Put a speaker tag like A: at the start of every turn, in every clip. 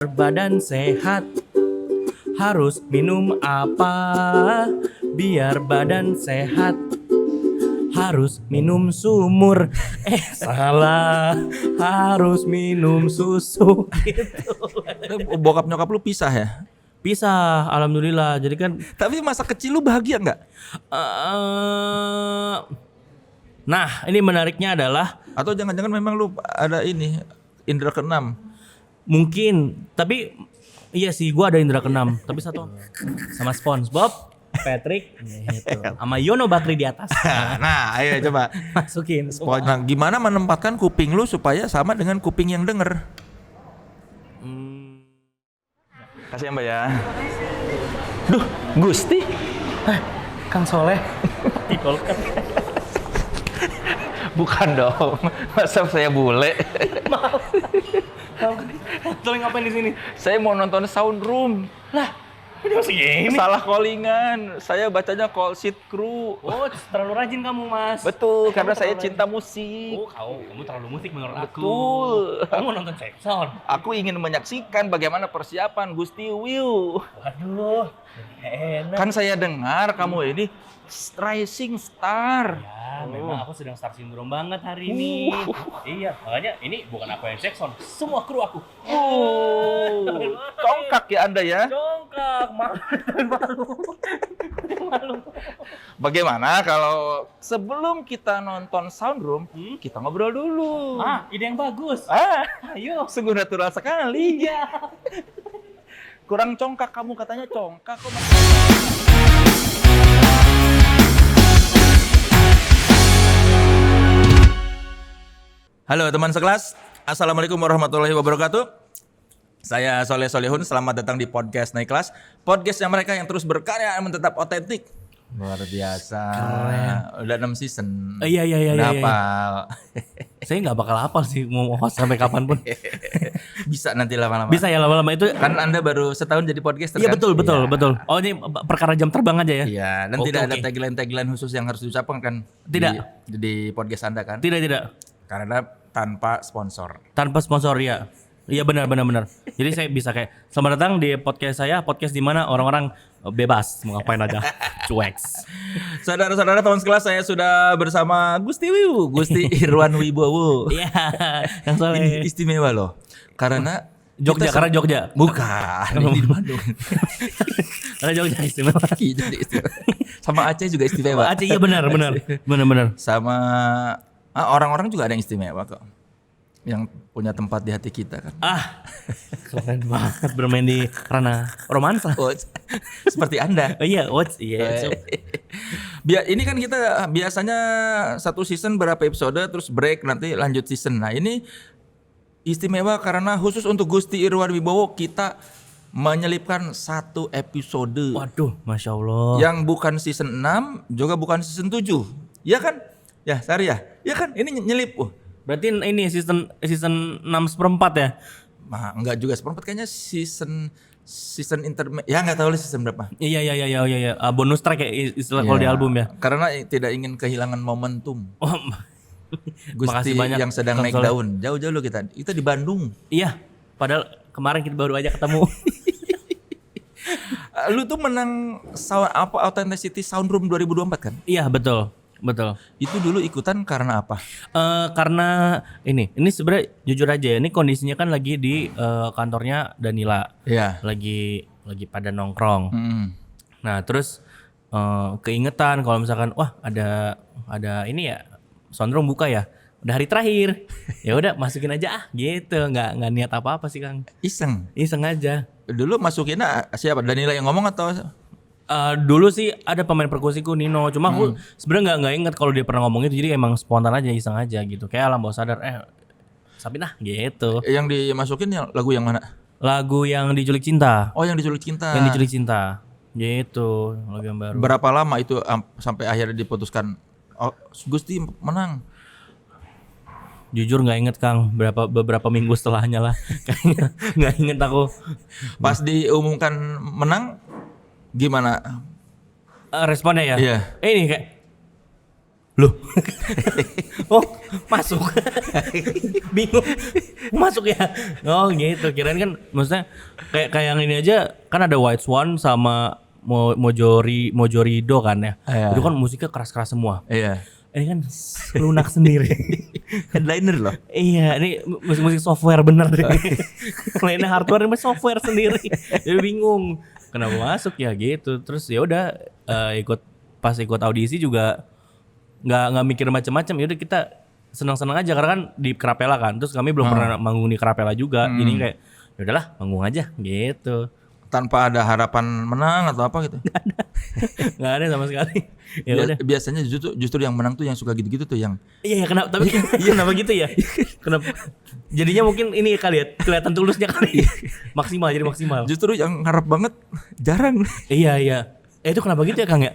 A: Badan sehat harus minum apa? Biar badan sehat harus minum sumur. Salah, harus minum susu gitu.
B: Bokap nyokap lu pisah ya?
A: Pisah, alhamdulillah. Jadi kan
B: Tapi masa kecil lu bahagia nggak?
A: nah, ini menariknya adalah
B: Atau jangan-jangan memang lu ada ini indra keenam?
A: mungkin, tapi iya sih gua ada indra keenam, tapi satu sama SpongeBob, Patrick, gitu. Sama Yono Bakri di atas.
B: Nah, ayo coba.
A: Masukin.
B: Nah, gimana menempatkan kuping lu supaya sama dengan kuping yang denger? Kasih ya Mbak ya. Duh, Gusti.
A: Kang Soleh. Ditolkan.
B: Bukan dong. Masa saya bule?
A: Tolong ngapain di sini?
B: Saya mau nonton Soundroom.
A: Lah, ini masih gini.
B: Salah callingan. Saya bacanya Call Sheet Crew.
A: Oh, terlalu rajin kamu, Mas.
B: Betul, karena saya
A: terlalu
B: cinta musik.
A: Oh, kamu terlalu musik menurut aku.
B: Betul.
A: Kamu mau nonton sex sound.
B: Aku ingin menyaksikan bagaimana persiapan Gusti Will.
A: Waduh, enak.
B: Kan saya dengar kamu ini rising star.
A: Ya, memang aku sedang star syndrome banget hari ini. Iya, makanya ini bukan aku yang sex sound, semua kru aku.
B: Congkak ya Anda ya.
A: Congkak, malu.
B: Bagaimana kalau sebelum kita nonton Soundroom, kita ngobrol dulu.
A: Ide yang bagus. Ayo.
B: Sungguh natural sekali.
A: Iya.
B: Kurang congkak kamu katanya congkak kok. Halo teman sekelas, Assalamualaikum warahmatullahi wabarakatuh. Saya Soleh Solihun, selamat datang di podcast Naik Kelas. Podcastnya mereka yang terus berkarya dan tetap otentik. Luar biasa. Keren. Udah 6 season.
A: Iya.
B: Udah hafal.
A: Saya nggak bakal hafal sih mau host sampai kapanpun.
B: Bisa nanti lama-lama.
A: Bisa ya lama-lama itu.
B: Kan Anda baru setahun jadi podcaster
A: Iya
B: kan?
A: betul. Oh ini perkara jam terbang aja ya?
B: Iya, dan
A: Oke,
B: tidak ada
A: oke.
B: tagline-tagline khusus yang harus diucapkan kan?
A: Tidak.
B: Di podcast Anda kan?
A: Tidak.
B: Karena tanpa sponsor.
A: Tanpa sponsor ya. Iya benar. Jadi saya bisa kayak selamat datang di podcast saya, podcast di mana orang-orang bebas mau ngapain aja. Cuek.
B: Saudara-saudara teman sekelas, saya sudah bersama Gusti Irwan Wibowo.
A: Iya, yang
B: Ini
A: Soleh.
B: istimewa loh. Karena
A: Jogja, karena Jogja.
B: Bukan, ini di Bandung.
A: Karena Jogja istimewa.
B: Jadi istimewa. Sama Aceh juga istimewa.
A: Aceh iya benar.
B: Sama orang-orang juga ada yang istimewa kok. Yang punya tempat di hati kita kan.
A: Keren banget bermain di ranah romansa.
B: Oh, seperti Anda.
A: Oh iya, iya.
B: Ini kan kita biasanya satu season berapa episode terus break nanti lanjut season. Nah ini istimewa karena khusus untuk Gusti Irwan Wibowo kita menyelipkan satu episode.
A: Waduh, Masya Allah.
B: Yang bukan season 6 juga bukan season 7. Ya kan? Ya Sari ya? Ya kan? Ini nyelip.
A: Berarti ini season 6/4 ya?
B: Nah, enggak juga seperempat kayaknya season intermediate. Ya enggak tahu lah season berapa.
A: Iya. Bonus track ya istilah kalau di album ya.
B: Karena tidak ingin kehilangan momentum.
A: Oh,
B: Gusti
A: makasih banyak,
B: yang sedang
A: Kang
B: naik
A: Soleh.
B: daun. Jauh-jauh loh kita. Kita di Bandung.
A: Iya, padahal kemarin kita baru aja ketemu.
B: Lu tuh menang Authenticity Soundroom 2024 kan?
A: Iya, betul.
B: Itu dulu ikutan karena apa?
A: Karena ini sebenarnya jujur aja ya, ini kondisinya kan lagi di kantornya Danila.
B: Iya.
A: Lagi pada nongkrong. Nah, terus keingetan kalau misalkan wah ada ini ya, Soundroom buka ya. Udah hari terakhir. Ya udah masukin aja gitu. Nggak niat apa-apa sih, Kang.
B: Iseng
A: Aja.
B: dulu masukinnya siapa? Danila yang ngomong atau?
A: Dulu sih ada pemain perkusiku Nino, cuma aku sebenarnya nggak inget kalau dia pernah ngomong itu, jadi emang spontan aja, iseng aja gitu. Kayak alam bawah sadar, Sabina gitu.
B: Yang dimasukin lagu yang mana?
A: Lagu yang diculik cinta.
B: Oh, yang diculik cinta.
A: Yang diculik cinta. Gitu, lagu yang baru.
B: Berapa lama itu sampai akhirnya diputuskan Gusti menang?
A: Jujur nggak inget Kang, beberapa minggu setelahnya lah. Kayaknya nggak inget aku.
B: Pas diumumkan menang gimana?
A: Responnya ya?
B: Iya.
A: Ini kayak Loh. Oh, masuk. Bingung. Masuk ya. Oh, gitu. Kirain kan maksudnya kayak yang ini aja kan ada White Swan sama Mojorido kan ya.
B: Iya.
A: Itu kan musiknya keras-keras semua.
B: Iya.
A: Ini kan lunak sendiri.
B: Headliner loh.
A: Iya, ini musik-musik software bener deh. Lainnya hardware ini software sendiri. Jadi bingung kenapa masuk ya gitu. Terus ya udah pas ikut audisi juga nggak mikir macam-macam. Ya udah kita senang-senang aja karena kan di Kerapela kan. Terus kami belum pernah manggung di Kerapela juga. Jadi kayak ya udahlah manggung aja gitu.
B: Tanpa ada harapan menang atau apa gitu.
A: Nggak ada sama sekali. Ya udah.
B: Biasanya justru yang menang tuh yang suka gitu-gitu tuh yang
A: Iya kenapa? Tapi kenapa gitu ya? Kenapa? Jadinya mungkin ini kali ya kelihatan tulusnya kali. Maksimal jadi maksimal.
B: justru yang ngarep banget jarang.
A: Iya. Itu kenapa gitu ya Kang ya?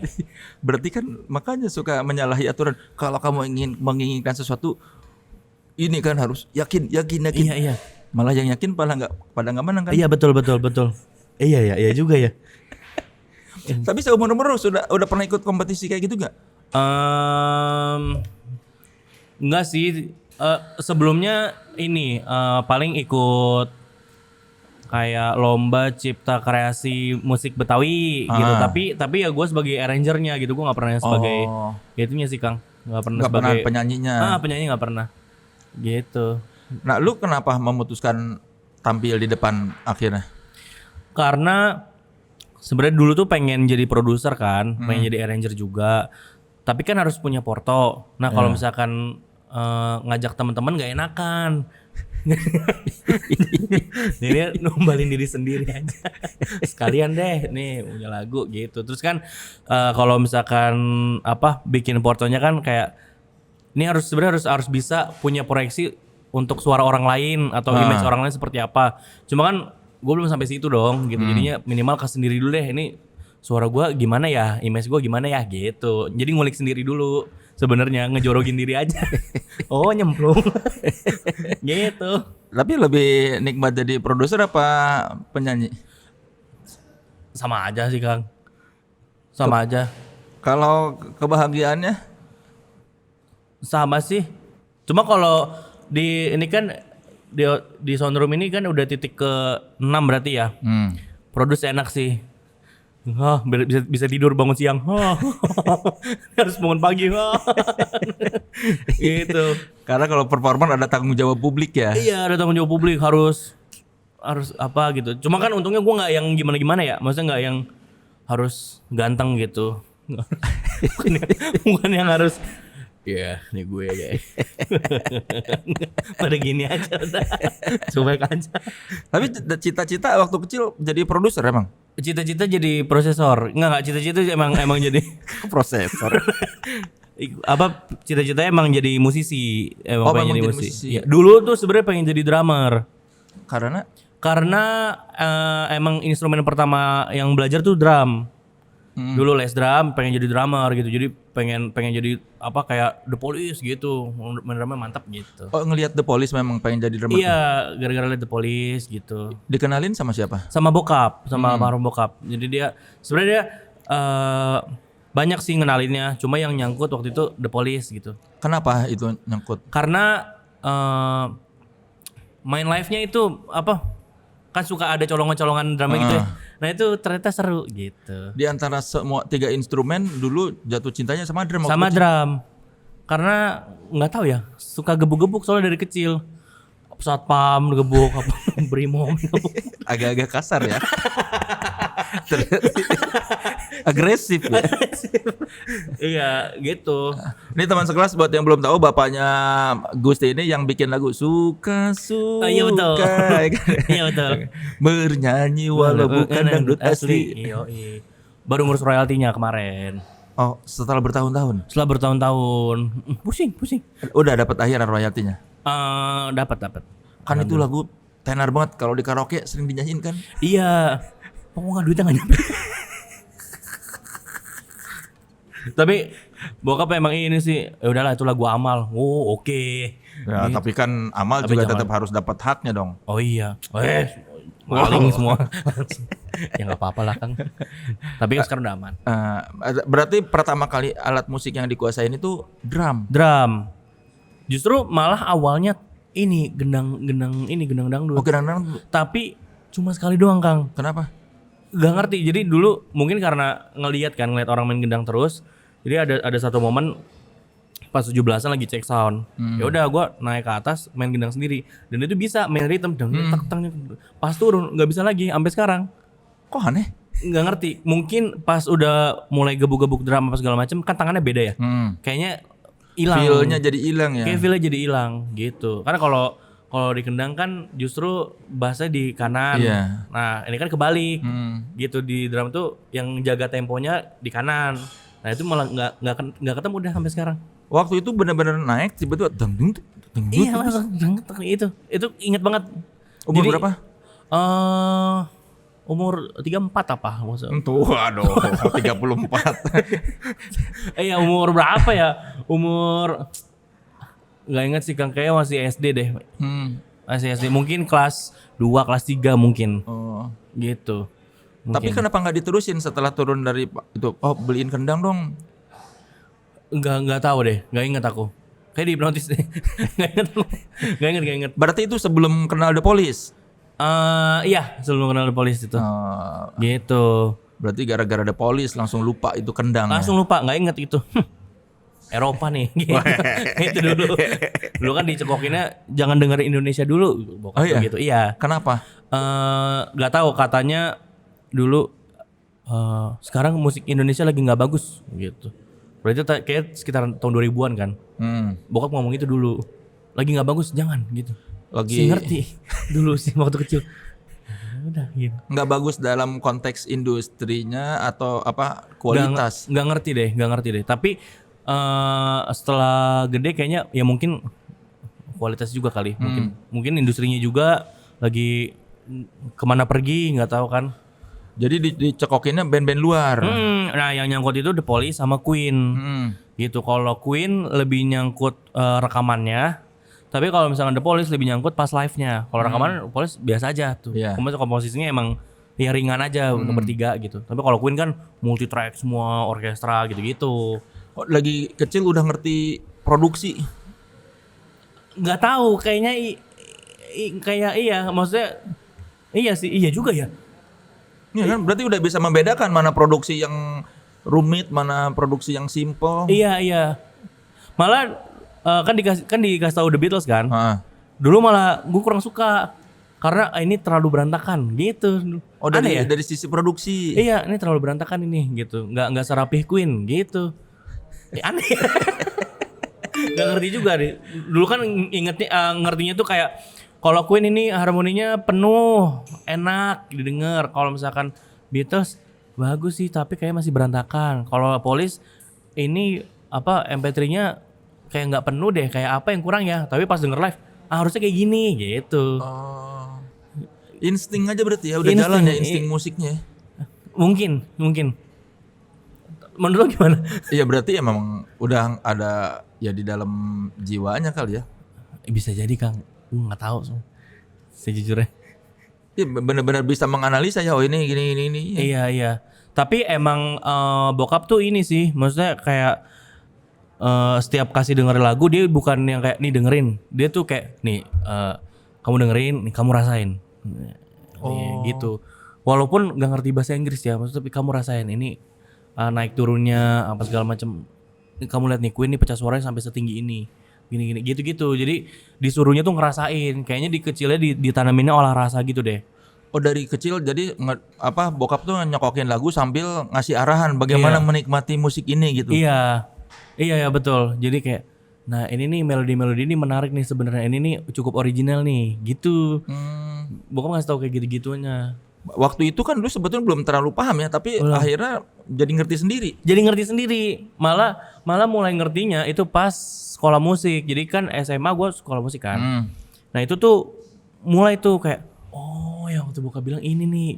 B: Berarti kan makanya suka menyalahi aturan. Kalau kamu menginginkan sesuatu ini kan harus yakin.
A: Iya.
B: Malah yang yakin pada nggak menang kan.
A: Iya betul. Iya juga ya.
B: Tapi seumur-umur udah pernah ikut kompetisi kayak gitu nggak?
A: Enggak sih. Sebelumnya ini paling ikut kayak lomba cipta kreasi musik Betawi gitu. Tapi ya gue sebagai arrangernya gitu. Gue nggak pernah sebagai itunya sih Kang. Nggak pernah
B: Nggak
A: sebagai
B: pernah penyanyinya.
A: Penyanyi nggak pernah. Gitu.
B: Nah, lu kenapa memutuskan tampil di depan akhirnya?
A: Karena sebenarnya dulu tuh pengen jadi produser kan, pengen jadi arranger juga. Tapi kan harus punya porto. Nah, kalau misalkan ngajak teman-teman nggak enakan. Jadi numbalin diri sendiri aja. Sekalian deh nih punya lagu gitu. Terus kan kalau misalkan bikin portonya kan kayak ini sebenarnya harus bisa punya proyeksi untuk suara orang lain atau image orang lain seperti apa. Cuma kan gue belum sampai situ dong gitu. Jadinya minimal ke sendiri dulu deh ini suara gue gimana ya, image gue gimana ya gitu. Jadi ngulik sendiri dulu sebenarnya, ngejorogin diri aja. Oh nyemplung. Gitu.
B: Tapi lebih nikmat jadi produser apa penyanyi?
A: Sama aja sih Kang. Sama aja.
B: Kalau kebahagiaannya?
A: Sama sih. Cuma kalau di ini kan di Soundroom ini kan udah titik ke 6 berarti ya. Produce enak sih. Bisa tidur bangun siang. Harus bangun pagi. Gitu.
B: Karena kalau performer ada tanggung jawab publik ya.
A: Iya, ada tanggung jawab publik harus apa gitu. Cuma kan untungnya gue nggak yang gimana ya. Maksudnya nggak yang harus ganteng gitu. Bukan yang harus ya, nih gue ya. Pada gini aja udah. Coba aja.
B: Tapi cita-cita waktu kecil jadi produser emang?
A: Cita-cita jadi prosesor. Enggak cita-cita emang jadi
B: Prosesor.
A: Cita-cita emang jadi musisi. Emang pengen jadi musisi. Ya, dulu tuh sebenarnya pengen jadi drummer. Karena emang instrumen pertama yang belajar tuh drum. Dulu les drum, pengen jadi drummer gitu. Jadi pengen jadi kayak The Police gitu. Main drumnya mantap gitu.
B: Oh, ngelihat The Police memang pengen jadi drummer.
A: Iya, gara-gara lihat The Police gitu.
B: Dikenalin sama siapa?
A: Sama bokap, sama almarhum bokap. Jadi dia sebenarnya banyak sih ngenalinnya. Cuma yang nyangkut waktu itu The Police gitu.
B: Kenapa itu nyangkut?
A: Karena main live-nya itu kan suka ada colongan-colongan drama gitu ya. Nah itu ternyata seru gitu.
B: Di antara semua 3 instrumen dulu jatuh cintanya sama drum.
A: Sama drum. Karena nggak tahu ya, suka gebuk-gebuk soalnya dari kecil. Satpam gebuk, Brimob gebuk.
B: Agak-agak kasar ya. Agresif ya.
A: Iya gitu.
B: Ini teman sekelas buat yang belum tahu, bapaknya Gusti ini yang bikin lagu suka-suka.
A: Iya betul. Iya betul.
B: Bernyanyi walau bukan dangdut asli.
A: Iya. Baru ngurus royaltinya kemarin.
B: Oh, setelah bertahun-tahun.
A: Setelah bertahun-tahun. Pusing.
B: Udah dapat akhiran royaltinya.
A: Dapat.
B: Kan itu lagu tenar banget, kalau di karaoke sering dinyanyiin kan?
A: Iya. Pokoknya duitnya nggak nyampe. Tapi bokap emang ini sih, ya udahlah itu lagu amal. Oh oke.
B: Ya, tapi kan amal juga tetap harus dapat haknya dong.
A: Oh iya. Maling semua. Ya nggak apa-apa lah Kang. Tapi sekarang udah aman.
B: Berarti pertama kali alat musik yang dikuasain itu drum.
A: Drum. Justru malah awalnya ini gendang dangdut.
B: Oh, gendang.
A: Tapi cuma sekali doang Kang.
B: Kenapa?
A: Gak ngerti. Jadi dulu mungkin karena ngelihat orang main gendang terus. Jadi ada satu momen pas 17-an lagi cek sound. Ya udah gue naik ke atas main gendang sendiri dan itu bisa main rhythm pas turun nggak bisa lagi sampai sekarang.
B: Kok aneh?
A: Nggak ngerti. Mungkin pas udah mulai gebuk-gebuk drum apa segala macam kan tangannya beda ya. Kayaknya hilang.
B: Feel-nya jadi hilang ya.
A: Kayak feel-nya jadi hilang gitu. Karena kalau di kendang kan justru bassnya di kanan.
B: Iya.
A: Nah, ini kan kebalik. Gitu di drum tuh yang jaga temponya di kanan. Nah, itu malah nggak ketemu udah sampai sekarang.
B: Waktu itu benar-benar naik tiba-tiba dangdung.
A: Iya, langsung itu inget banget.
B: Umur
A: Jadi,
B: berapa?
A: Umur 34 apa maksudnya?
B: Tuh, aduh, 34.
A: Iya, umur berapa ya? Umur nggak inget sih Kang, kayak masih SD deh. Masih SD, mungkin kelas 2, kelas 3 mungkin.
B: Oh.
A: Gitu.
B: Tapi
A: Mungkin.
B: kenapa nggak diterusin setelah turun dari itu? Oh, beliin kendang dong.
A: Enggak tahu deh, enggak inget aku. Kayak dihipnotis deh. Enggak inget.
B: Berarti itu sebelum kenal The Police?
A: Iya, sebelum kenal The Police itu. Gitu.
B: Berarti gara-gara The Police langsung lupa itu kendang.
A: Langsung lupa, enggak inget itu. Eropa nih gitu. Itu dulu. Dulu kan dicekokinnya jangan dengerin Indonesia dulu.
B: Oh iya?
A: Gitu. Iya.
B: Kenapa?
A: Enggak tahu, katanya dulu sekarang musik Indonesia lagi enggak bagus gitu. Berarti kayak sekitar tahun 2000-an kan. Bokap ngomong itu dulu. Lagi nggak bagus, jangan gitu.
B: Lagi
A: sih ngerti dulu sih waktu kecil. Udah gitu.
B: Nggak bagus dalam konteks industrinya atau apa kualitas?
A: Nggak ngerti deh. Tapi setelah gede kayaknya ya mungkin kualitas juga kali. Mungkin industrinya juga lagi kemana pergi nggak tahu kan.
B: Jadi dicekokinnya band-band luar.
A: Nah yang nyangkut itu The Police sama Queen. Gitu. Kalau Queen lebih nyangkut rekamannya. Tapi kalau misalkan The Police lebih nyangkut pas live-nya. Kalau rekaman Police biasa aja tuh.
B: Yeah.
A: Komposisinya emang ya ringan aja untuk bertiga gitu. Tapi kalau Queen kan multi track semua, orkestra gitu-gitu.
B: Oh, lagi kecil udah ngerti produksi?
A: Nggak tahu, kayaknya kayak iya, maksudnya iya sih, iya juga ya.
B: Iya kan, berarti udah bisa membedakan mana produksi yang rumit, mana produksi yang simple.
A: Iya. Malah kan dikasih tahu The Beatles kan.
B: Dulu
A: Dulu malah gue kurang suka karena ini terlalu berantakan gitu.
B: Oh, dari sisi produksi.
A: Iya, ini terlalu berantakan ini gitu. Nggak serapih Queen gitu. Aneh. Nggak ngerti juga deh. Dulu kan ngertinya tuh kayak kalau Queen ini harmoninya penuh, enak didengar. Kalau misalkan Beatles bagus sih, tapi kayak masih berantakan. Kalau Police ini MP3-nya kayak nggak penuh deh, kayak apa yang kurang ya. Tapi pas denger live, harusnya kayak gini gitu.
B: Oh. Insting aja berarti ya, udah jalan ya insting musiknya.
A: Mungkin. Menurut lo gimana?
B: Iya berarti emang udah ada ya di dalam jiwanya kali ya.
A: Bisa jadi Kang. Nggak tahu sejujurnya.
B: Iya benar-benar bisa menganalisa ya, oh ini gini.
A: Iya. Tapi emang bokap tuh ini sih, maksudnya kayak setiap kasih dengerin lagu dia bukan yang kayak nih dengerin, dia tuh kayak nih kamu dengerin, nih kamu rasain, gitu. Walaupun nggak ngerti bahasa Inggris ya, maksudnya tapi kamu rasain ini naik turunnya apa segala macam. Kamu lihat nih Queen nih pecah suaranya sampai setinggi ini. Gini gitu. Jadi disuruhnya tuh ngerasain. Kayaknya di kecilnya ditanaminnya olah rasa gitu deh.
B: Oh dari kecil jadi bokap tuh nyokokin lagu sambil ngasih arahan bagaimana menikmati musik ini gitu.
A: Iya betul. Jadi kayak nah ini nih melodi ini menarik nih sebenarnya. Ini nih cukup original nih gitu. Bokap ngasih tahu kayak gitu-gitunya.
B: Waktu itu kan dulu sebetulnya belum terlalu paham ya, tapi akhirnya jadi ngerti sendiri. Malah mulai ngertinya itu pas sekolah musik. Jadi kan SMA gue sekolah musik kan. Nah itu tuh mulai tuh kayak oh ya waktu bokap bilang ini nih.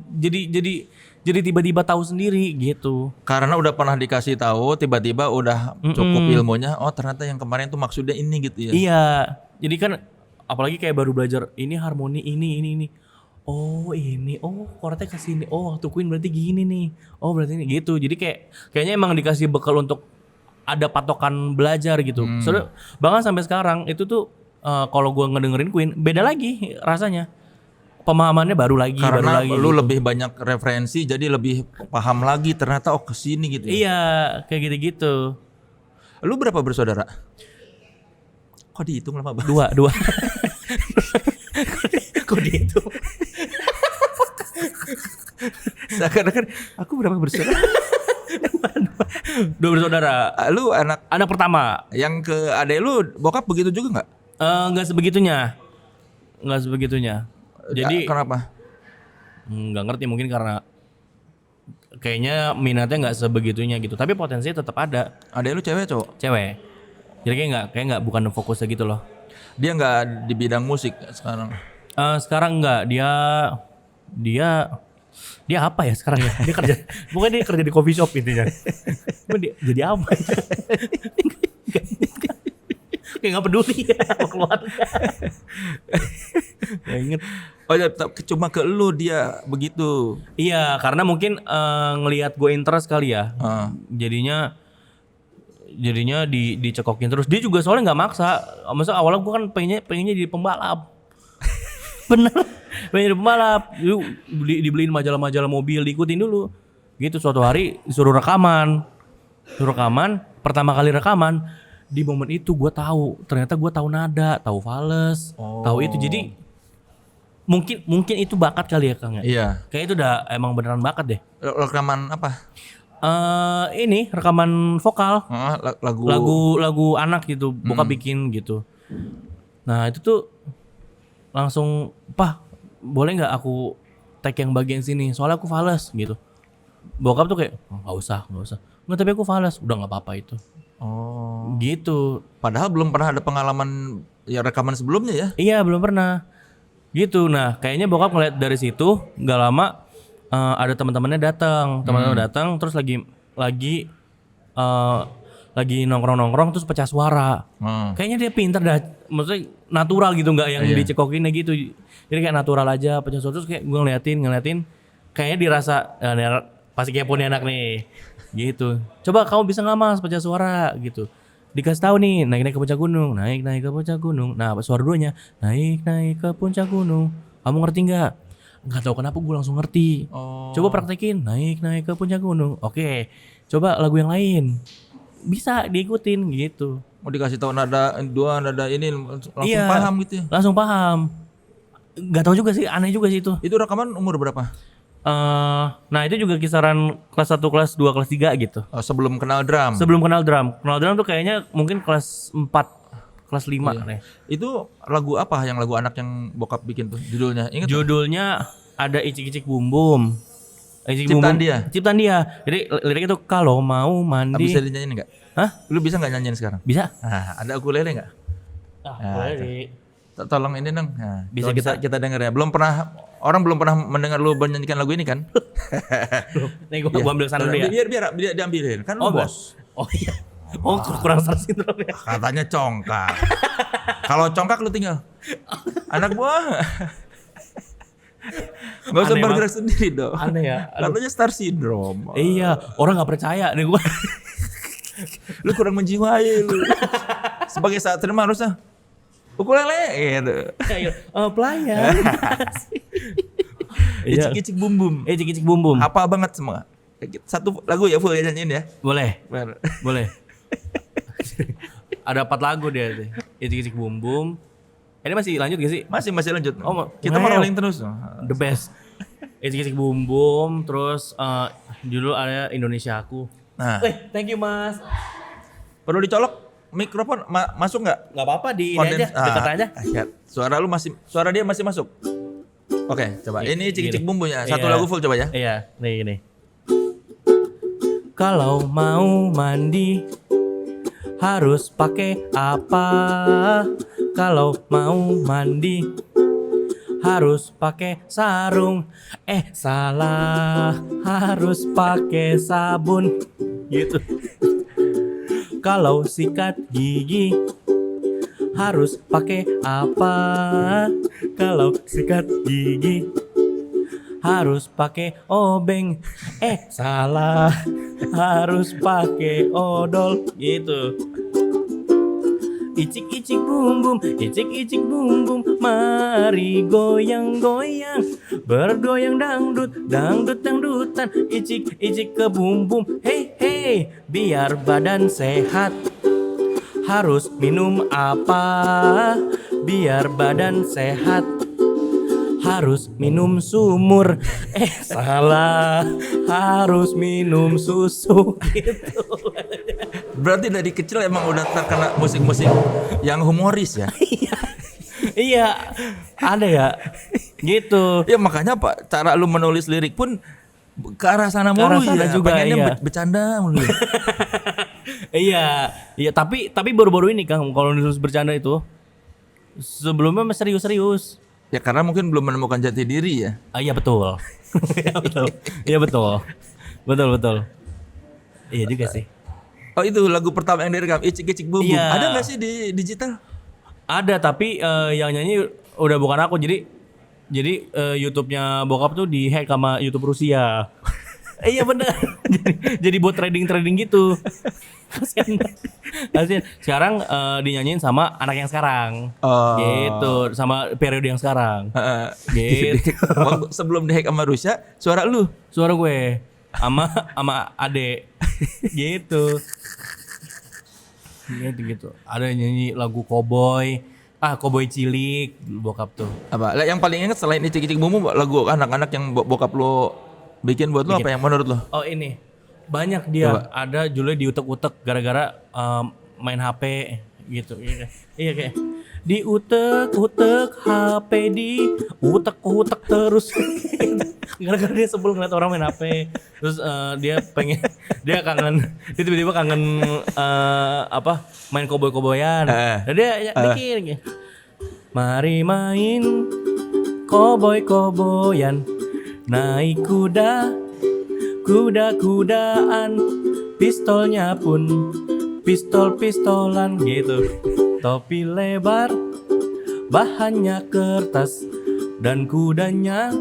B: Jadi tiba-tiba tahu sendiri gitu. Karena udah pernah dikasih tahu, tiba-tiba udah cukup ilmunya. Oh ternyata yang kemarin tuh maksudnya ini gitu ya.
A: Iya. Jadi kan apalagi kayak baru belajar ini harmoni ini. oh ini, oh chordnya kesini, oh waktu Queen berarti gini nih, oh berarti ini gitu. Jadi kayaknya emang dikasih bekal untuk ada patokan belajar gitu. Soalnya bahkan sampai sekarang itu tuh kalau gue ngedengerin Queen beda lagi rasanya, pemahamannya baru lagi.
B: Karena lu
A: gitu.
B: lebih banyak referensi, jadi lebih paham lagi ternyata kesini gitu.
A: Iya kayak gitu-gitu.
B: Lu berapa bersaudara? Kok dihitung lama banget?
A: Dua. Kok dihitung?
B: Seakan-akan aku berapa bersaudara?
A: Dua bersaudara.
B: Lu anak
A: pertama.
B: yang ke adek lu bokap begitu juga nggak?
A: Nggak sebegitunya. Jadi
B: kenapa?
A: nggak ngerti, mungkin karena kayaknya minatnya nggak sebegitunya gitu. Tapi potensinya tetap ada.
B: Adek lu cewek cowok?
A: Cewek. Jadi kayak nggak bukan fokusnya gitu loh.
B: Dia nggak di bidang musik sekarang.
A: Sekarang enggak, dia apa ya sekarang ya? Dia kerja, pokoknya dia kerja di coffee shop intinya. Cuma dia jadi apa? Kayak nggak peduli ya sama keluarga. Ya inget.
B: Oh ya, cuma ke lu dia begitu.
A: Iya, karena mungkin ngelihat gue interest kali ya. Jadinya dicekokin terus. Dia juga soalnya nggak maksa. Masa awalnya gue kan pengennya jadi pembalap. Bener, pengen jadi pembalap. Dibeliin majalah-majalah mobil, diikutin dulu. Gitu suatu hari disuruh rekaman. Pertama kali rekaman, di momen itu gue tahu. Ternyata gue tahu nada, tahu fales, tahu itu. Jadi mungkin itu bakat kali ya Kang ya.
B: Iya.
A: Kayak itu udah emang beneran bakat deh.
B: Rekaman apa?
A: Ini rekaman vokal. Lagu anak gitu, bokap bikin gitu. Nah itu tuh langsung, "Pah, boleh nggak aku tag yang bagian sini? Soalnya aku fales gitu." Bokap tuh kayak, nggak usah. Nggak, tapi aku fales. Udah nggak apa-apa itu.
B: Oh.
A: Gitu.
B: Padahal belum pernah ada pengalaman ya rekaman sebelumnya ya?
A: Iya belum pernah. Gitu. Nah kayaknya bokap ngeliat dari situ, nggak lama ada teman-temannya datang, terus lagi nongkrong terus pecah suara. Kayaknya dia pintar dah, maksudnya natural gitu, nggak yang dicekokinnya gitu. Jadi kayak natural aja pecah suara, terus kayak gue ngeliatin, kayaknya dirasa pasti kepo nih anak nih, gitu. Coba kamu bisa nggak mas pecah suara gitu. Dikasih tahu nih, naik ke puncak gunung, naik ke puncak gunung. Nah suara duanya, naik ke puncak gunung. Kamu ngerti nggak? Nggak tahu kenapa gue langsung ngerti. Coba praktekin, naik ke puncak gunung. Oke, coba lagu yang lain. Bisa diikutin gitu.
B: Mau dikasih tahu nada ini langsung paham gitu ya?
A: Langsung paham. Nggak tahu juga sih, aneh juga sih itu.
B: Itu rekaman umur berapa?
A: Nah itu juga kisaran kelas 1, kelas 2, kelas 3 gitu.
B: Sebelum kenal drum?
A: Sebelum kenal drum. Kenal drum tuh kayaknya mungkin kelas 4, kelas 5 nih.
B: Itu lagu apa yang lagu anak yang bokap bikin tuh judulnya? Ingat?
A: Judulnya ada Icik-icik Bum Bum.
B: Ciptaan dia.
A: Jadi liriknya tuh kalau mau mandi.
B: Bisa dinyanyiin enggak?
A: Hah?
B: Lu bisa enggak nyanyiin sekarang?
A: Bisa.
B: Nah, ada ukulele enggak?
A: Boleh.
B: Tolong ini dong. Nah,
A: Bisa
B: kita denger ya. Orang belum pernah mendengar lu menyanyikan lagu ini kan?
A: Nih gua ambil sana dulu ya.
B: Biar diambilin. Kan lu bos.
A: Oh iya. Oh kurang Star Syndrome ya.
B: Katanya congkak. Kalau congkak lu tinggal. Anak buah. Gak usah bergerak sendiri dong.
A: Aneh ya.
B: Katanya Star Syndrome.
A: Iya, orang gak percaya nih gua.
B: Lu kurang menjiwai lu. Sebagai saat terima harusnya ukulele gitu.
A: Pelayan.
B: Icik-icik bum bum.
A: Icik-icik Bum Bum.
B: Apa banget semua. Satu lagu ya full ya nyanyiin ya.
A: Boleh. Ada 4 lagu dia. Icik-icik Bum Bum. Ini masih lanjut gak sih?
B: Masih lanjut. Kita
A: wow.
B: mau rolling terus.
A: The best. Icik-icik Bum Bum. Terus judul ada Indonesia Aku.
B: Nah.
A: Thank you mas.
B: Perlu dicolok mikrofon masuk nggak?
A: Nggak apa-apa di ini aja, dekat aja.
B: Suara dia masih masuk. Oke, coba. Ini Icik-icik Bum Bum ya. Satu
A: Iya.
B: lagu full coba ya.
A: Iya, nih. Kalau mau mandi harus pakai apa? Kalau mau mandi harus pakai sarung. Salah, harus pakai sabun. Gitu. Kalau sikat gigi harus pakai apa? Kalau sikat gigi harus pakai obeng. Salah, harus pakai odol gitu. Icik-icik bum bum, icik-icik bum bum, mari goyang-goyang, bergoyang dangdut, dangdutan, icik-icik ke bum bum. Hey hey, biar badan sehat, harus minum apa? Biar badan sehat, harus minum sumur. Salah, harus minum susu gitu.
B: Berarti dari kecil emang udah terkena musik-musik yang humoris ya?
A: Iya, ada ya, gitu.
B: Ya makanya Pak, cara lu menulis lirik pun ke arah sana mulu ya.
A: Juga,
B: pengennya
A: iya.
B: Bercanda mulu.
A: Iya, tapi baru-baru ini Kang, kalau nulis bercanda itu, sebelumnya masih serius-serius.
B: Ya karena mungkin belum menemukan jati diri ya.
A: Iya betul. Iya betul. Betul. Iya juga sih.
B: Oh itu lagu pertama yang direkam, Icik-icik Bum Bum.
A: Iya.
B: Ada nggak sih di digital?
A: Ada, tapi yang nyanyi udah bukan aku. Jadi YouTube-nya bokap tuh dihack sama YouTube Rusia. Iya benar. jadi buat trading gitu. Kasian. Sekarang dinyanyiin sama anak yang sekarang. Gitu, sama periode yang sekarang. Gitu.
B: Sebelum dihack sama Rusia, suara lu.
A: Suara gue sama ade. Gitu. Gitu. Ada nyanyi lagu Cowboy. Cowboy cilik bokap tuh.
B: Apa? Yang paling inget selain Icik-icik Bum Bum, lagu anak-anak yang bokap lu bikin buat lu apa yang menurut lu?
A: Oh ini banyak dia.
B: Coba.
A: Ada judulnya diutek-utek gara-gara main HP gitu. Iya kayak diutek-utek HP, diutek-utek terus. Gara-gara dia sebel ngeliat orang main HP. Terus dia dia tiba-tiba kangen main koboi-koboyan. Dan dia bikin mari main koboi-koboyan, naik kuda-kudaan, pistolnya pun pistol-pistolan gitu. Topi lebar, bahannya kertas, dan kudanya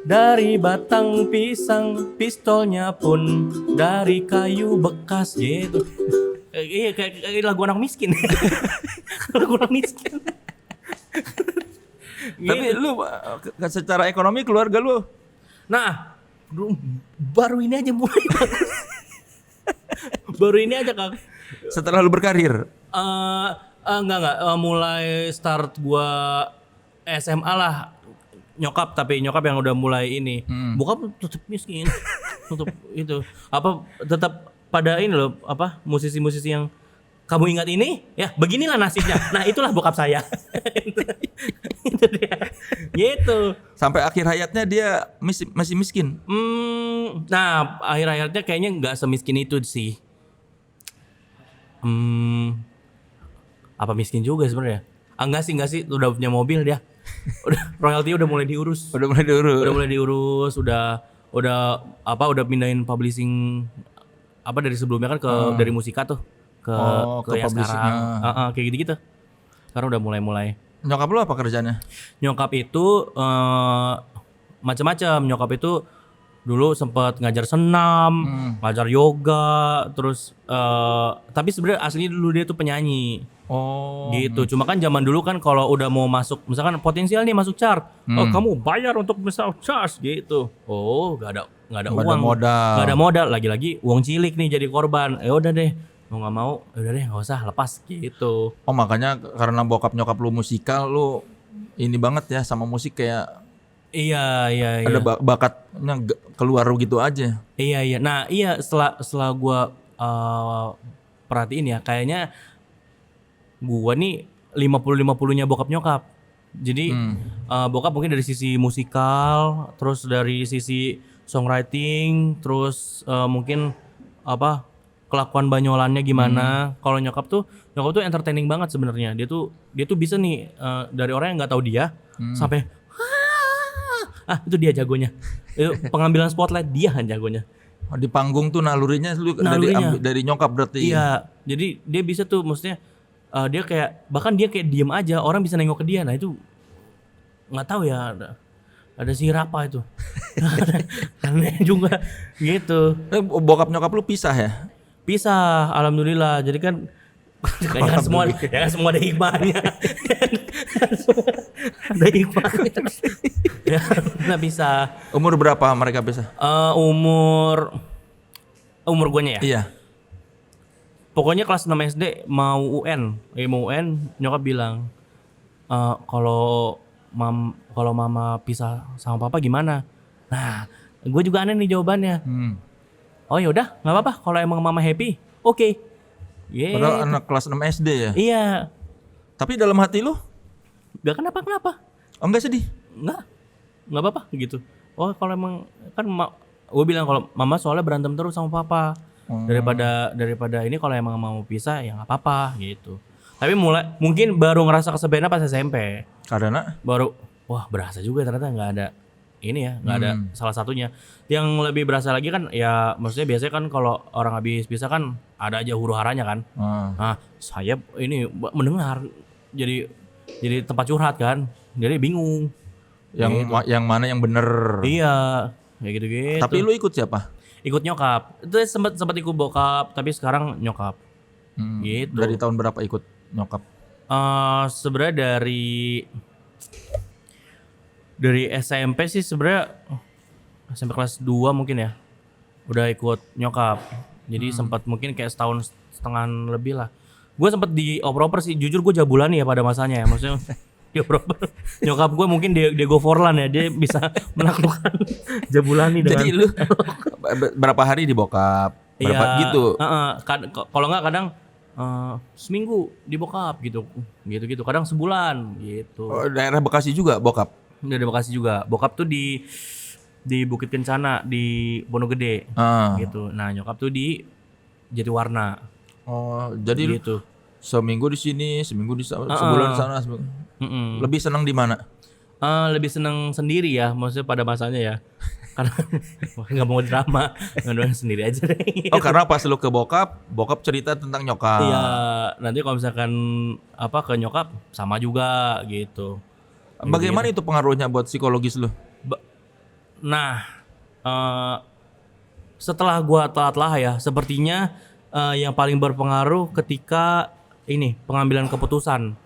A: dari batang pisang, pistolnya pun dari kayu bekas gitu. Iya kayak lagu anak miskin. Lagu anak miskin.
B: Tapi lu secara ekonomi keluarga lu,
A: nah, baru ini aja mulai. Baru ini aja Kang.
B: setelah lu berkarir.
A: Enggak, mulai start gua SMA lah. Nyokap yang udah mulai ini. Bokap tetap miskin. Tetap itu. Tetap pada ini loh, musisi-musisi yang kamu ingat ini? Ya, beginilah nasibnya. Nah, itulah bokap saya. Itu dia. Gitu.
B: Sampai akhir hayatnya dia masih miskin.
A: Nah, akhir hayatnya kayaknya nggak semiskin itu sih. Apa miskin juga sebenarnya? Enggak sih, udah punya mobil dia. Royalti udah mulai diurus. Udah pindahin publishing dari sebelumnya kan dari Musika tuh ke yang sekarang. Kayak gitu-gitu. Sekarang udah mulai.
B: Nyokap lu apa kerjanya?
A: Nyokap itu macam-macam. Nyokap itu dulu sempat ngajar senam, ngajar yoga, terus tapi sebenarnya aslinya dulu dia tuh penyanyi. Gitu. Cuma kan zaman dulu kan kalau udah mau masuk, misalkan potensial nih masuk chart, kamu bayar untuk misal chart gitu. Gak ada uang, gak ada modal. Lagi-lagi uang cilik nih jadi korban. Udah deh, mau nggak mau, udah deh nggak usah, lepas gitu.
B: Makanya karena bokap nyokap lu musikal, lu ini banget ya sama musik kayak.
A: Iya.
B: Ada bakatnya keluar gitu aja.
A: Iya. Nah setelah gua perhatiin ya, kayaknya gua nih 50-50-nya bokap nyokap. Jadi bokap mungkin dari sisi musikal, terus dari sisi songwriting, terus mungkin kelakuan banyolannya gimana. Kalau nyokap tuh entertaining banget sebenarnya. Dia tuh bisa nih dari orang yang nggak tahu dia sampai itu dia jagonya. Itu pengambilan spotlight dia jagonya.
B: Di panggung tuh nalurinya dari nyokap berarti.
A: Iya. Jadi dia bisa tuh, maksudnya dia kayak bahkan dia kayak diem aja, orang bisa nengok ke dia. Nah itu nggak tahu ya. ada sirap apa itu. Aneh juga gitu.
B: Bokap nyokap lu pisah ya?
A: Pisah, alhamdulillah. Jadi kan jangan semua ada hikmahnya. Ada hikmahnya. Ya, nggak bisa.
B: Umur berapa mereka pisah?
A: Umur guanya ya.
B: Iya.
A: Pokoknya kelas 6 SD mau UN, nyokap bilang kalau mama pisah sama papa gimana? Nah, gue juga aneh nih jawabannya. Oh ya udah, nggak apa-apa. Kalau emang mama happy, oke. Yeah.
B: Padahal anak kelas 6 SD ya?
A: Iya.
B: Tapi dalam hati lu?
A: Gak kenapa-kenapa.
B: Oh enggak sedih?
A: Nggak apa-apa gitu. Oh kalau emang kan gue bilang kalau mama soalnya berantem terus sama papa. Daripada ini kalau emang mau pisah ya nggak apa-apa gitu. Tapi mungkin baru ngerasa kesepiannya pas SMP.
B: Karena?
A: Baru wah berasa juga ternyata nggak ada ini ya, nggak ada salah satunya. Yang lebih berasa lagi kan ya maksudnya biasanya kan kalau orang habis pisah kan ada aja huru-haranya kan. Nah saya ini mendengar jadi tempat curhat kan, jadi bingung.
B: Yang mana yang bener?
A: Iya kayak gitu-gitu.
B: Tapi lu ikut siapa?
A: Ikut nyokap. Itu sempat ikut bokap, tapi sekarang nyokap. Gitu.
B: Dari tahun berapa ikut nyokap?
A: Sebenarnya dari SMP sih sebenarnya SMP kelas 2 mungkin ya. Udah ikut nyokap. Jadi sempat mungkin kayak setahun setengah lebih lah. Gue sempat dioper-oper sih. Jujur gue jabulani ya pada masanya ya. Maksudnya dioper-oper. Nyokap gue mungkin Diego Forlan ya. Dia bisa menaklukkan jabulani dengan.
B: Jadi lu berapa hari di bokap? Berapa gitu?
A: Kalau nggak kadang seminggu di bokap gitu. Kadang sebulan gitu.
B: Oh, daerah Bekasi juga bokap?
A: Dari Bekasi juga. Bokap tuh di Bukit Kencana di Pondok Gede gitu. Nah nyokap tuh di Jatiwarna.
B: Oh jadi
A: gitu.
B: Seminggu di sini, seminggu di sana, sebulan di sana. Lebih senang di mana?
A: Lebih senang sendiri ya, maksudnya pada masanya ya. Karena nggak mau drama, nggak sendiri aja deh.
B: Oh karena pas lu ke bokap cerita tentang nyokap.
A: Iya, nanti kalau misalkan ke nyokap sama juga gitu.
B: Bagaimana itu pengaruhnya buat psikologis lu?
A: Nah, setelah gua telat ya, sepertinya yang paling berpengaruh ketika ini pengambilan keputusan.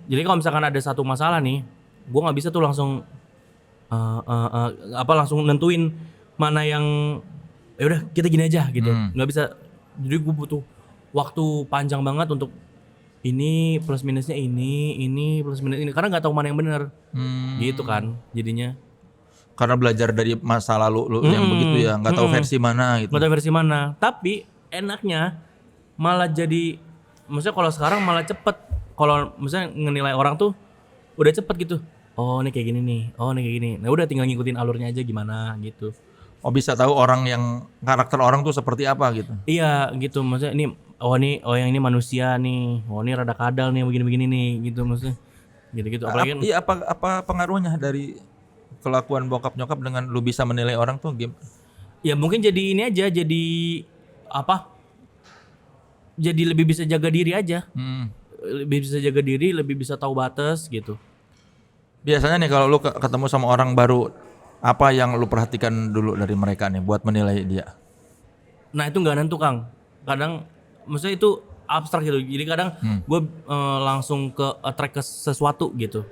A: Jadi kalau misalkan ada satu masalah nih, gua nggak bisa tuh langsung langsung nentuin mana yang ya udah kita gini aja gitu. Nggak bisa. Jadi gua butuh waktu panjang banget untuk ini plus minusnya ini plus minus ini karena nggak tahu mana yang benar. Gitu kan jadinya.
B: Karena belajar dari masa lalu lu yang begitu ya, nggak tahu versi mana gitu.
A: Nggak tahu versi mana. Tapi enaknya malah jadi, maksudnya kalau sekarang malah cepet. Kalau misalnya ngenilai orang tuh udah cepet gitu. Oh ini kayak gini nih, oh ini kayak gini. Nah udah tinggal ngikutin alurnya aja gimana gitu.
B: Oh bisa tahu orang yang karakter orang tuh seperti apa gitu.
A: Iya gitu, maksudnya ini yang ini manusia nih, oh ini rada kadal nih begini-begini nih gitu maksudnya. Gitu-gitu apalagi
B: iya apa pengaruhnya dari kelakuan bokap nyokap dengan lu bisa menilai orang tuh game?
A: Ya mungkin jadi ini aja, jadi jadi lebih bisa jaga diri aja. Lebih bisa jaga diri, lebih bisa tahu batas gitu.
B: Biasanya nih kalau lu ketemu sama orang baru, apa yang lu perhatikan dulu dari mereka nih buat menilai dia?
A: Nah itu nggak nentu Kang. Kadang maksudnya itu abstrak gitu. Jadi kadang gue langsung ke attract ke sesuatu gitu.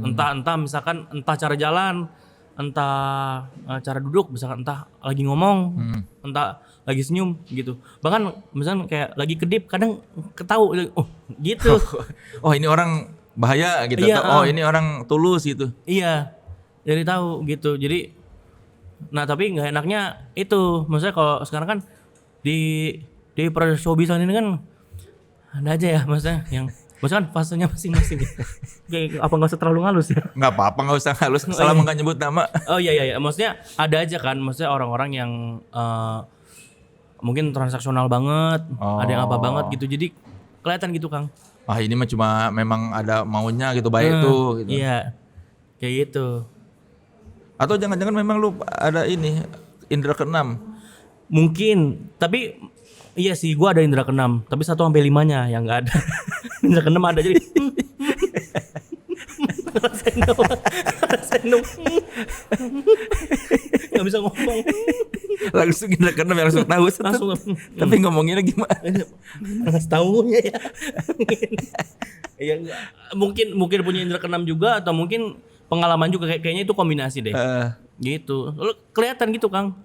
A: Entah misalkan cara jalan, entah cara duduk, misalkan entah lagi ngomong, entah lagi senyum gitu. Bahkan misalkan kayak lagi kedip, kadang ketahu, oh gitu.
B: Oh ini orang bahaya gitu.
A: Iya,
B: oh ini orang tulus gitu.
A: Iya, jadi tahu gitu. Jadi, nah tapi nggak enaknya itu, maksudnya kalau sekarang kan di showbiz ini kan ada aja ya, maksudnya yang maksudnya kan fasenya masing-masing. Kayak apa nggak usah terlalu halus ya?
B: Nggak apa-apa, nggak usah halus. Selama nggak nyebut nama.
A: Oh iya, maksudnya ada aja kan, maksudnya orang-orang yang mungkin transaksional banget, ada yang apa banget gitu. Jadi kelihatan gitu Kang.
B: Ah ini mah cuma memang ada maunya gitu baik tuh gitu.
A: Iya. Kayak gitu.
B: Atau jangan-jangan memang lu ada ini indra keenam.
A: Mungkin, tapi iya sih gua ada indra keenam, tapi 1 sampai 5-nya yang enggak ada. Indra keenam ada jadi. Saya minum. Nggak bisa ngomong.
B: Langsung indra keenam yang langsung tahu.
A: Langsung.
B: Tapi ngomonginnya gimana?
A: Nggak tahunya ya. Ya mungkin punya indra keenam juga atau mungkin pengalaman juga kayaknya itu kombinasi deh. Gitu. Lu kelihatan gitu, Kang.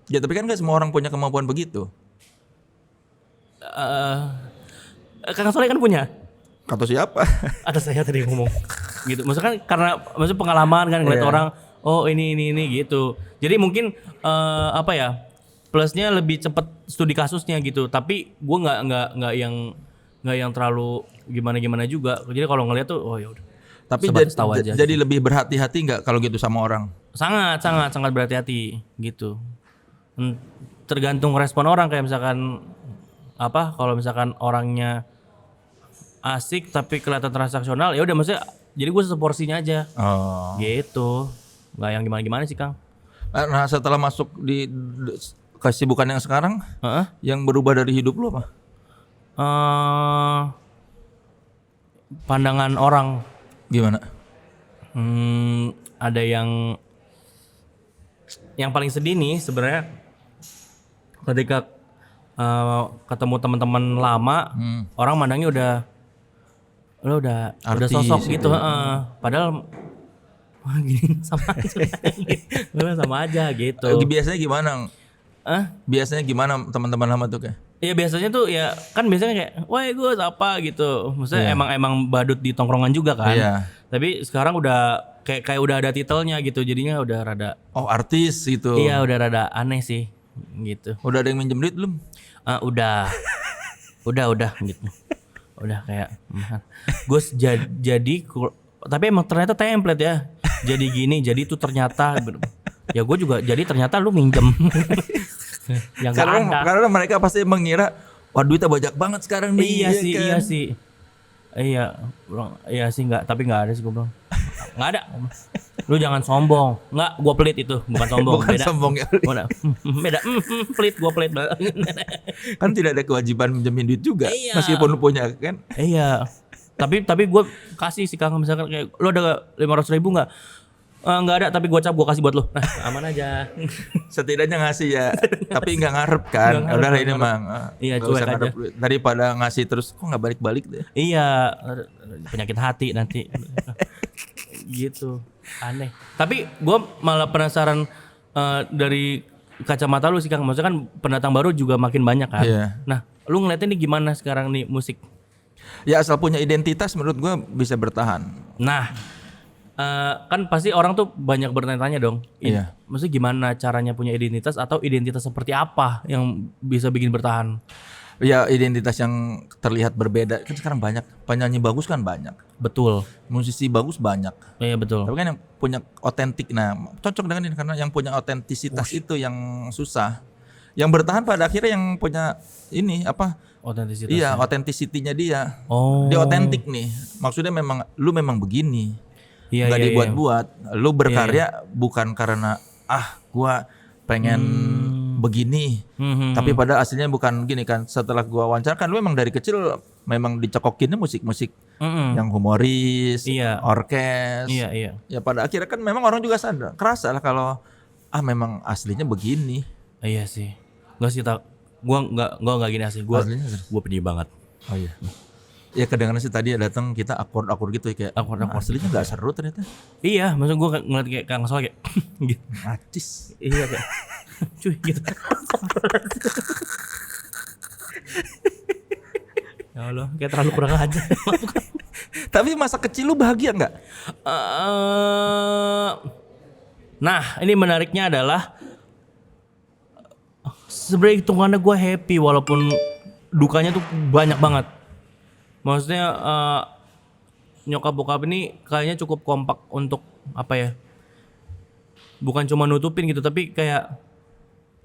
B: Ya tapi kan nggak semua orang punya kemampuan begitu.
A: Kang Soleh kan punya.
B: Kata siapa?
A: Ada saya tadi ngomong. Gitu. Maksudnya kan maksudnya pengalaman kan ngeliat orang, oh ini gitu. Jadi mungkin apa ya? Plusnya lebih cepat studi kasusnya gitu. Tapi gue nggak yang terlalu gimana juga. Jadi kalau ngeliat tuh, oh ya udah.
B: Tapi jadi lebih berhati-hati nggak kalau gitu sama orang?
A: Sangat berhati-hati gitu. Tergantung respon orang, kayak misalkan kalau misalkan orangnya asik tapi kelihatan transaksional, ya udah maksudnya jadi gue seporsinya aja. Gitu. Nggak yang gimana sih, Kang.
B: Nah, setelah masuk di kesibukan yang sekarang, yang berubah dari hidup lu apa?
A: Pandangan orang.
B: Gimana?
A: Ada yang paling sedih nih sebenarnya ketika ketemu teman-teman lama, orang mandangnya udah sosok gitu, padahal gini sama aja gitu.
B: Biasanya gimana? Biasanya gimana teman-teman lama tuh kayak?
A: Iya biasanya tuh ya kan biasanya kayak, woi gue apa gitu. Maksudnya emang badut di tongkrongan juga kan. Tapi sekarang udah kayak udah ada titelnya gitu, jadinya udah rada.
B: Oh artis gitu.
A: Iya udah rada aneh sih gitu.
B: Udah ada yang minjem duit belum?
A: Udah gitu. Udah kayak gue jadi tapi emang ternyata template ya. Jadi gini, jadi itu ternyata ya gue juga jadi ternyata lu minjem. Yang
B: karena mereka pasti mengira wah duitnya banyak banget sekarang nih.
A: Iya sih. Iya sih tapi nggak ada sih gue bilang. Nggak ada. Lu jangan sombong. Nggak, gue pelit itu, bukan sombong.
B: Bukan
A: beda.
B: Sombong ya.
A: Beda. Pelit, gue pelit.
B: Kan tidak ada kewajiban minjemin duit juga, meskipun lu punya kan.
A: Iya. Tapi gue kasih sih, Kang, misalkan kayak lu ada 500.000 nggak? Nggak ada, tapi gue kasih buat lu. Nah, aman aja.
B: Setidaknya ngasih ya, tapi nggak ngarep kan. Udah ini emang.
A: Iya, cuek aja.
B: Daripada ngasih terus kok nggak balik-balik deh.
A: Iya, penyakit hati nanti. Gitu, aneh. Tapi gue malah penasaran dari kacamata lu sih, Kang. Maksudnya kan pendatang baru juga makin banyak kan. Nah, lu ngeliatnya nih gimana sekarang nih musik?
B: Ya asal punya identitas menurut gue bisa bertahan.
A: Nah, kan pasti orang tuh banyak bertanya-tanya dong. Maksudnya gimana caranya punya identitas atau identitas seperti apa yang bisa bikin bertahan?
B: Ya identitas yang terlihat berbeda kan sekarang banyak. Penyanyi bagus kan banyak.
A: Betul.
B: Musisi bagus banyak.
A: Iya betul.
B: Tapi kan yang punya otentik, nah cocok dengan ini karena yang punya otentisitas itu yang susah. Yang bertahan pada akhirnya yang punya ini apa?
A: Otentisitas.
B: Iya, otentisitinya dia.
A: Oh.
B: Dia otentik nih. Maksudnya lu memang begini.
A: Iya,
B: nggak dibuat-buat. Lu berkarya bukan karena gua pengen begini. Tapi pada aslinya bukan gini kan. Setelah gua wawancara kan lu memang dari kecil memang dicekokinnya musik-musik yang humoris, orkes.
A: Iya.
B: Ya pada akhirnya kan memang orang juga sadar, kerasa lah kalau memang aslinya begini.
A: Iya sih. Enggak sih gua enggak gini asli. Gua pedih banget.
B: Oh iya. Ya kedengaran sih tadi datang kita akord gitu kayak
A: akord
B: aslinya nggak seru ternyata.
A: Iya, maksud gue ngeliat kayak Kang Sol kayak gitu.
B: Acis.
A: Iya kayak cuy gitu. Ya Allah, kayak terlalu kurang aja.
B: Tapi masa kecil lu bahagia nggak?
A: Nah, ini menariknya adalah sebenarnya hitungannya gue happy walaupun dukanya tuh banyak banget. Maksudnya nyokap bokap ini kayaknya cukup kompak untuk apa ya? Bukan cuma nutupin gitu, tapi kayak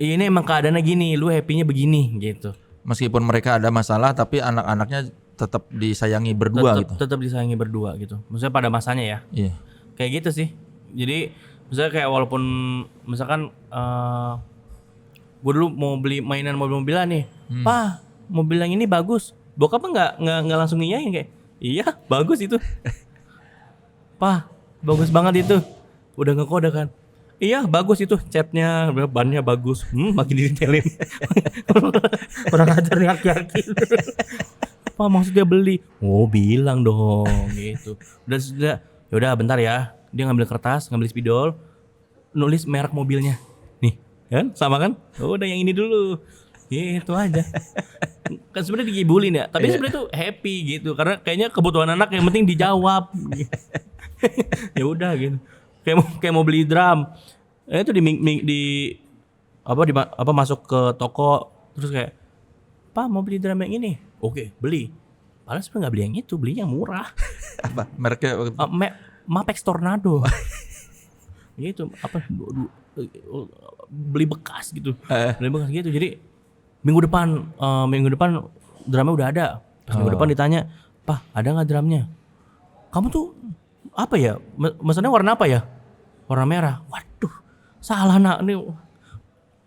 A: ini emang keadaannya gini, lu happy-nya begini gitu.
B: Meskipun mereka ada masalah, tapi anak-anaknya tetap disayangi berdua gitu.
A: Tetap disayangi berdua gitu. Maksudnya pada masanya ya.
B: Iya.
A: Kayak gitu sih. Jadi misalnya kayak walaupun misalkan gue dulu mau beli mainan mobil-mobilan nih, "Pa, mobil yang ini bagus." Bokapnya nggak langsung ngiyain kayak, "Iya, bagus itu." "Pa, bagus banget itu." udah ngekode kan. Iya bagus itu catnya, bannya bagus. Makin didetailin. Kurang ajar nih aki-aki. Apa maksudnya beli? Oh bilang dong gitu. Udah yaudah bentar ya. Dia ngambil kertas, ngambil spidol, nulis merek mobilnya. Nih kan sama kan? Udah yang ini dulu. Gitu aja. Kan sebenarnya digibulin ya, tapi sebenarnya tuh happy gitu karena kayaknya kebutuhan anak yang penting dijawab. Ya udah gitu. Kayak mau beli drum. Itu masuk ke toko terus kayak, "Pak, mau beli drum yang ini." Oke, beli. Padahal sebenarnya enggak beli yang itu, beli yang murah.
B: Apa mereknya?
A: Mapex Tornado. Gitu, beli bekas gitu. Beli bekas gitu. Jadi minggu depan drumnya udah ada. Pas minggu depan ditanya, "Pak, ada nggak drumnya?" "Kamu tuh apa ya? Mesennya warna apa ya?" "Warna merah." Waduh, salah nak, nih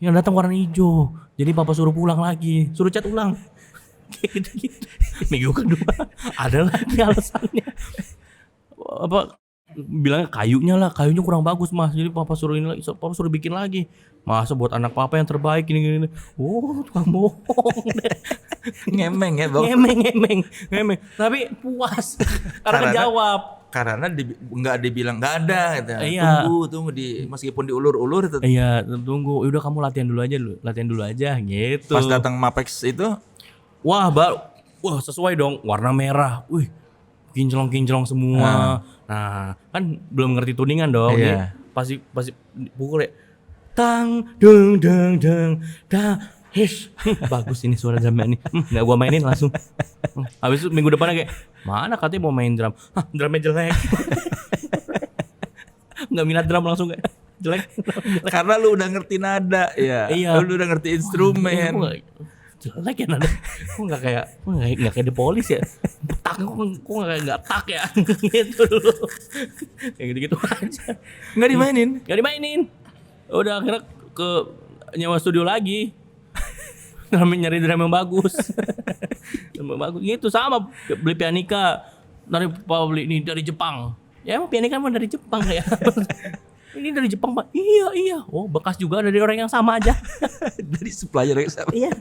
A: yang datang warna hijau. Jadi papa suruh pulang lagi, suruh cat ulang. Kayak gitu-gitu. Minggu kedua ada lagi alasannya. Bilangnya kayunya kurang bagus mas, jadi papa suruh bikin lagi. Masa buat anak papa yang terbaik gini. Oh tukang bohong deh.
B: Ngemeng ya bang.
A: Ngemeng tapi puas karena kejawab.
B: Karena nggak dibilang nggak ada gitu.
A: Iya.
B: Tunggu meskipun diulur-ulur itu.
A: Iya tunggu, udah kamu latihan dulu aja gitu.
B: Pas datang Mapex itu
A: wah sesuai dong, warna merah. Wih, kinclong semua. Nah, kan belum ngerti tuningan dong.
B: Iya.
A: Pasti pukul ya. Tang dung hish. Bagus ini suara drumnya nih. Enggak gua mainin langsung. Habis itu minggu depannya kayak, "Mana katanya mau main drum?" "Hah, drumnya jelek." Enggak minat drum langsung kayak jelek.
B: Karena lu udah ngerti nada ya.
A: Iya.
B: Lu udah ngerti instrumen.
A: Jelek ya nada. Kok enggak kayak The Police ya? Tak kok enggak tak ya. Gitu dulu. Kayak gitu-gitu aja.
B: Nggak dimainin.
A: Udah akhirnya ke nyewa studio lagi. Nyari drum yang bagus. Gitu sama beli pianika. Beli ini dari Jepang. Ya emang pianika mah dari Jepang ya. Ini dari Jepang Pak. Iya. Oh bekas juga dari orang yang sama aja.
B: Dari supplier yang sama.
A: Iya.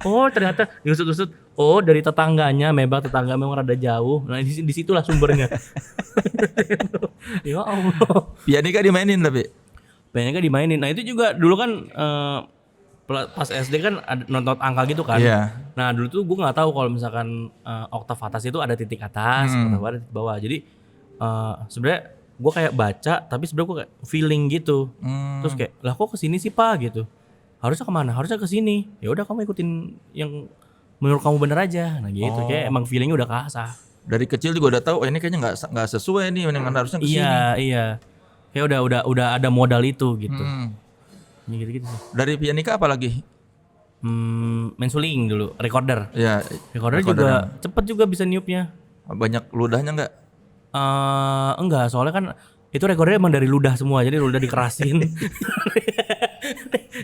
A: Oh ternyata diusut-usut. Oh dari tetangganya, tetangga memang rada jauh. Nah disitulah sumbernya. Ya Allah.
B: Pianika dimainin tapi.
A: Pianika dimainin. Nah itu juga dulu kan pas SD kan ada nonton angka gitu kan.
B: Iya.
A: Nah dulu tuh gue nggak tahu kalau misalkan oktav atas itu ada titik atas, oktav ada titik bawah. Jadi sebenarnya gue kayak baca tapi sebenarnya gue kayak feeling gitu. Terus kayak lah kok kesini sih pak gitu, harusnya kemana, harusnya kesini. Ya udah kamu ikutin yang menurut kamu bener aja. Nah gitu kayak emang feelingnya udah keasah.
B: Dari kecil juga udah tahu ini kayaknya nggak sesuai nih dengan harusnya kesini.
A: Iya kayak udah ada modal itu gitu. Ya gitu sih.
B: Dari pianika apa lagi?
A: Main suling dulu, recorder.
B: Ya,
A: recorder juga cepet juga bisa niupnya.
B: Banyak ludahnya nggak?
A: Enggak, soalnya kan itu rekornya emang dari ludah semua, jadi ludah dikerasin.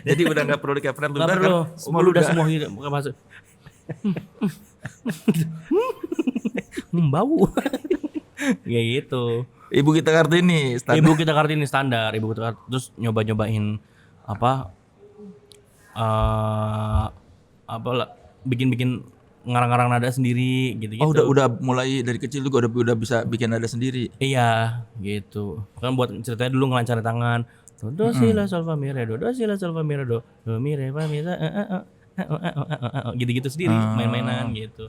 B: Jadi udah nggak perlu dikepret ludah kan?
A: Semua ludah semua gitu, bukan masuk. Bau. Kayak gitu.
B: Ibu kita Kartini
A: standar. Terus nyobain bikin ngarang-ngarang nada sendiri gitu-gitu.
B: Oh udah mulai dari kecil juga udah bisa bikin nada sendiri.
A: Iya gitu kan, buat ceritanya dulu ngelancarin tangan do si la sol fa mi re do si la sol fa mi re do mi re fa mi sa gitu-gitu sendiri, main-mainan gitu.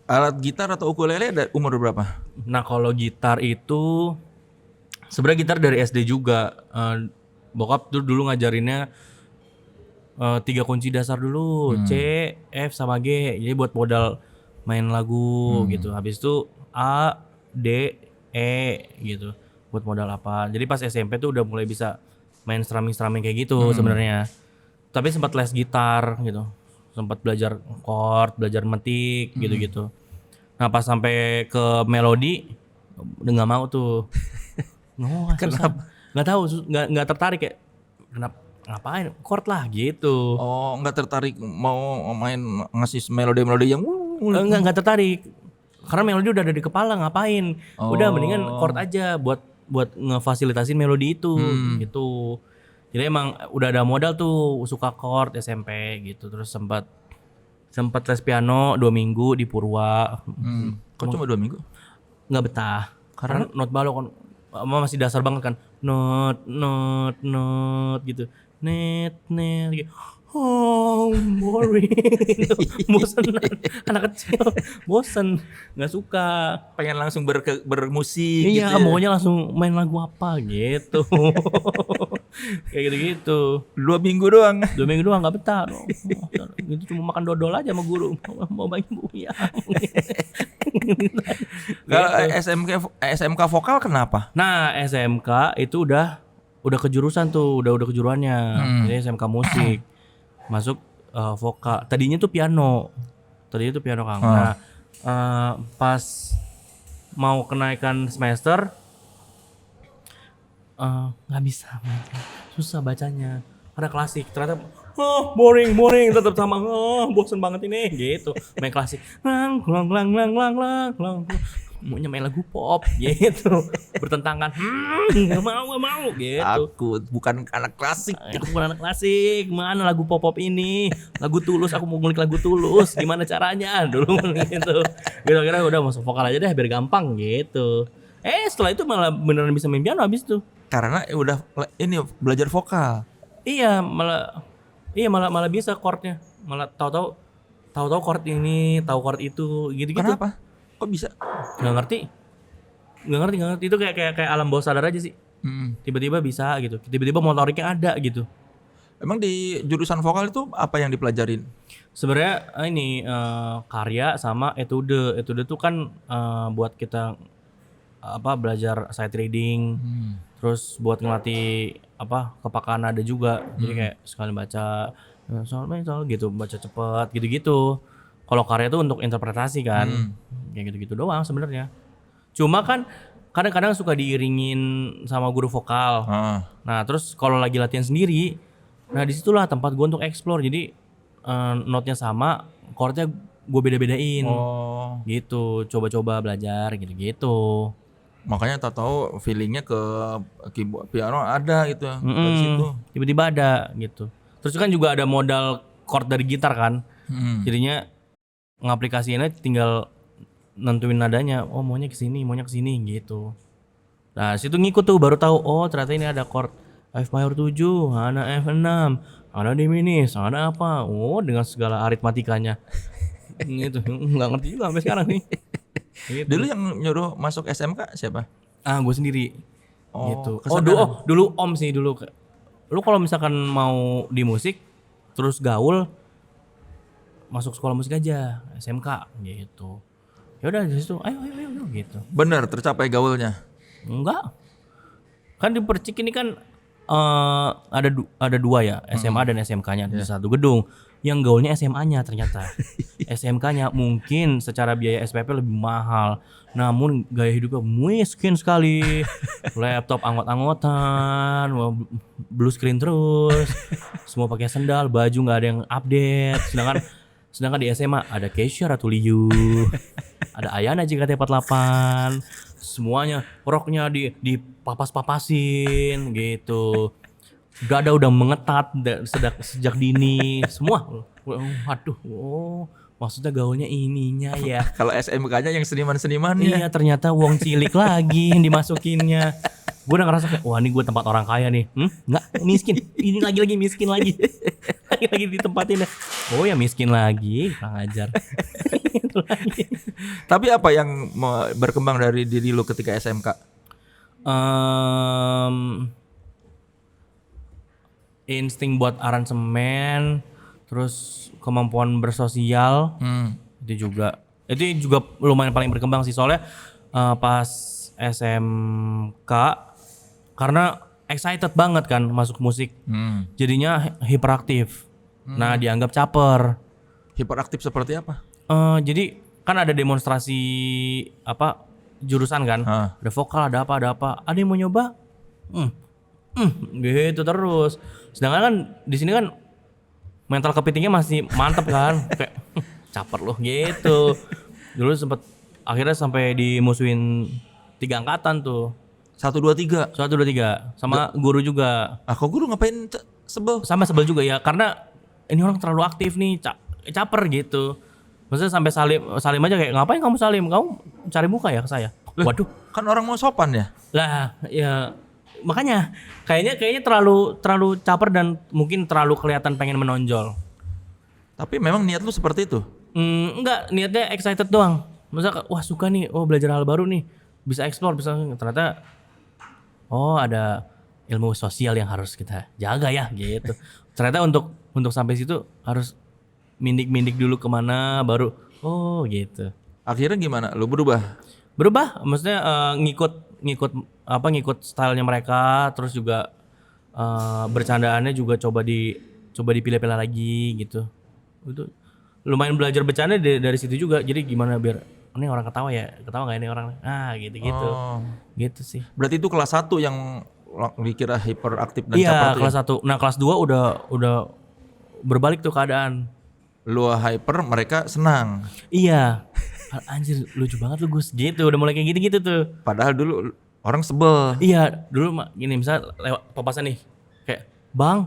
B: Alat gitar atau ukulele ada umur berapa?
A: Nah kalau gitar itu sebenarnya gitar dari SD juga. Bokap tuh dulu ngajarinnya 3 kunci dasar dulu, C, F sama G. Jadi buat modal main lagu gitu. Habis itu A, D, E gitu. Buat modal apa. Jadi pas SMP tuh udah mulai bisa main strumming kayak gitu sebenarnya. Tapi sempat les gitar gitu. Sempat belajar chord, belajar metik gitu-gitu. Nah pas sampai ke melodi udah enggak mau tuh. Kenapa? Nggak tahu, nggak tertarik kayak kenapa, ngapain chord lah gitu.
B: Oh nggak tertarik mau main ngasih melodi yang
A: nggak tertarik karena melodi udah ada di kepala, ngapain. Udah mendingan chord aja buat buat ngefasilitasin melodi itu gitu. Jadi emang udah ada modal tuh suka chord SMP gitu. Terus sempat les piano 2 minggu di Purwa.
B: Kok cuma 2 minggu?
A: Nggak betah. Karena not balok kan masih dasar banget kan. Not gitu. Net gitu. Oh, boring. Bosan anak kecil. Bosan, nggak suka.
B: Pengen langsung bermusik
A: Iya,
B: gitu ya?
A: maunya langsung main lagu apa gitu. Kayak gitu-gitu.
B: 2 minggu doang.
A: 2 minggu doang nggak betah. Gitu cuma makan dodol aja sama guru. Mau main ya.
B: Kalau SMK vokal kenapa?
A: Nah, SMK itu udah kejurusan tuh, udah kejuruannya. Jadi SMK musik. Masuk vokal. Tadinya tuh piano. Kang. Nah, pas mau kenaikan semester nggak bisa, susah bacanya. Ada klasik, ternyata boring, tetap sama, bosen banget ini, gitu. Main klasik, lang, maunya main lagu pop, gitu. Bertentangan, nggak mau, gitu.
B: Aku bukan anak klasik.
A: Aku bukan anak klasik, mana lagu pop ini? Lagu Tulus, aku mau ngulik lagu Tulus, gimana caranya? Dulu gitu. Kira-kira udah masuk vokal aja deh biar gampang gitu. Setelah itu malah beneran bisa main piano habis tuh.
B: Karena udah ini belajar vokal.
A: Iya, malah bisa chordnya. Malah tahu chord ini, tahu chord itu, gitu-gitu.
B: Kenapa? Kok bisa?
A: Nggak ngerti. Itu kayak alam bawah sadar aja sih. Tiba-tiba bisa gitu. Tiba-tiba motoriknya ada gitu.
B: Emang di jurusan vokal itu apa yang dipelajarin?
A: Sebenarnya ini karya sama etude. Etude tuh kan buat kita belajar sight reading. Terus buat ngelatih kepekaan nada juga. Jadi kayak sekali baca soal gitu, baca cepet gitu-gitu. Kalau karya tuh untuk interpretasi kan. Kayak gitu-gitu doang sebenarnya. Cuma kan kadang-kadang suka diiringin sama guru vokal. Nah, terus kalau lagi latihan sendiri, nah disitulah tempat gue untuk explore. Jadi notnya sama, chordnya gue beda-bedain. Gitu, coba-coba belajar gitu-gitu.
B: Makanya tahu feelingnya ke keyboard piano ada gitu dari situ.
A: Tiba-tiba ada gitu. Terus kan juga ada modal chord dari gitar kan. Jadinya ngaplikasiinnya tinggal nentuin nadanya. Oh, maunya kesini gitu. Nah, situ ngikut tuh baru tahu. Oh, ternyata ini ada chord F mayor 7, ada F6, ada D minus, ada apa. Oh, dengan segala aritmatikanya. Gitu. Nggak ngerti juga sampai sekarang nih. Gitu.
B: Dulu yang nyuruh masuk SMK siapa?
A: Gue sendiri. Gitu.
B: Kesadaran.
A: Dulu om sih dulu. Lu kalau misalkan mau di musik terus gaul, masuk sekolah musik aja, SMK gitu. Ya udah di situ, ayo gitu.
B: Bener tercapai gaulnya.
A: Enggak. Kan di Percik ini kan ada dua ya, SMA dan SMK-nya di satu gedung. Yang gaulnya SMA-nya ternyata. SMK-nya mungkin secara biaya SPP lebih mahal. Namun gaya hidupnya miskin sekali. Laptop anggot-anggotan, blue screen terus. Semua pakai sendal, baju nggak ada yang update. Sedangkan di SMA ada Keisha Ratuliu, ada Ayana JKT48. Semuanya roknya dipapas-papasin gitu. Dada udah mengetat sejak dini semua. Waduh, maksudnya gaulnya ininya ya.
B: Kalau SMK-nya yang seniman-seniman
A: Iya, ternyata wong cilik lagi yang dimasukinnya. Gue udah ngerasa kayak, wah ini gue tempat orang kaya nih. Nggak, miskin. Ini lagi miskin lagi. lagi ditempatin. Oh ya miskin lagi, kurang ajar.
B: Tapi apa yang berkembang dari diri lu ketika SMK?
A: Insting buat aransemen, terus kemampuan bersosial, itu juga lumayan paling berkembang sih, soalnya pas SMK karena excited banget kan masuk musik, jadinya hiperaktif. Nah dianggap caper.
B: Hiperaktif seperti apa?
A: Jadi kan ada demonstrasi jurusan kan, ada vokal, ada apa, ada yang mau nyoba, gitu terus. Sedangkan kan di sini kan mental kepitingnya masih mantep kan, kayak caper loh gitu. Dulu akhirnya sampai dimusuhin 3 angkatan tuh.
B: 1, 2, 3.
A: 1, 2, 3. Sama guru juga.
B: Ah, kok guru ngapain sebel?
A: Sama sebel juga ya, karena ini orang terlalu aktif nih, caper gitu. Maksudnya sampai salim aja kayak, ngapain kamu salim? Kamu cari muka ya ke saya? Waduh.
B: Kan orang mau sopan ya?
A: Lah, ya makanya kayaknya terlalu caper dan mungkin terlalu kelihatan pengen menonjol.
B: Tapi memang niat lu seperti itu?
A: Enggak, niatnya excited doang. Masa wah suka nih, oh belajar hal baru nih, bisa explore, bisa ternyata oh ada ilmu sosial yang harus kita jaga ya gitu. Ternyata untuk sampai situ harus mindik dulu kemana baru oh gitu.
B: Akhirnya gimana? Lu berubah?
A: Berubah, maksudnya ngikut stylenya mereka, terus juga bercandaannya juga coba dipilih-pilih lagi gitu. Itu lumayan belajar bercanda dari situ juga. Jadi gimana biar ini orang ketawa nggak ini orang gitu gitu sih.
B: Berarti itu kelas 1 yang dikira hiperaktif dan
A: Iya,
B: caper tuh
A: kelas 1. Nah kelas 2 udah berbalik tuh keadaan.
B: Lu hyper, mereka senang.
A: Iya. Anjir lucu banget lu Gus gitu, udah mulai kayak gitu-gitu tuh.
B: Padahal dulu orang sebel.
A: Iya, dulu gini misal lewat papasan nih, kayak bang,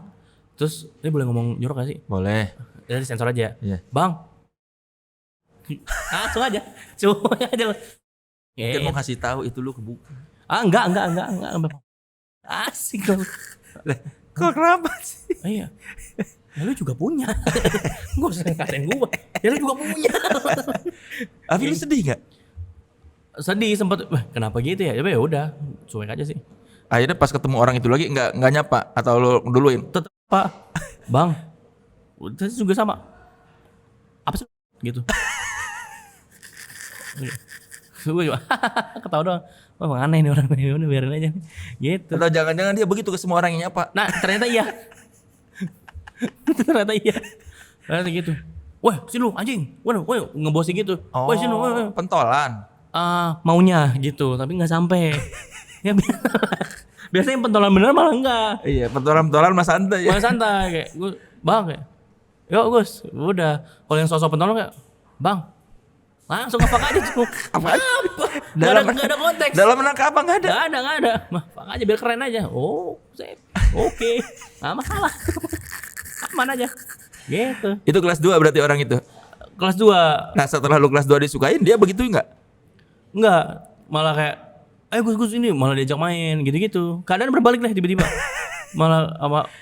A: terus ini boleh ngomong jorok gak sih?
B: Boleh.
A: Dari sensor aja.
B: Iya.
A: Bang. Langsung aja. Cuma aja.
B: Mungkin mau kasih tahu itu lu kebuka.
A: Enggak. Asik dong.
B: Kok kenapa sih?
A: Iya. Ya lu juga punya. Gak usah ngatain gue. Ya lu juga punya.
B: Tapi lu sedih gak?
A: Sedih sempet. Kenapa gitu ya? Ya udah, cuek aja sih.
B: Akhirnya pas ketemu orang itu lagi nggak nyapa atau lu duluin?
A: Tetep Pak. Bang. Udah juga sama. Apa sih? Gitu. Gue juga ketawa doang. Wah aneh nih orang ini, udah biarin aja. Gitu.
B: Atau jangan-jangan dia begitu ke semua orang yang nyapa?
A: Nah ternyata iya. Ternyata gitu. Wah sini lu anjing. Wah ngebosi gitu.
B: Oh,
A: Wah sini lu.
B: pentolan.
A: Maunya gitu, tapi nggak sampai. Ya biasanya pentolan bener malah enggak.
B: Iya, pentolan mas santai ya.
A: Malah santai kayak gue, bang kayak, yuk Gus, udah. Kalau yang sosok pentolan kayak, bang, langsung apa aja tuh. Apa? Nggak ada konteks.
B: Dalam rangka apa nggak ada?
A: Nggak ada. Mah, pak aja biar keren aja. Oh, oke, nggak masalah. Aman aja. Gitu.
B: Itu kelas 2 berarti orang itu.
A: Kelas 2.
B: Nah setelah lu kelas 2 disukain, dia begitu nggak?
A: Enggak, malah kayak Gus ini malah diajak main gitu-gitu. Keadaan berbalik deh tiba-tiba.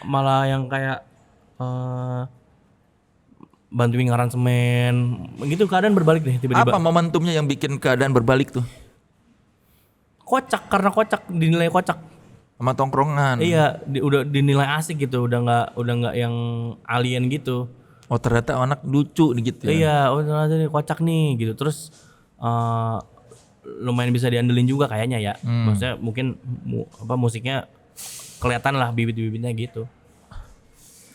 A: malah yang kayak bantuin ngaransemen gitu, keadaan berbalik deh tiba-tiba.
B: Apa momentumnya yang bikin keadaan berbalik tuh?
A: Karena kocak, dinilai kocak.
B: Sama tongkrongan.
A: Iya, udah dinilai asik gitu, udah nggak yang alien gitu.
B: Oh ternyata anak lucu nih gitu ya.
A: Iya, ternyata nih kocak nih gitu. Terus lumayan bisa diandelin juga kayaknya ya. Maksudnya mungkin musiknya kelihatan lah bibit-bibitnya gitu.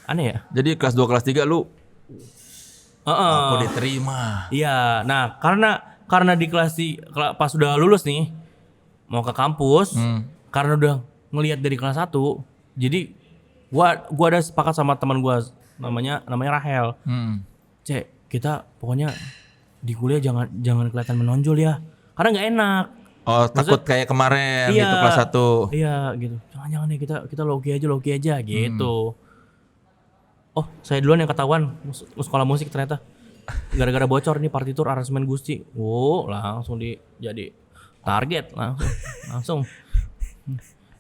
A: Aneh ya?
B: Jadi kelas 2 kelas 3 lu aku diterima.
A: Iya, nah karena di pas udah lulus nih mau ke kampus, karena udah ngelihat dari kelas 1, jadi gua ada sepakat sama teman gua namanya Rahel. Cek, kita pokoknya di kuliah jangan kelihatan menonjol ya. Karena nggak enak.
B: Oh, takut kayak kemarin gitu kelas 1.
A: Iya, gitu. Jangan nih kita low-key aja gitu. Oh, saya duluan yang ketahuan sekolah musik ternyata. Gara-gara bocor nih partitur aransemen Gusti. Oh, langsung jadi target langsung.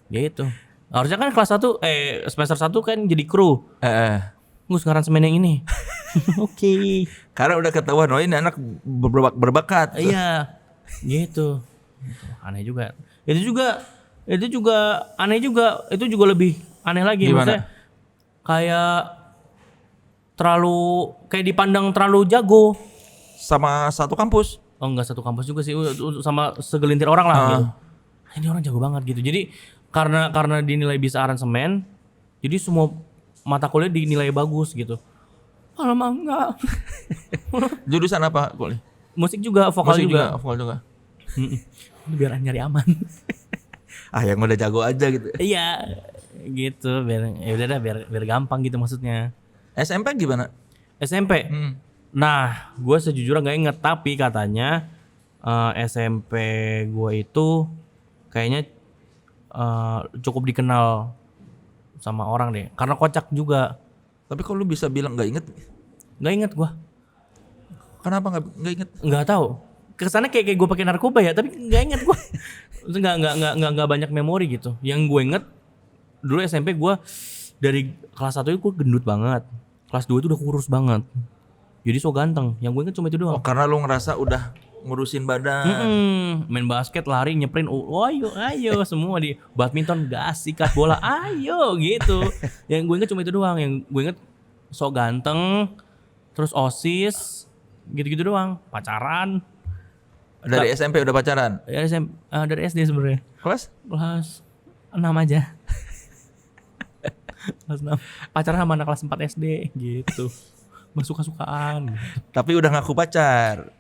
A: Gitu. Harusnya kan kelas 1 semester 1 kan jadi kru. Gus ngaransemen yang ini. Oke.
B: Karena udah ketahuan oh ini anak berbakat.
A: Iya. Gitu. Aneh juga. Itu juga aneh juga. Itu juga lebih aneh lagi.
B: Gimana?
A: Maksudnya kayak kayak dipandang terlalu jago
B: Sama satu kampus.
A: Oh enggak satu kampus juga sih, sama segelintir orang lah gitu. Ini orang jago banget gitu. Jadi karena dinilai bisa aransemen, jadi semua mata kuliah dinilai bagus gitu. Alamak enggak.
B: Jurusan apa kuliah?
A: Musik juga, vokal juga.
B: Vokal juga.
A: Biar nyari aman.
B: Yang udah jago aja gitu.
A: Iya, gitu. Biar gampang gitu maksudnya.
B: SMP gimana?
A: SMP. Nah, gue sejujurnya nggak inget, tapi katanya SMP gue itu kayaknya cukup dikenal sama orang deh. Karena kocak juga.
B: Tapi kok lu bisa bilang nggak inget?
A: Nggak inget gue.
B: Kenapa nggak inget?
A: Nggak tahu. Kesannya kayak gue pakai narkoba ya, tapi nggak inget gue. nggak banyak memori gitu. Yang gue inget dulu SMP gue dari kelas 1 itu gue gendut banget. Kelas 2 itu udah kurus banget. Jadi so ganteng. Yang gue inget cuma itu doang.
B: Oh, karena lu ngerasa udah ngurusin badan.
A: Main basket, lari, nyeprin, ayo semua di badminton, gas, sikat bola, ayo gitu. Yang gue inget cuma itu doang. Yang gue inget so ganteng, terus OSIS, gitu-gitu doang. Pacaran.
B: Dari SMP udah pacaran?
A: Dari SD sebenarnya.
B: Kelas
A: 6 aja. Kelas 6. Pacaran sama anak kelas 4 SD gitu. Suka-sukaan.
B: Tapi udah ngaku pacar.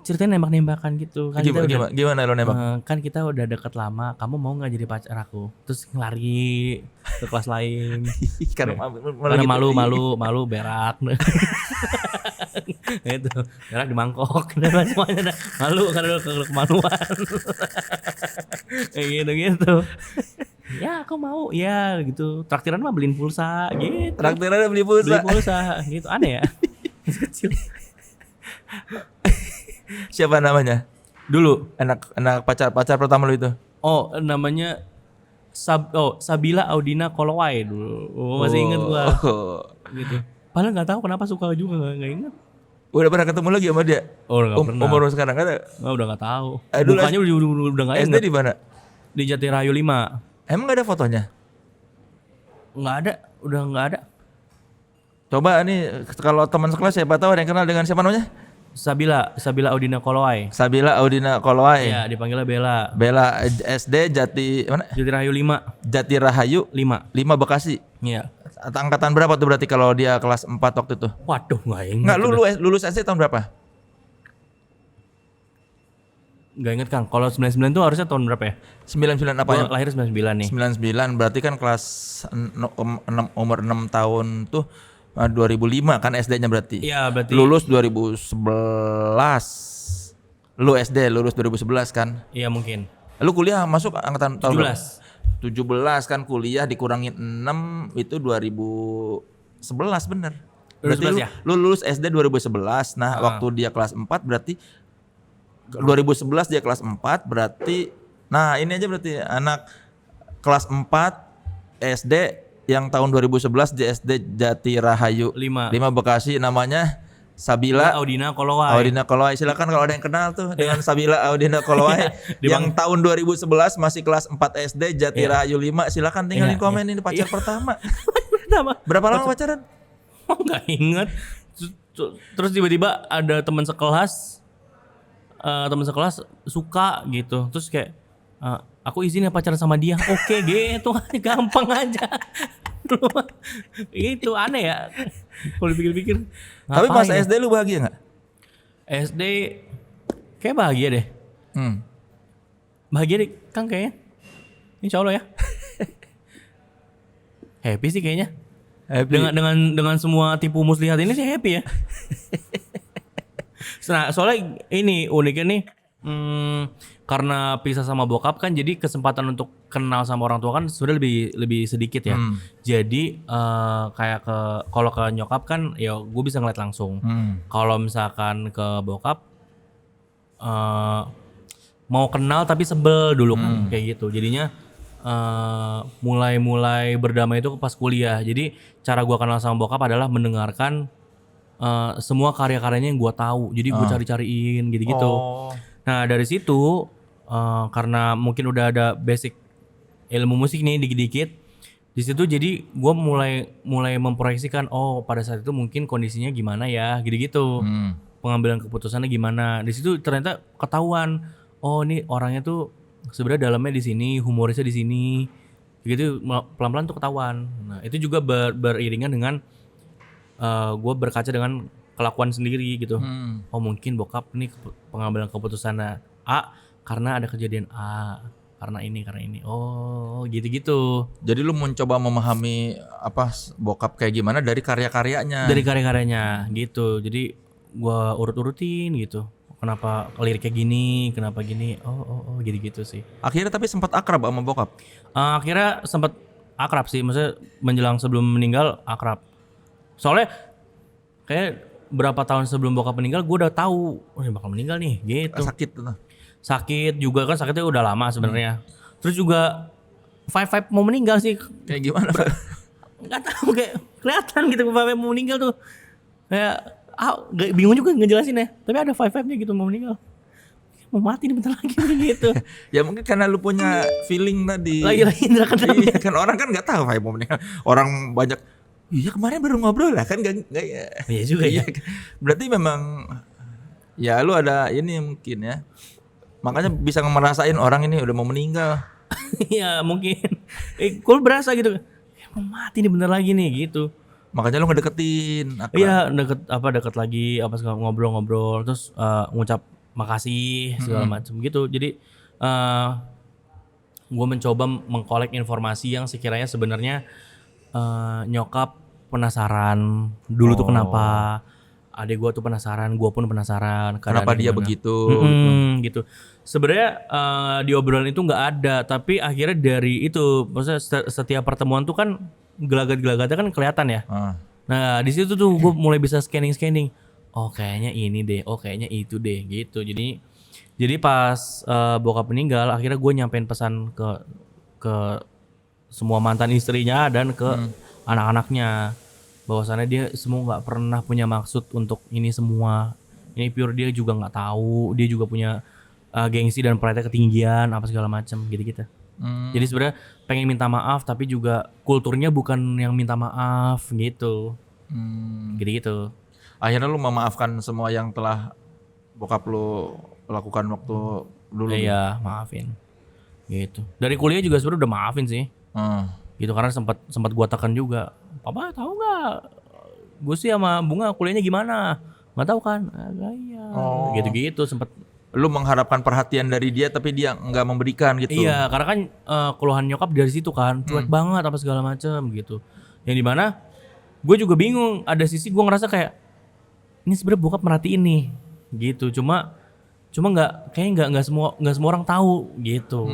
A: Ceritanya nembak-nembakan gitu kan.
B: Gimana lo nembak?
A: Kan kita udah deket lama, kamu mau nggak jadi pacar aku? Terus lari ke kelas lain.
B: Karena
A: malu berak. Itu berak di mangkok. Semuanya malu karena kemaluan. Kayak gitu. Ya aku mau ya gitu. Traktiran mah beliin pulsa gitu.
B: Traktiran beli pulsa.
A: Beli pulsa gitu. Aneh ya. Kecil.
B: Siapa namanya?
A: Dulu
B: Anak pacar pertama lu itu?
A: Oh, namanya Sabila Audina Kolowai dulu. Masih inget gua. Gitu. Padahal nggak tahu kenapa suka juga, nggak inget.
B: Udah pernah ketemu lagi sama dia?
A: Oh, nggak pernah.
B: Umur sekarang kan?
A: Udah nggak tahu.
B: Dulu
A: Mukanya udah nggak inget.
B: SD di mana?
A: Di Jatirayu 5.
B: Emang gak ada fotonya?
A: Nggak ada, udah nggak ada.
B: Coba nih kalau teman sekelas siapa tahu ada yang kenal dengan siapa namanya?
A: Sabila Audina Kolowai.
B: Sabila Audina Kolowai.
A: Iya, dipanggilnya Bella.
B: Bella SD mana?
A: Jatirayu 5.
B: Jatirahayu
A: 5
B: Bekasi.
A: Iya.
B: Angkatan berapa tuh berarti kalau dia kelas 4 waktu itu?
A: Waduh, nggak inget.
B: Enggak, lu lulus SD tahun berapa?
A: Nggak inget Kang. Kalau 99 tuh harusnya tahun berapa ya?
B: 99 apa ya?
A: Lahir 99 nih.
B: 99 berarti kan kelas umur 6 tahun tuh 2005 kan SD-nya berarti.
A: Iya, berarti.
B: Lulus 2011. Lu SD lulus 2011 kan?
A: Iya, mungkin.
B: Lu kuliah masuk angkatan tahun
A: 17.
B: 17 kan kuliah dikurangin 6 itu 2011 bener. Berarti
A: 2011 ya?
B: lu lulus SD 2011. Nah, waktu dia kelas 4 berarti 2011 dia kelas 4 berarti nah ini aja berarti anak kelas 4 SD yang tahun 2011 di SD Jatirahayu 5 Bekasi namanya Sabila
A: Audina Kolowai.
B: Silakan kalau ada yang kenal tuh dengan Sabila Audina Kolowai yang tahun 2011 masih kelas 4 SD Jatirahayu 5. Silakan tinggalin komen ini pacar pertama. Berapa lama pacaran?
A: Nggak inget. Terus tiba-tiba ada teman sekelas suka gitu. Terus kayak aku izin ya pacaran sama dia. Oke, gitu. Gampang aja. Itu aneh ya. Kalau dipikir-pikir.
B: Tapi pas SD lu bahagia nggak?
A: SD kayak bahagia deh. Bahagia deh Kang kayaknya. Insya Allah ya. Happy sih kayaknya. Happy. Dengan semua tipu muslihat ini sih happy ya. Nah, soalnya ini uniknya nih, karena pisah sama bokap kan, jadi kesempatan untuk kenal sama orang tua kan sudah lebih sedikit ya. Jadi kayak kalau ke nyokap kan, ya gue bisa ngeliat langsung. Kalau misalkan ke bokap, mau kenal tapi sebel dulu kan, kayak gitu. Jadinya mulai berdamai itu pas kuliah. Jadi cara gue kenal sama bokap adalah mendengarkan semua karya-karyanya yang gue tahu, jadi gue cari-cariin gitu-gitu. Nah dari situ karena mungkin udah ada basic ilmu musik nih dikit-dikit, di situ jadi gue mulai memproyeksikan pada saat itu mungkin kondisinya gimana ya, gitu-gitu. Pengambilan keputusannya gimana. Di situ ternyata ketahuan, ini orangnya tuh sebenarnya dalamnya di sini, humorisnya di sini, gitu pelan-pelan tuh ketahuan. Nah itu juga beriringan dengan gue berkaca dengan kelakuan sendiri gitu. Mungkin bokap nih pengambilan keputusannya A karena ada kejadian A, karena ini. Gitu-gitu.
B: Jadi lu mencoba memahami apa bokap kayak gimana dari karya-karyanya.
A: Dari karya-karyanya gitu. Jadi gue urut-urutin gitu. kenapa liriknya gini, kenapa gini. Oh gitu-gitu sih.
B: Akhirnya tapi sempat akrab sama bokap.
A: Akhirnya sempat akrab sih, maksudnya menjelang sebelum meninggal akrab. Soalnya kayak berapa tahun sebelum bokap meninggal gue udah tahu ini bakal meninggal nih gitu.
B: Sakit tuh.
A: Sakit juga kan, sakitnya udah lama sebenarnya. Terus juga Five mau meninggal sih.
B: Kayak gimana?
A: Nggak tahu, kayak kelihatan gitu Five mau meninggal tuh. Kayak bingung juga ngejelasin ya. Tapi ada Five-nya gitu mau meninggal. Mau mati nih bentar lagi gitu.
B: Ya mungkin karena lu punya feeling tadi.
A: Lagi indra keenam.
B: Iya kan, orang kan nggak tahu Five mau meninggal. Orang banyak. Iya kemarin baru ngobrol lah kan nggak ya.
A: Iya juga ya.
B: Berarti memang ya lu ada ini mungkin ya. Makanya bisa ngerasain orang ini udah mau meninggal.
A: Iya mungkin. Gue berasa gitu. Mau mati nih bentar lagi nih gitu.
B: Makanya lu ngedeketin.
A: Iya deket lagi apa segala ngobrol-ngobrol terus ngucap makasih segala macam gitu. Jadi gue mencoba mengkolek informasi yang sekiranya sebenarnya nyokap penasaran dulu tuh kenapa, adik gue tuh penasaran, gue pun penasaran
B: kenapa dia
A: gimana.
B: begitu
A: gitu. Sebenarnya di obrolan itu nggak ada, tapi akhirnya dari itu, maksudnya setiap pertemuan tuh kan gelagat-gelagatnya kan kelihatan ya. Nah di situ tuh gue mulai bisa scanning. Oh kayaknya ini deh, oh kayaknya itu deh gitu. Jadi pas bokap meninggal, akhirnya gue nyampein pesan ke semua mantan istrinya dan ke anak-anaknya, bahwasannya dia semua nggak pernah punya maksud untuk ini semua. Ini pure dia juga nggak tahu, dia juga punya gengsi dan pride ketinggian apa segala macam gitu-gitu. Jadi sebenarnya pengen minta maaf tapi juga kulturnya bukan yang minta maaf gitu. Gitu.
B: Akhirnya lu memaafkan semua yang telah bokap lu lakukan waktu dulu.
A: Iya, maafin. Gitu. Dari kuliah juga sebenarnya udah maafin sih. Gitu karena sempat gua tekan juga. Papa tahu nggak? Gue sih sama Bunga kuliahnya gimana? Nggak tahu kan? Iya. Gitu-gitu sempat.
B: Lu mengharapkan perhatian dari dia tapi dia nggak memberikan gitu.
A: Iya, karena kan keluhan nyokap dari situ kan, cuek banget apa segala macam gitu. Yang dimana gue juga bingung. Ada sisi gue ngerasa kayak ini sebenarnya bokap merhatiin nih, gitu. Cuma nggak semua orang tahu gitu.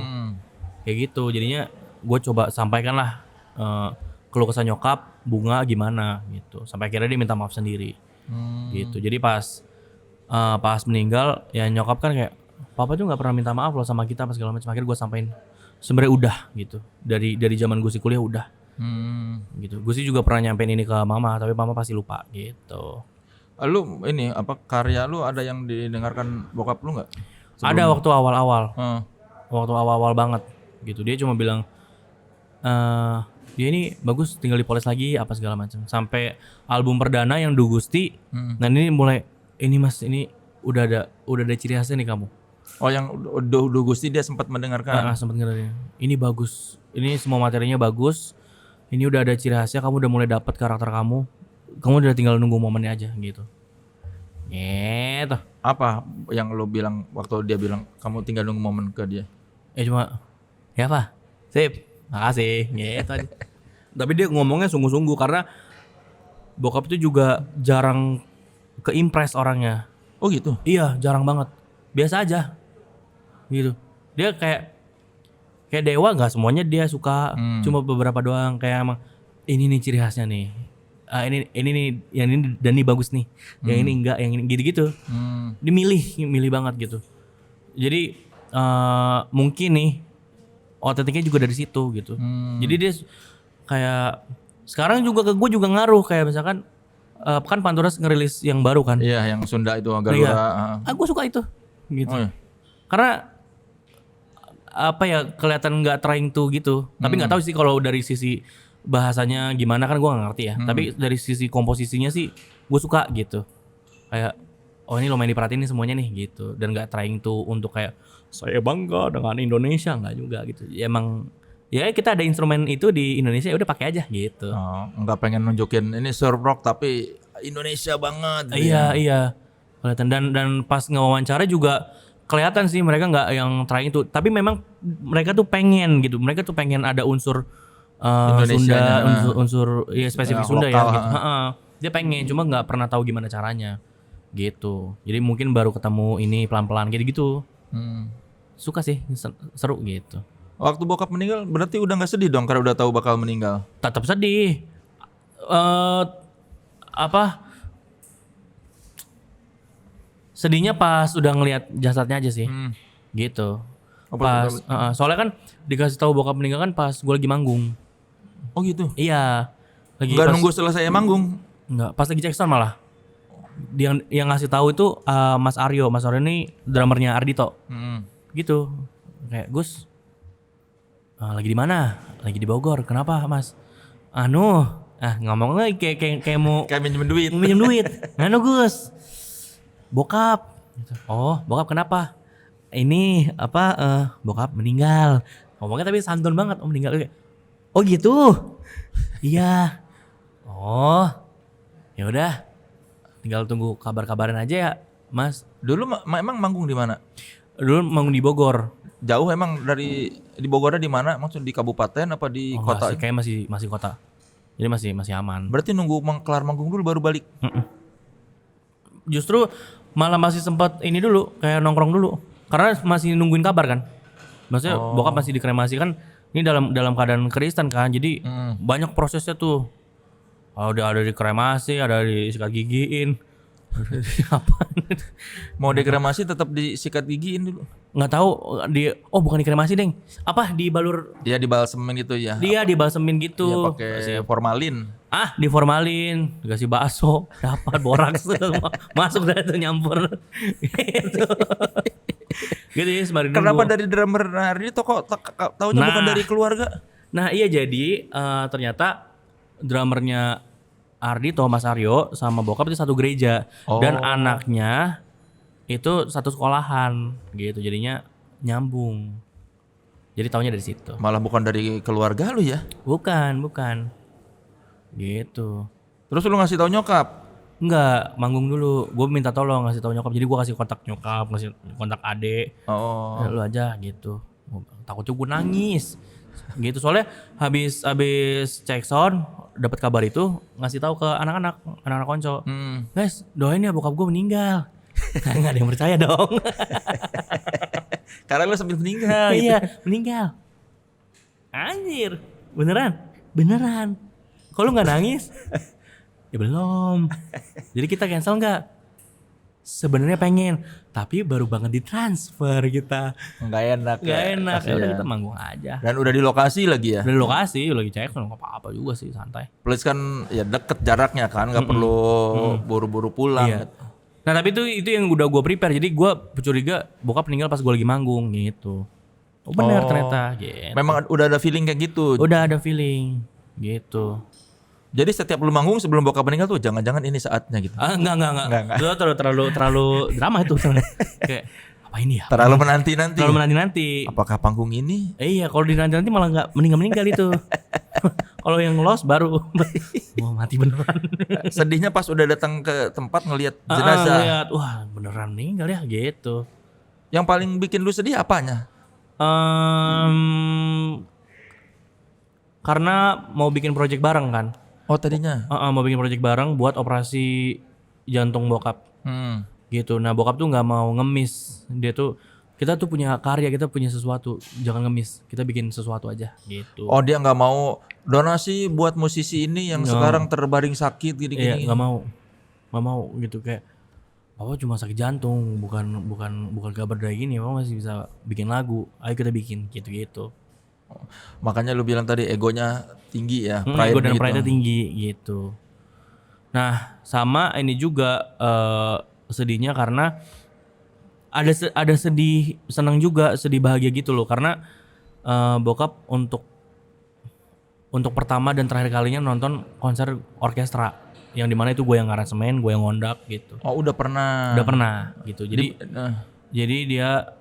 A: Kayak gitu. Jadinya gue coba sampaikan lah keluh kesah nyokap, Bunga gimana gitu. Sampai akhirnya dia minta maaf sendiri. Gitu. Jadi pas meninggal ya nyokap kan kayak papa tuh nggak pernah minta maaf loh sama kita apa segala macam. Akhirnya gue sampein sebenarnya udah gitu, dari zaman gue sih kuliah udah gitu. Gue sih juga pernah nyampein ini ke mama tapi mama pasti lupa gitu.
B: Lu ini apa karya lu ada yang didengarkan bokap lu nggak?
A: Ada waktu awal-awal banget gitu. Dia cuma bilang dia ini bagus, tinggal dipoles lagi apa segala macam. Sampai album perdana yang Du Gusti. Nah ini mulai ini mas, ini udah ada ciri khasnya nih kamu.
B: Oh yang Du Gusti dia sempat mendengarkan.
A: Sempat dengerin. Ini bagus. Ini semua materinya bagus. Ini udah ada ciri khasnya, kamu udah mulai dapat karakter kamu. Kamu udah tinggal nunggu momennya aja gitu. Gitu.
B: Apa yang lu bilang waktu dia bilang kamu tinggal nunggu momen ke dia?
A: Cuma ya Pak. Sip. Makasih. Gitu aja. Tapi dia ngomongnya sungguh-sungguh karena bokap itu juga jarang ke-impress orangnya.
B: Oh gitu?
A: Iya, jarang banget. Biasa aja. Gitu. Dia kayak dewa, nggak semuanya dia suka. Cuma beberapa doang kayak emang ini nih ciri khasnya nih. Ini nih, yang ini dan ini bagus nih. Yang ini enggak, yang ini gitu-gitu. Dia milih banget gitu. Jadi mungkin nih otentiknya juga dari situ gitu. Jadi dia kayak sekarang juga ke gue juga ngaruh kayak misalkan kan Panturas ngerilis yang baru kan.
B: Iya, yang Sunda itu Galura.
A: Gue suka itu gitu.
B: Oh, iya.
A: Karena apa ya, kelihatan nggak trying to gitu. Tapi nggak tahu sih kalau dari sisi bahasanya gimana kan gue nggak ngerti ya. Tapi dari sisi komposisinya sih gue suka gitu. Kayak oh ini lumayan diperhatiin nih semuanya nih gitu. Dan nggak trying to untuk kayak saya bangga dengan Indonesia, nggak juga gitu. Ya emang ya kita ada instrumen itu di Indonesia, ya udah pakai aja gitu.
B: Oh, nggak pengen nunjukin ini surf rock tapi Indonesia banget.
A: Iya. Kelihatan dan pas ngewawancara juga kelihatan sih mereka nggak yang trying itu, tapi memang mereka tuh pengen gitu. Mereka tuh pengen ada unsur Sunda, unsur ya spesifik Sunda lokal, ya gitu. Dia pengen, cuma nggak pernah tahu gimana caranya gitu. Jadi mungkin baru ketemu ini pelan-pelan gitu. Suka sih, seru gitu.
B: Waktu bokap meninggal berarti udah nggak sedih dong karena udah tahu bakal meninggal.
A: Tetap sedih. Sedihnya pas udah ngelihat jasadnya aja sih. Gitu. Soalnya kan dikasih tahu bokap meninggal kan pas gue lagi manggung.
B: Oh gitu.
A: Iya. Lagi
B: Nggak nunggu selesai manggung.
A: Enggak, pas lagi cek sound malah. Yang ngasih tahu itu Mas Aryo. Mas Aryo ini drummernya Ardito. Gitu. Kayak Gus, lagi di mana? Lagi di Bogor. Kenapa, Mas? Ngomongnya kayak mau
B: Kayak minjem duit.
A: minjem duit. Gus. Bokap. Oh, bokap kenapa? Ini bokap meninggal. Ngomongnya tapi santun banget. Oh, meninggal. Oh gitu. Iya. Oh. Ya udah. Tinggal tunggu kabar-kabaran aja ya, Mas.
B: Dulu emang manggung di mana?
A: Dulu manggung di Bogor.
B: Jauh emang di Bogornya di mana? Maksud di kabupaten apa di kota?
A: Sih, kayak masih kota. Jadi masih aman.
B: Berarti nunggu kelar manggung dulu baru balik.
A: Justru malah masih sempat ini dulu, kayak nongkrong dulu. Karena masih nungguin kabar kan. Maksudnya bokap masih dikremasi kan. Ini dalam keadaan Kristen kan. Jadi banyak prosesnya tuh. Udah ada dikremasi, ada disikat gigiin.
B: Mau dikremasi tetap disikat gigiin dulu.
A: Nggak tahu bukan dikremasi, Deng. Dibalur.
B: Dia dibalsemin gitu ya.
A: Dia dibalsemin gitu.
B: Dia pakai formalin.
A: Diformalin, dikasih bakso, dapat boraks masuk dah tuh nyampur. Gitu. Gitu ya sembari nunggu.
B: Kenapa dari drummer Ardito kok taunya bukan dari keluarga?
A: Nah, iya jadi ternyata drummernya Ardito, Mas Aryo sama bokap itu satu gereja dan anaknya itu satu sekolahan gitu, jadinya nyambung. Jadi taunya dari situ.
B: Malah bukan dari keluarga lu ya?
A: Bukan. Gitu.
B: Terus lu ngasih tahu nyokap?
A: Enggak, manggung dulu. Gue minta tolong ngasih tahu nyokap. Jadi gue kasih kontak nyokap, ngasih kontak adek. Lu aja gitu. Takutnya gue nangis. Gitu soalnya habis cek sound dapat kabar itu ngasih tahu ke anak-anak konco. Guys, doain ya bokap gue meninggal. Nggak ada yang percaya dong.
B: Karena lu sambil meninggal.
A: Iya, meninggal. Anjir, beneran. Kalau nggak nangis, ya belum. Jadi kita cancel nggak? Sebenarnya pengen, tapi baru banget ditransfer kita.
B: Nggak enak.
A: Ya udah kita manggung aja.
B: Dan udah di lokasi lagi ya?
A: Udah di lokasi, lagi cek nggak apa-apa juga sih, santai.
B: Plus kan ya deket jaraknya kan, nggak perlu buru-buru pulang.
A: Iya. Nah tapi itu yang udah gue prepare. Jadi gue curiga bokap meninggal pas gue lagi manggung gitu. Bener ternyata. Gitu.
B: Memang udah ada feeling kayak gitu?
A: Udah ada feeling gitu.
B: Jadi setiap lu manggung sebelum bokap meninggal tuh jangan-jangan ini saatnya gitu.
A: Enggak. Itu terlalu drama itu. Kayak apa ini ya?
B: Terlalu menanti-nanti. Apakah panggung ini?
A: Iya, kalau dinanti-nanti malah enggak meninggal itu. Kalau yang lost baru mati beneran.
B: Sedihnya pas udah datang ke tempat ngelihat jenazah.
A: Ngeliat, wah beneran meninggal ya gitu.
B: Yang paling bikin lu sedih apanya?
A: Karena mau bikin project bareng kan.
B: Oh tadinya?
A: Mau bikin project bareng buat operasi jantung bokap. Gitu. Nah bokap tuh nggak mau ngemis. Dia tuh, kita tuh punya karya, kita punya sesuatu, jangan ngemis. Kita bikin sesuatu aja gitu.
B: Oh dia nggak mau donasi buat musisi ini yang sekarang terbaring sakit gini-gini.
A: Iya nggak mau gitu, kayak Papa cuma sakit jantung, bukan gak berdaya gini. Papa masih bisa bikin lagu. Ayo kita bikin gitu.
B: Makanya lu bilang tadi egonya tinggi ya,
A: ego dan pride tinggi gitu. Nah sama ini juga sedihnya karena ada sedih, senang juga, sedih bahagia gitu loh. Karena bokap untuk pertama dan terakhir kalinya nonton konser orkestra, yang dimana itu gue yang ngaransemen, gue yang ngondak gitu.
B: Oh udah pernah
A: gitu. Jadi dia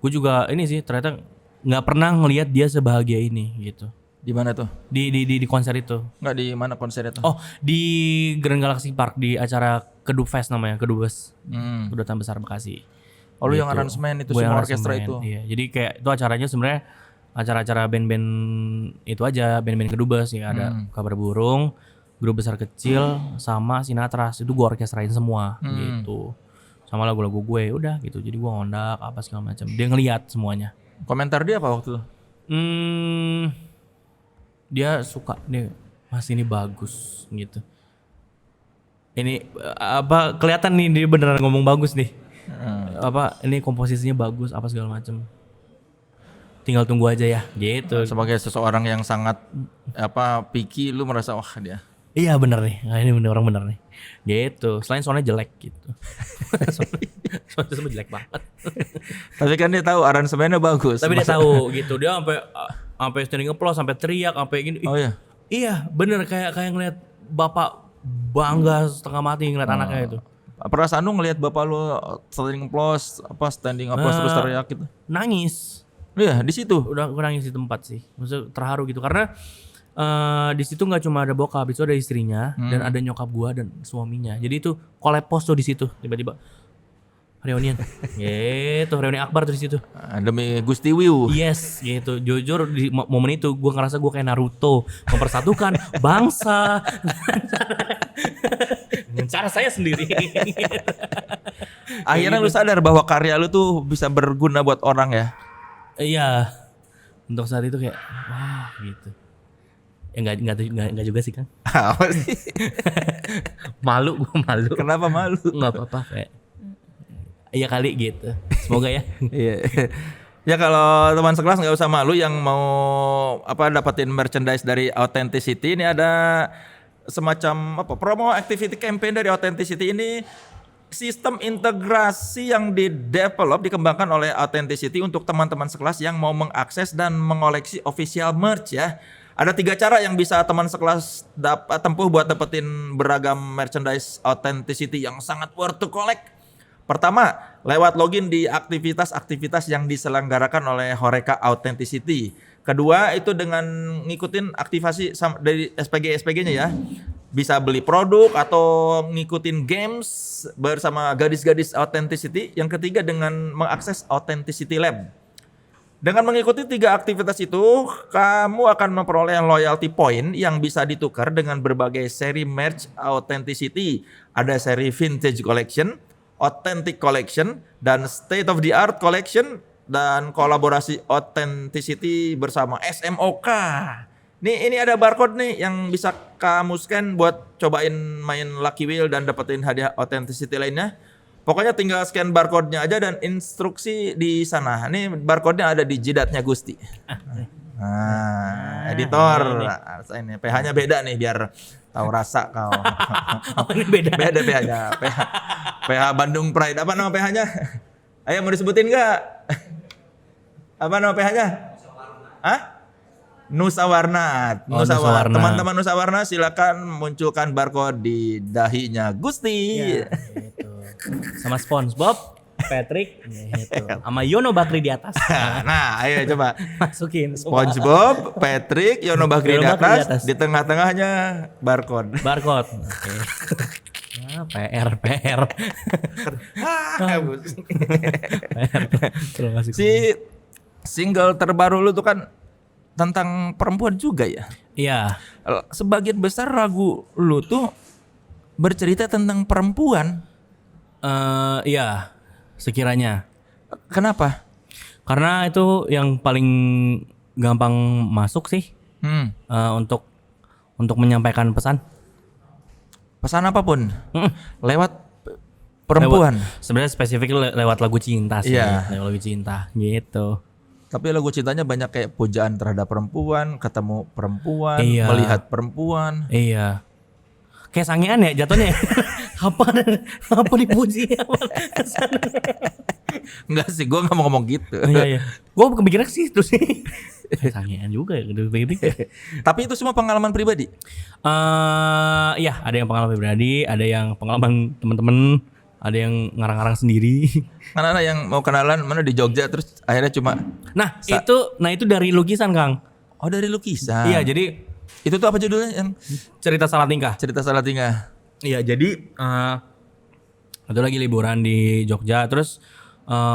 A: gue juga ini sih ternyata nggak pernah ngelihat dia sebahagia ini gitu.
B: Di mana tuh?
A: Di konser itu.
B: Nggak, di mana konsernya tuh?
A: Oh, di Grand Galaxy Park, di acara Kedub Fest namanya, Kedubes. Kedutaan Besar Bekasi.
B: Oh lu yang aransemen itu semua orkestra itu?
A: Iya, jadi kayak itu acaranya sebenarnya acara-acara band-band itu aja, band-band Kedubes ya, ada Kabar Burung, Guru Besar Kecil sama Sinatras itu gue orkestrain semua gitu. Sama lagu-lagu gue udah gitu. Jadi gue ngondak apa segala macam. Dia ngeliat semuanya.
B: Komentar dia apa waktu itu?
A: Dia suka nih, Mas ini bagus gitu. Ini apa kelihatan nih dia beneran ngomong bagus nih. Apa ini komposisinya bagus apa segala macam. Tinggal tunggu aja ya gitu.
B: Sebagai seseorang yang sangat picky, lu merasa wah dia.
A: Iya bener nih. Nah, ini bener orang bener nih. Gitu. Selain soalnya jelek gitu. soalnya semua jelek banget.
B: Tapi kan dia tahu aransemennya bagus.
A: Tapi dia tahu gitu. Dia sampai standing applause, sampai teriak, sampai gini.
B: Oh iya.
A: Iya, bener kayak ngeliat bapak bangga setengah mati ngeliat anaknya itu.
B: Perasaan lu ngelihat bapak lu standing applause terus teriak gitu.
A: Nangis.
B: Iya, di situ.
A: Udah gue nangis di tempat sih. Maksudnya terharu gitu karena di situ nggak cuma ada bokap, itu ada istrinya dan ada nyokap gua dan suaminya. Jadi itu kolepos tuh di situ tiba-tiba reunian. Gitu, reuni akbar tuh di situ.
B: Demi Gusti Wiu.
A: Yes, gitu. Jujur di momen itu gua ngerasa gua kayak Naruto mempersatukan bangsa dengan cara saya sendiri.
B: Akhirnya lu sadar bahwa karya lu tuh bisa berguna buat orang ya.
A: Iya. Untuk saat itu kayak wah gitu. Ya enggak juga sih, Kang.
B: Apa sih?
A: Malu, gue malu.
B: Kenapa malu?
A: Enggak apa-apa kayak. Iya kali gitu. Semoga ya.
B: Iya. Ya kalau teman sekelas nggak usah malu yang mau dapatin merchandise dari Authenticity. Ini ada semacam promo activity campaign dari Authenticity ini. Sistem integrasi yang dikembangkan oleh Authenticity untuk teman-teman sekelas yang mau mengakses dan mengoleksi official merch ya. Ada 3 cara yang bisa teman sekelas tempuh buat dapetin beragam merchandise Authenticity yang sangat worth to collect. Pertama, lewat login di aktivitas-aktivitas yang diselenggarakan oleh Horeca Authenticity. Kedua, itu dengan ngikutin aktivasi dari SPG-SPG-nya ya. Bisa beli produk atau ngikutin games bersama gadis-gadis Authenticity. Yang ketiga dengan mengakses Authenticity Lab. Dengan mengikuti 3 aktivitas itu, kamu akan memperoleh loyalty point yang bisa ditukar dengan berbagai seri merch Authenticity. Ada seri Vintage Collection, Authentic Collection, dan State of the Art Collection, dan kolaborasi Authenticity bersama SMOK. Ini ada barcode nih yang bisa kamu scan buat cobain main Lucky Wheel dan dapetin hadiah Authenticity lainnya. Pokoknya tinggal scan barcode-nya aja dan instruksi di sana. Ini barcode-nya ada di jidatnya Gusti. Nah, editor. Ini PH-nya beda nih biar tahu rasa kau.
A: Oh, ini beda.
B: Beda PH-nya. PH Bandung Pride. Apa nama PH-nya? Ayo mau disebutin enggak? Apa nama PH-nya? Hah? Nusa Warna. Nusa Warna. Teman-teman Nusa Warna silakan munculkan barcode di dahinya Gusti.
A: Ya, gitu. Sama SpongeBob, Patrick, gitu. Sama Yono Bakri di atas.
B: Nah, ayo coba.
A: Masukin.
B: SpongeBob, Patrick, Yono Bakri di atas. Di tengah-tengahnya barcode.
A: Barcode. Okay. PR.
B: Si single terbaru lu tuh kan tentang perempuan juga ya?
A: Iya.
B: Sebagian besar lagu lu tuh bercerita tentang perempuan.
A: Iya, sekiranya.
B: Kenapa?
A: Karena itu yang paling gampang masuk sih. Untuk menyampaikan pesan.
B: Pesan apapun. Lewat perempuan.
A: Sebenarnya spesifik lewat lagu cinta sih.
B: Iya.
A: Lewat lagu cinta gitu.
B: Tapi lagu cintanya banyak kayak pujaan terhadap perempuan, ketemu perempuan,
A: Iya.
B: melihat perempuan.
A: Iya. Kayak sangean ya jatuhnya. Apa dipuji apa?
B: Enggak sih, gue nggak mau ngomong gitu.
A: Iya. Gue kepikiran sih itu sih. Kayak sangean juga ya gitu.
B: Tapi itu semua pengalaman pribadi.
A: Iya, ada yang pengalaman pribadi, ada yang pengalaman teman-teman, ada yang ngarang-ngarang sendiri.
B: Mana ada yang mau kenalan mana di Jogja terus akhirnya cuma
A: itu dari lukisan, Kang.
B: Oh, dari lukisan.
A: Iya, jadi
B: itu tuh apa judulnya yang
A: cerita salah tingkah.
B: cerita salah tingkah?
A: Iya, jadi itu lagi liburan di Jogja, terus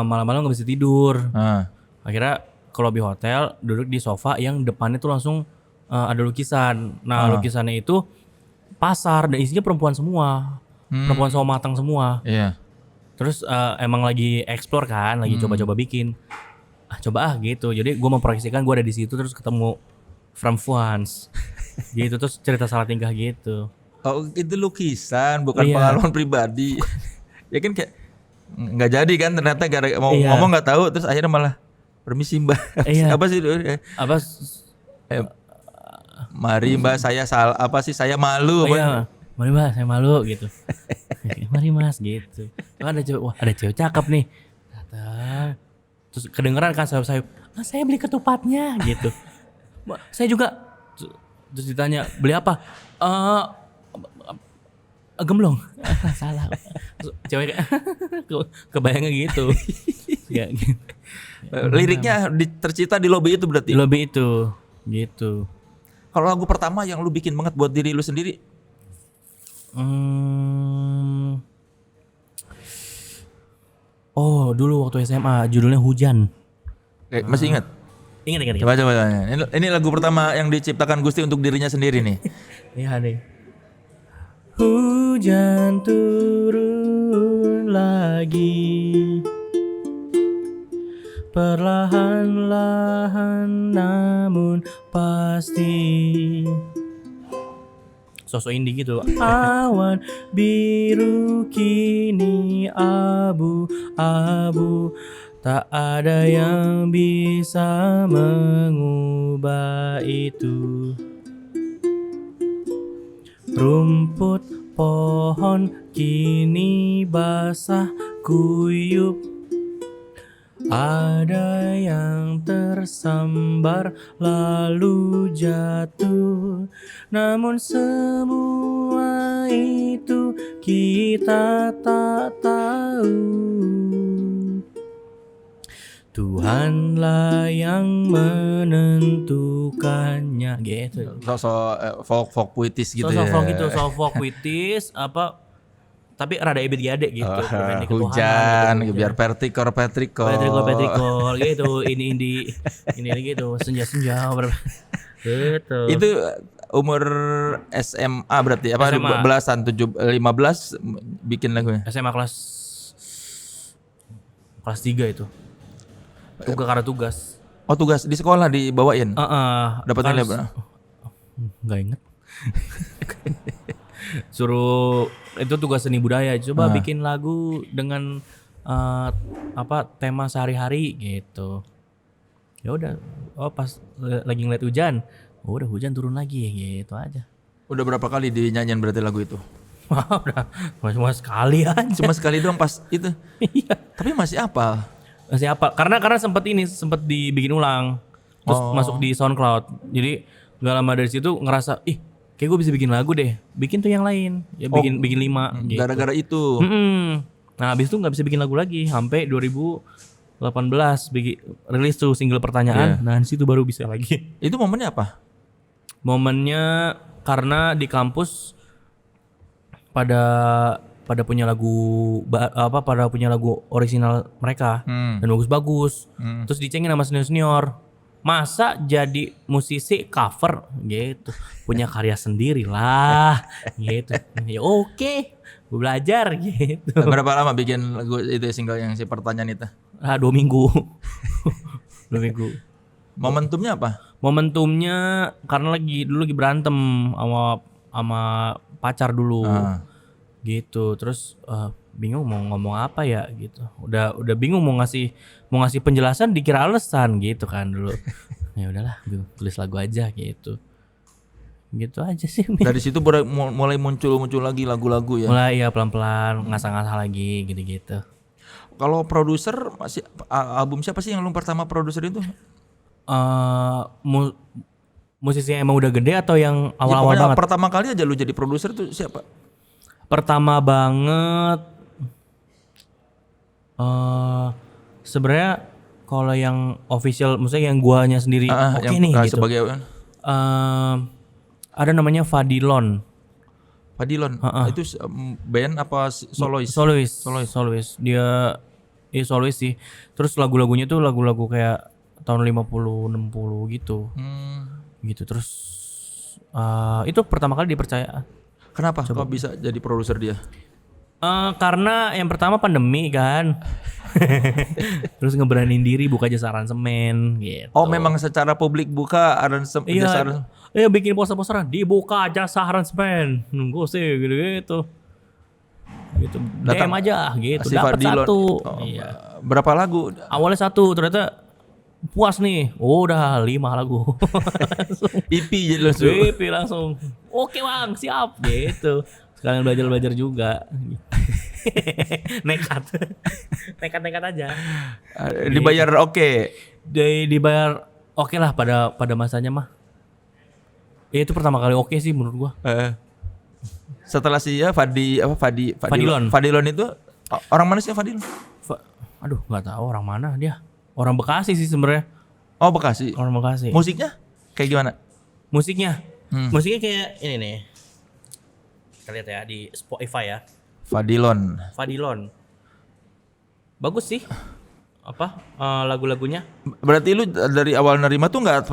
A: malam-malam nggak bisa tidur. Akhirnya ke lobby hotel, duduk di sofa yang depannya tuh langsung ada lukisan. Nah, lukisannya itu pasar dan isinya perempuan semua. Perempuan semua matang semua.
B: Iya.
A: Terus emang lagi explore kan, lagi coba-coba bikin. Coba gitu. Jadi gue memproyeksikan gue ada di situ terus ketemu perempuan. Gitu terus cerita salah tingkah gitu.
B: Oh, itu lukisan, bukan
A: Iya.
B: pengalaman pribadi. Ya kan kayak nggak jadi kan ternyata mau
A: Iya.
B: ngomong nggak tahu terus akhirnya malah permisi Mbak.
A: Iya.
B: Apa sih?
A: Apa
B: Mari Mbak, saya saya malu.
A: iya, mari Mas, saya malu gitu. Mari Mas gitu. Ada cewek, wah ada cewek cakep nih. Datang. Terus kedengeran kan sayup-sayup, saya beli ketupatnya gitu. Saya juga. Terus ditanya, beli apa? Gemblong. Salah. Terus cewek kebayangnya gitu. Ya, gitu.
B: Liriknya tercipta di lobby itu berarti.
A: Di lobby itu gitu.
B: Kalau lagu pertama yang lu bikin banget buat diri lu sendiri?
A: Oh, dulu waktu SMA judulnya Hujan.
B: Masih ingat?
A: Ingat.
B: Coba. Ini lagu pertama yang diciptakan Gusti untuk dirinya sendiri nih.
A: Iya nih. Hujan turun lagi, perlahan-lahan namun pasti. Sosok indie gitu. Awan biru kini abu-abu, tak ada yang bisa mengubah itu. Rumput pohon kini basah kuyup, ada yang tersambar lalu jatuh. Namun semua itu kita tak tahu. Tuhanlah yang menentukannya gitu.
B: Sosok folk puitis gitu
A: Sosok
B: ya.
A: folk gitu, sosok folk puitis apa tapi rada ebit gade gitu.
B: Hujan, biar petrikor
A: Petrikol gitu, ini gitu, senja-senja gitu.
B: Itu umur SMA berarti apa
A: SMA.
B: belasan 15 bikin lagunya.
A: SMA kelas 3 itu. Karena tugas.
B: Oh, tugas di sekolah dibawain. Dapat nilai berapa?
A: Enggak inget. Suruh itu tugas seni budaya, coba bikin lagu dengan tema sehari-hari gitu. Ya udah, pas lagi ngeliat hujan, udah hujan turun lagi gitu aja.
B: Udah berapa kali dinyanyiin berarti lagu itu?
A: Udah cuma sekali aja.
B: Cuma sekali doang pas itu.
A: Iya.
B: Tapi masih apa?
A: Masih apa? Karena sempat dibikin ulang, terus masuk di SoundCloud. Jadi nggak lama dari situ ngerasa, kayak gue bisa bikin lagu deh. Bikin tuh yang lain, ya bikin 5. Gitu.
B: Gara-gara itu.
A: Nah habis itu nggak bisa bikin lagu lagi sampai 2018 rilis tuh single Pertanyaan. Nah di situ baru bisa lagi.
B: Itu momennya apa?
A: Momennya karena di kampus pada punya lagu original mereka dan bagus-bagus. Terus dicengin sama senior-senior. Masa jadi musisi cover gitu, punya karya sendiri lah gitu. Ya oke, gue belajar gitu.
B: Berapa lama bikin lagu itu single yang si Pertanyaan itu?
A: 2 minggu. 2 minggu.
B: Momentumnya apa?
A: Momentumnya karena dulu lagi berantem sama pacar dulu. Gitu. Terus bingung mau ngomong apa ya gitu. Udah bingung mau ngasih penjelasan dikira alasan gitu kan dulu. Ya udahlah, tulis lagu aja gitu. Gitu aja sih.
B: Dari situ mulai muncul lagi lagu-lagu ya.
A: Mulai ya pelan-pelan ngasah-ngasah lagi gitu-gitu.
B: Kalau produser masih album siapa sih yang lu pertama produser itu?
A: Musisi yang emang udah gede atau yang awal-awal
B: pokoknya
A: banget?
B: Pertama kali aja lu jadi produser tuh siapa?
A: Pertama banget sebenarnya kalau yang official, maksudnya yang guanya sendiri oke nih gitu.
B: Sebagai
A: ada namanya Fadilon.
B: Itu band apa solois?
A: Solois. Dia solois sih. Terus lagu-lagunya tuh lagu-lagu kayak tahun 50 60 gitu. Gitu. Terus itu pertama kali dipercaya.
B: Kenapa? Kok bisa jadi produser dia?
A: Karena yang pertama pandemi kan. Terus ngeberanin diri buka jasa aransemen gitu.
B: Oh, memang secara publik buka
A: Iya, iya bikin poster-posteran dibuka jasa aransemen. Nunggu sih gitu-gitu. Gitu. DM aja gitu.
B: si
A: Dapat
B: Fadilon.
A: satu.
B: Oh,
A: Iya.
B: berapa lagu?
A: Awalnya satu, ternyata puas nih. Oh, udah 5 lagu.
B: EP jadi langsung.
A: EP langsung. Oke bang, siap gitu. Sekalian belajar juga. Nekat. Nekat aja.
B: Dibayar oke.
A: Dibayar oke lah pada masanya mah. Ya, itu pertama kali oke sih menurut gua.
B: Setelah
A: Fadilon.
B: Fadilon itu orang mana sih Fadilon?
A: Aduh, nggak tahu orang mana dia. Orang Bekasi sih sebenarnya.
B: Oh, Bekasi.
A: Orang Bekasi.
B: Musiknya kayak gimana?
A: Musiknya kayak ini nih. Kita lihat ya di Spotify ya.
B: Fadilon.
A: Bagus sih. Lagu-lagunya.
B: Berarti lu dari awal nerima tuh nggak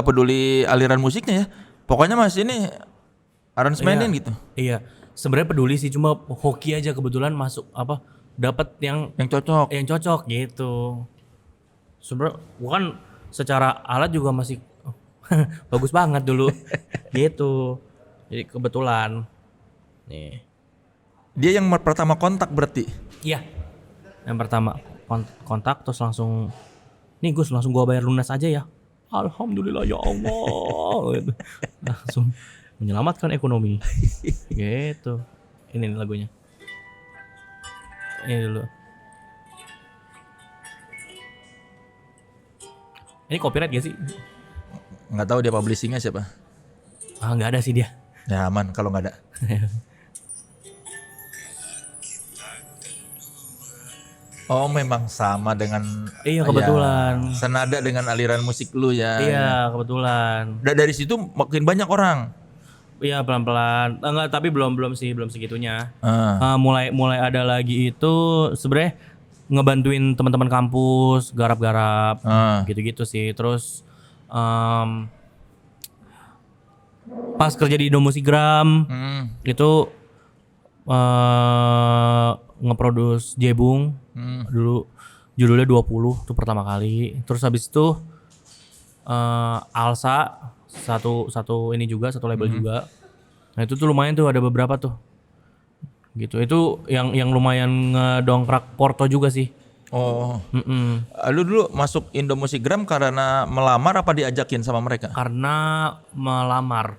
B: peduli aliran musiknya ya? Pokoknya masih ini aransemenin gitu.
A: Iya. Sebenarnya peduli sih, cuma hoki aja kebetulan masuk dapat yang cocok gitu. Sebenarnya gua kan secara alat juga masih bagus banget dulu. Gitu. Jadi kebetulan nih.
B: Dia yang pertama kontak berarti.
A: Iya. Yang pertama kontak terus langsung nih Gus, langsung gua bayar lunas aja ya. Alhamdulillah ya Allah. Gitu. Langsung menyelamatkan ekonomi. Gitu. Ini nih lagunya. Ini dulu. Ini copyright gak sih?
B: Nggak tahu dia publishingnya siapa.
A: Nggak ada sih dia.
B: Ya aman kalau nggak ada. Oh, memang sama dengan.
A: Iya, kebetulan.
B: Ya, senada dengan aliran musik lu ya.
A: Iya, kebetulan.
B: Dari situ makin banyak orang.
A: Iya, pelan-pelan. Enggak, tapi belum segitunya.
B: Ah.
A: Mulai ada lagi itu sebenarnya ngebantuin teman-teman kampus, garap-garap, gitu-gitu sih. Terus pas kerja di Indomusikgram itu ngeproduce Jebung dulu, judulnya 20 tuh pertama kali. Terus habis itu Alsa satu ini juga, satu label juga. Nah itu tuh lumayan tuh, ada beberapa tuh gitu. Itu yang lumayan ngedongkrak Porto juga sih.
B: Oh. Lu dulu masuk Indomusikgram karena melamar apa diajakin sama mereka?
A: Karena melamar.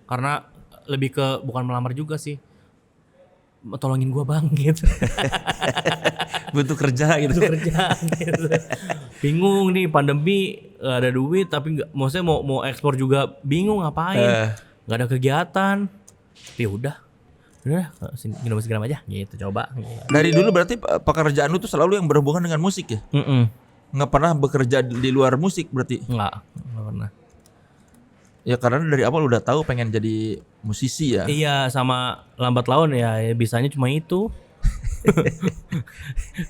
A: Karena lebih ke bukan melamar juga sih. Tolongin gua bang gitu.
B: Butuh kerja gitu.
A: Gitu. Bingung nih, pandemi gak ada duit, tapi maksudnya mau ekspor juga bingung ngapain. Gak ada kegiatan. Tapi udah Indomusikgram aja gitu, coba gitu.
B: Dari dulu berarti pekerjaan lu tuh selalu yang berhubungan dengan musik ya? Nggak pernah bekerja di luar musik berarti?
A: Nggak pernah.
B: Ya karena dari awal udah tahu pengen jadi musisi ya?
A: Iya, sama lambat laun ya bisanya cuma itu.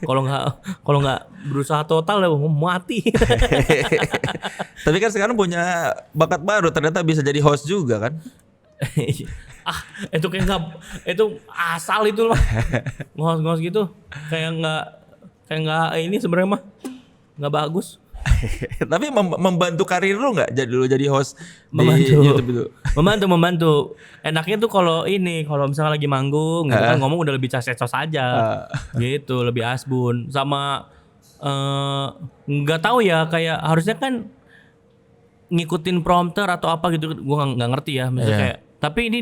A: Kalau nggak berusaha total ya mati.
B: Tapi kan sekarang punya bakat baru, ternyata bisa jadi host juga kan?
A: Itu kayak nggak, itu asal itu mah ngos-ngos gitu, kayak nggak ini sebenarnya mah nggak bagus.
B: Tapi membantu karir lu nggak jadi host
A: Membantu.
B: di YouTube itu?
A: Membantu. Enaknya tuh kalau misalnya lagi manggung gitu kan, ngomong udah lebih cas-cos aja. Gitu, lebih asbun. Sama nggak tahu ya, kayak harusnya kan ngikutin prompter atau apa gitu, gua nggak ngerti ya misalnya kayak, tapi ini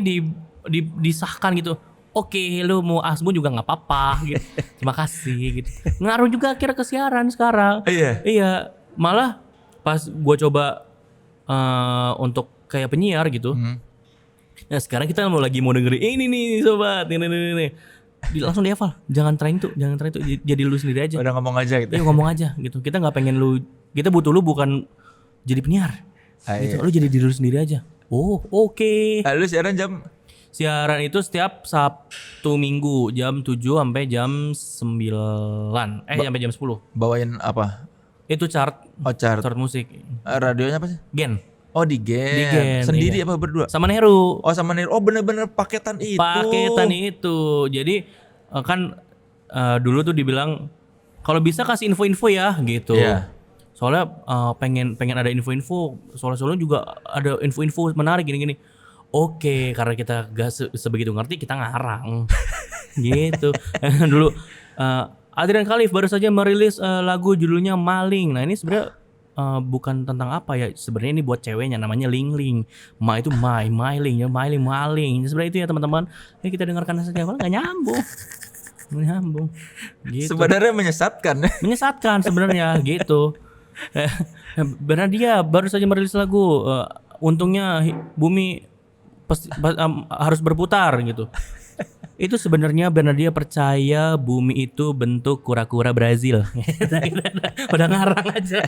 A: disahkan gitu. Oke, lu mau asbun juga nggak apa-apa gitu. Terima kasih gitu. Ngaruh juga akhirnya ke siaran sekarang. Iya. Malah pas gue coba untuk kayak penyiar gitu. Nah sekarang kita mau dengerin ini nih sobat, ini. Langsung dihafal. Jangan try itu. Jadi lu sendiri aja.
B: Udah ngomong aja gitu.
A: Iya, ngomong aja gitu. Kita nggak pengen kita butuh lu bukan jadi penyiar. Gitu. Lu jadi diri lu sendiri aja. Oh, oke.
B: Lu siaran jam?
A: Siaran itu setiap Sabtu Minggu jam 7 sampai jam 9. Sampai jam 10.
B: Bawain apa?
A: Itu chart
B: Oh, chart
A: musik.
B: Radionya apa sih?
A: Gen.
B: Oh di Gen.
A: Di Gen,
B: Sendiri
A: iya.
B: apa berdua?
A: Sama Neru.
B: Oh sama Nir. Oh bener-bener paketan itu.
A: Paketan itu. Jadi kan dulu tuh dibilang kalau bisa kasih info-info ya gitu.
B: Iya.
A: Soalnya pengen ada info-info. Soalnya juga ada info-info menarik gini-gini. Oke, karena kita gak sebegitu ngerti kita ngarang. Gitu. Dulu Adrian Khalif baru saja merilis lagu judulnya Maling. Nah, ini sebenarnya bukan tentang apa ya, sebenarnya ini buat ceweknya namanya Ling Ling. Ma itu Ling ya, maling. Sebenarnya itu ya teman-teman. Ya kita dengarkan saja, kalau nggak nyambung. Gitu.
B: Sebenarnya menyesatkan.
A: Menyesatkan sebenarnya gitu. Bernardia baru saja merilis lagu. Untungnya bumi harus berputar gitu. Itu sebenarnya Bernardia percaya bumi itu bentuk kura-kura Brazil. Udah ngarang aja.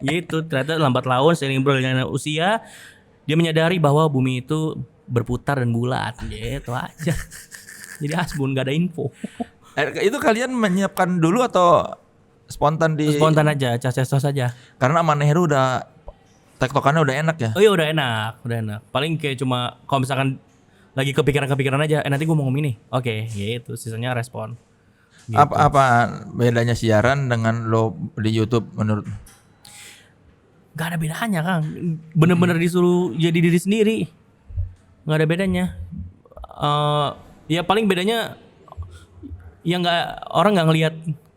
A: Gitu. Ternyata lambat laun seiring berjalannya usia dia menyadari bahwa bumi itu berputar dan bulat. Gitu aja. Jadi asbun gak ada info.
B: Itu kalian menyiapkan dulu atau spontan
A: Spontan aja, cas-cas saja.
B: Karena sama Nehru udah tektokannya udah enak ya.
A: Oh iya udah enak. Paling kayak cuma kalau misalkan lagi kepikiran aja, nanti gue mau ngomong ini. Oke, gitu. Sisanya respon. Gitu.
B: Apa bedanya siaran dengan lo di YouTube menurut?
A: Gak ada bedanya, Kang. Bener-bener disuruh jadi diri sendiri. Gak ada bedanya. Ya paling bedanya ya orang nggak ngelihat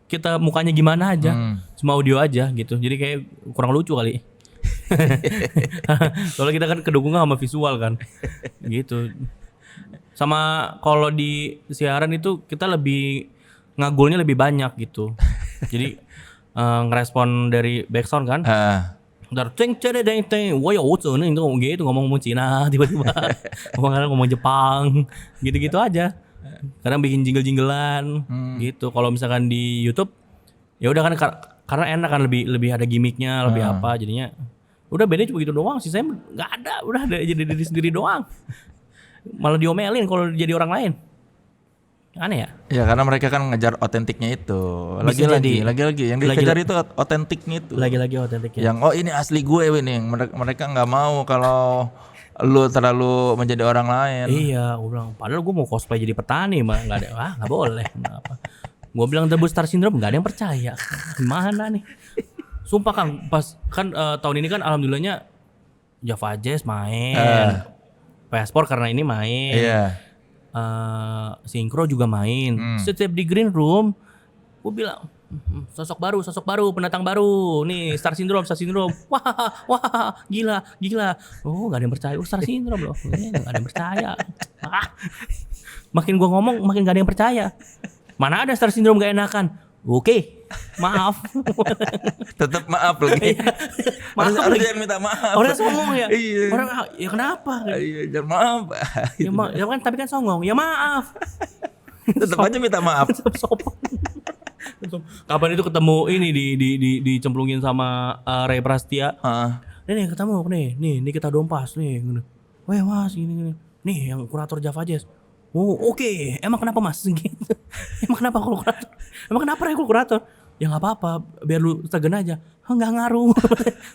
A: kita mukanya gimana aja. Cuma audio aja gitu. Jadi kayak kurang lucu kali. Soalnya kita kan kedukung sama visual kan. Gitu. Sama kalau di siaran itu kita lebih ngagulnya lebih banyak gitu. Jadi ngerespon dari backsound kan. Ntar ceng wah ya nih gitu ngomong Cina tiba-tiba ngomong Jepang gitu-gitu aja. Kadang bikin jingle-jinglean gitu. Kalau misalkan di YouTube ya udah kan karena enak kan lebih ada gimmicknya, lebih apa jadinya. Udah beda cuma gitu doang, sisanya nggak ada, udah ada jadi diri sendiri doang. Malah diomelin kalau jadi orang lain. Aneh ya? Ya
B: karena mereka kan ngejar otentiknya itu. Lagi-lagi yang dikejar itu otentiknya itu.
A: Lagi-lagi otentiknya.
B: Yang ini asli gue ini, mereka nggak mau kalau lu terlalu menjadi orang lain.
A: Iya, gue bilang padahal gue mau cosplay jadi petani mah nggak ada, nggak boleh. Kenapa? Gue bilang Double Star Syndrome nggak ada yang percaya. Gimana nih? Sumpah Kang, pas kan tahun ini kan alhamdulillahnya Java Jazz main. Paspor karena ini main.
B: Iya.
A: Sinkro juga main. Setiap di green room gue bilang sosok baru, pendatang baru. Nih Star Syndrome. Wah, gila. Oh, gak ada yang percaya. Star Syndrome loh. Gak ada yang percaya. Makin gue ngomong makin gak ada yang percaya. Mana ada Star Syndrome gak enakan. Oke, maaf.
B: Tetap maaf lagi. Harus jangan minta maaf.
A: Orang songong ya.
B: Iya.
A: Orang ya kenapa?
B: Iya, jangan maaf.
A: Ya kan tapi kan songong. Ya maaf.
B: Tetap aja minta maaf.
A: Sopan. Kapan itu ketemu ini dicemplungin sama Ray Prastia. Nih ketemu nih kita dompas nih. Weh mas gini. Nih yang kurator Java Jazz. Oh oke. Emang kenapa mas? Gitu. Emang kenapa kalau kurator? Emang kenapa Ray kurator? Ya nggak apa-apa, biar lu segen aja. Nggak ngaruh.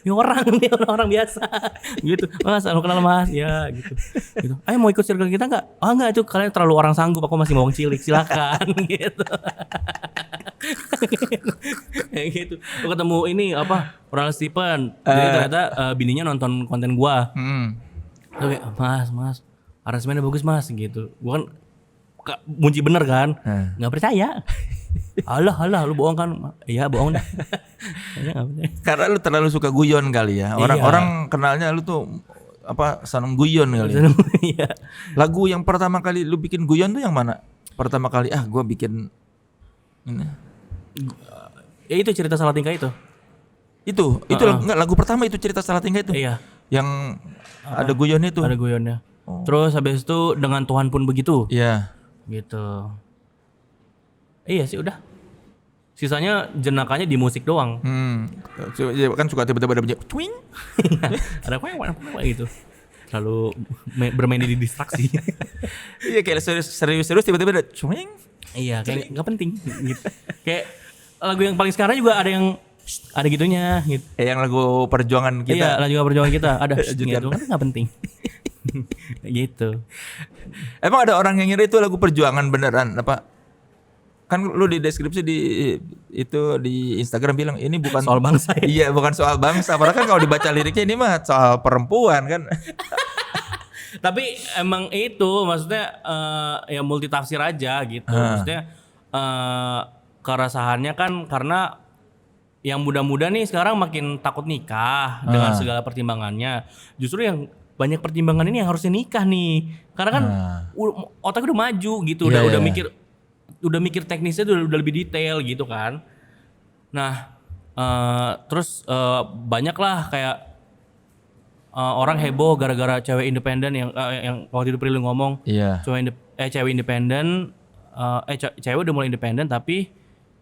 A: Ini orang biasa. Gitu. Mas, lu kenal mas? Ya gitu. Ayo mau ikut circle kita nggak? Oh nggak, itu kalian terlalu orang sanggup. Aku masih mau cilik. Silakan. Gitu. Kayak gitu. Lu ketemu ini apa? Ronald Stephen. Jadi ternyata bininya nonton konten gua. Oke, mas. Aransemennya bagus mas. Gitu. Gua kan munci bener kan? Nggak percaya. Alah, lu bohong kan? Iya, bohong dah.
B: Karena lu terlalu suka guyon kali ya. Orang kenalnya lu tuh seneng guyon kali.
A: Iya.
B: Lagu yang pertama kali lu bikin guyon tuh yang mana? Pertama kali gua bikin ini.
A: Ya itu cerita salah tingkah itu.
B: Itu enggak lagu pertama itu cerita salah tingkah itu.
A: Iya.
B: Yang ada guyon itu.
A: Ada guyonnya. Terus habis itu dengan Tuhan pun begitu.
B: Iya.
A: Gitu. Iya sih udah. Sisanya jenakannya di musik doang.
B: Kan suka tiba-tiba ada bunyi twing.
A: Ada gitu. Lalu bermain di distraksi.
B: Iya kayak serius tiba-tiba ada twing.
A: Iya kayak nggak penting gitu. Kayak lagu yang paling sekarang juga ada yang ada gitunya gitu.
B: Yang lagu perjuangan kita.
A: Iya, lagu perjuangan kita ada
B: Lanjutkan.
A: gitu kan nggak penting. Gitu.
B: Emang ada orang yang ngira itu lagu perjuangan beneran apa? Kan lu di deskripsi itu di Instagram bilang ini bukan
A: Soal bangsa ya?
B: Iya, bukan soal bangsa. Padahal kan kalau dibaca liriknya ini mah soal perempuan kan.
A: Tapi emang itu maksudnya ya multitafsir aja gitu. Maksudnya keresahannya kan karena yang muda-muda nih sekarang makin takut nikah dengan segala pertimbangannya. Justru yang banyak pertimbangan ini yang harusnya nikah nih. Karena kan otak udah maju gitu,
B: Iya,
A: udah
B: iya.
A: mikir teknisnya udah lebih detail gitu kan. Nah, terus banyak lah kayak orang heboh gara-gara cewek independen yang waktu itu Prilly ngomong
B: Iya.
A: cewek independen cewek udah mulai independen tapi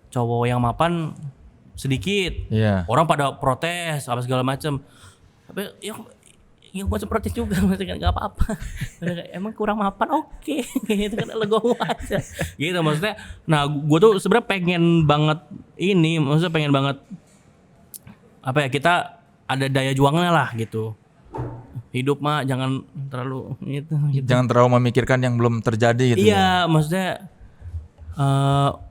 A: cowok yang mapan sedikit.
B: Iya.
A: Orang pada protes apa segala macam. Tapi ya gue protes juga maksudnya nggak apa-apa. Emang kurang mapan oke. Gitu kan legowo aja. Gitu maksudnya. Nah, gue tuh sebenarnya pengen banget apa ya, kita ada daya juangnya lah gitu. Hidup mah jangan terlalu gitu.
B: Jangan terlalu memikirkan yang belum terjadi gitu.
A: Iya, maksudnya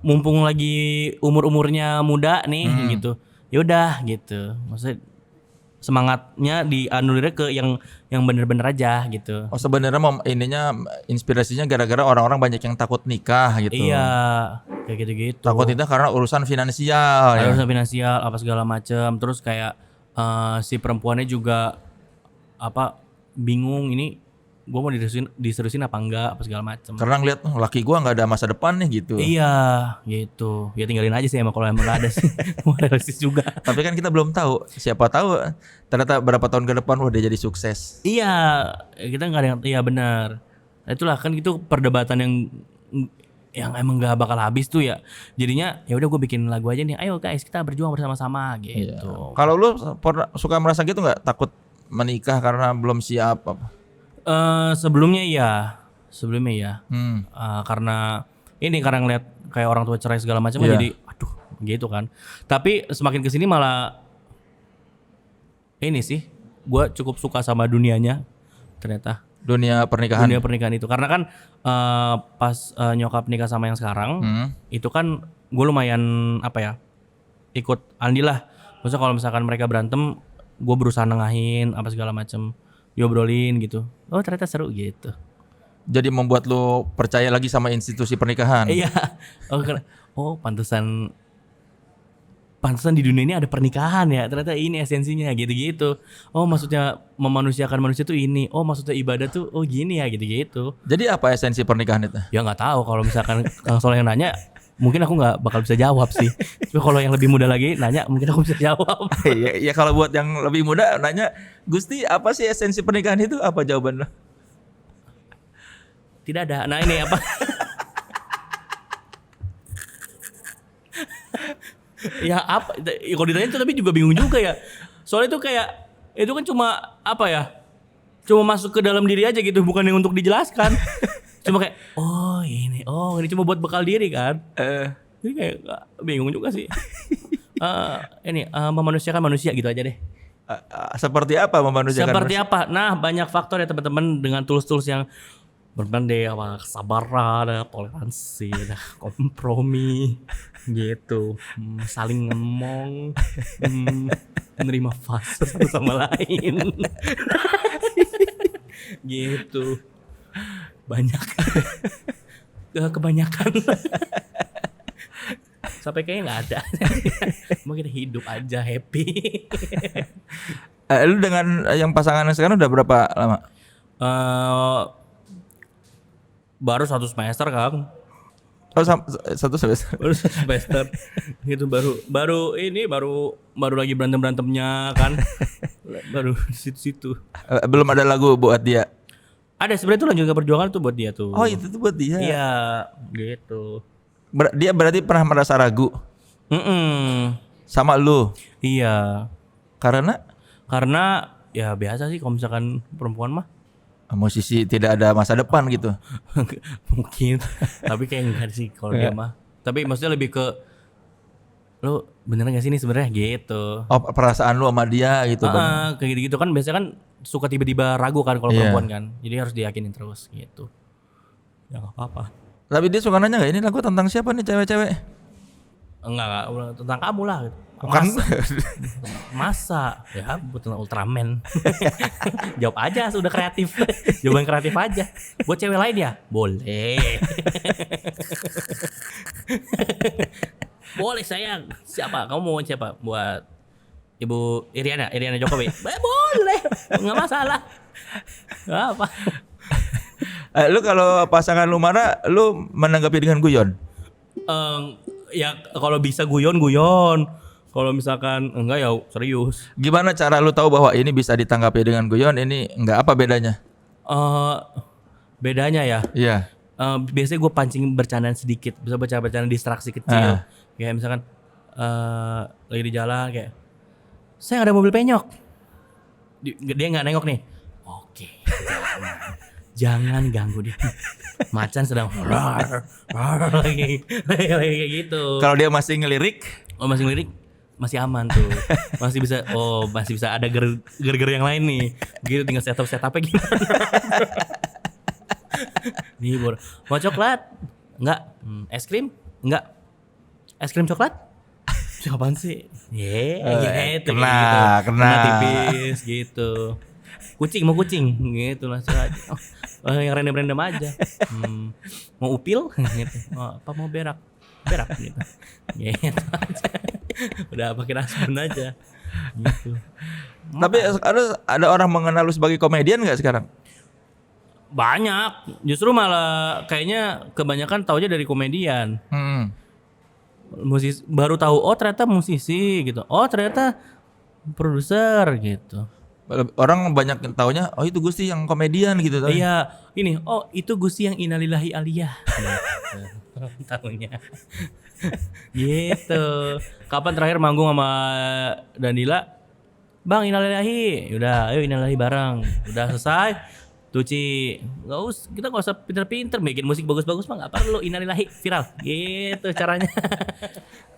A: mumpung lagi umurnya muda nih gitu. Ya udah gitu. Maksudnya semangatnya dianulirnya ke yang bener-bener aja gitu.
B: Oh, sebenarnya ininya inspirasinya gara-gara orang-orang banyak yang takut nikah gitu.
A: Iya, kayak gitu-gitu.
B: Takut nikah karena urusan finansial ya.
A: Urusan finansial apa segala macam. Terus kayak si perempuannya juga apa bingung ini gue mau diserusin apa enggak apa segala macam.
B: Karena ngeliat laki gua nggak ada masa depan nih gitu.
A: Iya, gitu. Ya tinggalin aja sih emang kalau emang nggak ada sih. Realistis juga.
B: Tapi kan kita belum tahu. Siapa tahu ternyata berapa tahun ke depan udah jadi sukses.
A: Iya, kita nggak ada yang, iya benar. Nah, itulah kan itu perdebatan yang emang nggak bakal habis tuh ya. Jadinya ya udah gue bikin lagu aja nih. Ayo guys kita berjuang bersama-sama gitu.
B: Iya. Kalau lu suka merasa gitu nggak? Takut menikah karena belum siap apa?
A: Sebelumnya ya.
B: Hmm.
A: Karena ngeliat kayak orang tua cerai segala macam
B: Iya.
A: jadi aduh gitu kan. Tapi semakin kesini malah ini sih gue cukup suka sama dunianya ternyata.
B: Dunia pernikahan.
A: Dunia pernikahan itu karena kan pas nyokap nikah sama yang sekarang itu kan gue lumayan apa ya ikut andil lah. Maksudnya kalau misalkan mereka berantem gue berusaha nengahin apa segala macam, diobrolin gitu. Oh ternyata seru gitu.
B: Jadi membuat lu percaya lagi sama institusi pernikahan.
A: Iya. Pantesan di dunia ini ada pernikahan ya. Ternyata ini esensinya gitu-gitu. Oh maksudnya memanusiakan manusia tuh ini. Oh maksudnya ibadah tuh gini ya gitu-gitu.
B: Jadi apa esensi pernikahan itu?
A: Ya nggak tahu kalau misalkan Kang Soleh yang nanya, mungkin aku nggak bakal bisa jawab sih. Tapi kalau yang lebih muda lagi nanya, mungkin aku bisa jawab.
B: Ya kalau buat yang lebih muda nanya, Gusti apa sih esensi pernikahan itu? Apa jawaban lo?
A: Tidak ada. Nah ini apa? Ya apa? Ya, kalau ditanya itu tapi juga bingung juga ya. Soalnya itu kayak itu kan cuma apa ya? Cuma masuk ke dalam diri aja gitu, bukan yang untuk dijelaskan. Cuma kayak ini cuma buat bekal diri kan. Jadi kayak bingung juga sih. Memanusiakan manusia gitu aja deh.
B: Seperti apa memanusiakan?
A: Seperti apa? Nah banyak faktor ya teman-teman dengan tools-tools yang berbanding apa kesabaran, toleransi, kompromi gitu, saling ngomong, menerima fase satu sama lain, gitu, banyak, kebanyakan, sampai kayaknya nggak ada, mau kita hidup aja happy.
B: Lu dengan yang pasangan sekarang udah berapa lama?
A: Baru 1 semester Kang.
B: Oh, satu semester.
A: Baru 1 semester. Gitu baru lagi berantemnya kan. Baru di situ.
B: Belum ada lagu buat dia.
A: Ada sebenarnya tuh lanjut ke perjuangan tuh buat dia tuh.
B: Oh, itu tuh buat dia.
A: Iya, gitu.
B: Dia berarti pernah merasa ragu sama lu.
A: Iya. Karena ya biasa sih kalau misalkan perempuan mah
B: musisi tidak ada masa depan gitu.
A: mungkin tapi kayak enggak sih kalau dia mah. Tapi maksudnya lebih ke lu beneran gak sih ini sebenarnya gitu.
B: Oh, perasaan lu sama dia gitu Bang.
A: Kayak gitu-gitu kan biasanya kan suka tiba-tiba ragu kan kalau
B: Iya.
A: perempuan kan. Jadi harus diyakinin terus gitu. Ya gak apa-apa.
B: Tapi dia suka nanya enggak ini lagu tentang siapa nih cewek-cewek?
A: Enggak, udah tentang kamu lah gitu.
B: Kan
A: Masa? Ya tentang Ultraman. Jawab aja sudah kreatif. Jawaban kreatif aja. Buat cewek lain ya? Boleh. Boleh sayang. Siapa? Kamu mau siapa? Buat Ibu Iriana Jokowi. Boleh. Enggak masalah. Enggak apa.
B: lu kalau pasangan lu marah, lu menanggapi dengan guyon?
A: Ya kalau bisa guyon. Kalau misalkan enggak ya serius.
B: Gimana cara lu tahu bahwa ini bisa ditanggapi dengan guyon, ini enggak, apa bedanya?
A: Bedanya ya.
B: Iya.
A: Biasanya gue pancing bercandaan sedikit, bisa bercanda distraksi kecil. Kayak misalkan lagi di jalan kayak saya ada mobil penyok. Dia nggak nengok nih. Oke, jangan ganggu dia. Macan sedang lagi kayak gitu.
B: Kalau dia masih ngelirik,
A: Masih ngelirik, masih aman tuh. Masih bisa ada ger-ger yang lain nih. Gitu tinggal setupnya gimana. Nih Bor, mau coklat? Enggak. Es krim? Enggak. Es krim coklat? Apaan sih? Gitu.
B: kena.
A: Tipis gitu. Mau kucing gitu langsung aja. Yang random aja. Mau upil gitu. Apa mau berak gitu. Gitu aja. Udah pakai asbun aja. Gitu.
B: Tapi ada orang mengenal lu sebagai komedian enggak sekarang?
A: Banyak. Justru malah kayaknya kebanyakan taunya dari komedian. Musisi baru tahu ternyata musisi gitu. Ternyata produser gitu.
B: Orang banyak yang taunya itu Gusti yang komedian gitu tuh.
A: Iya, ini itu Gusti yang innalillahi aliyah. Gitu. Tahunya. Gitu. Kapan terakhir manggung sama Danila? Bang innalillahi. Udah, ayo innalillahi bareng. Udah selesai. Tuci, kita nggak usah pinter-pinter bikin musik bagus-bagus mah nggak perlu, innalillahi viral gitu caranya.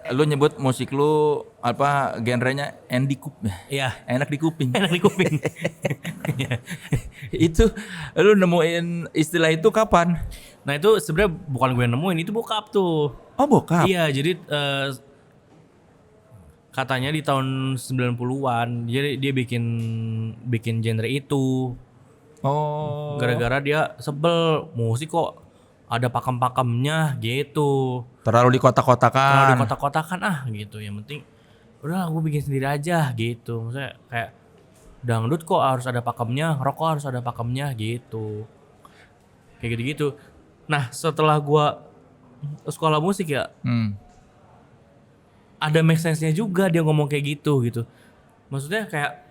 B: Lu nyebut musik lu apa genrenya indie
A: Iya,
B: enak di kuping.
A: enak di kuping.
B: Itu lu nemuin istilah itu kapan?
A: Nah itu sebenarnya bukan gue yang nemuin, itu bokap tuh.
B: Oh bokap.
A: Iya, jadi katanya di tahun 90-an dia bikin genre itu.
B: Oh.
A: Gara-gara dia sebel musik kok ada pakem-pakemnya gitu.
B: Terlalu di kotak-kotakan.
A: Gitu. Yang penting udah gue bikin sendiri aja gitu. Maksudnya kayak dangdut kok harus ada pakemnya, rock kok harus ada pakemnya gitu. Kayak gitu-gitu. Nah, setelah gue sekolah musik ya, ada make sense-nya juga dia ngomong kayak gitu. Maksudnya kayak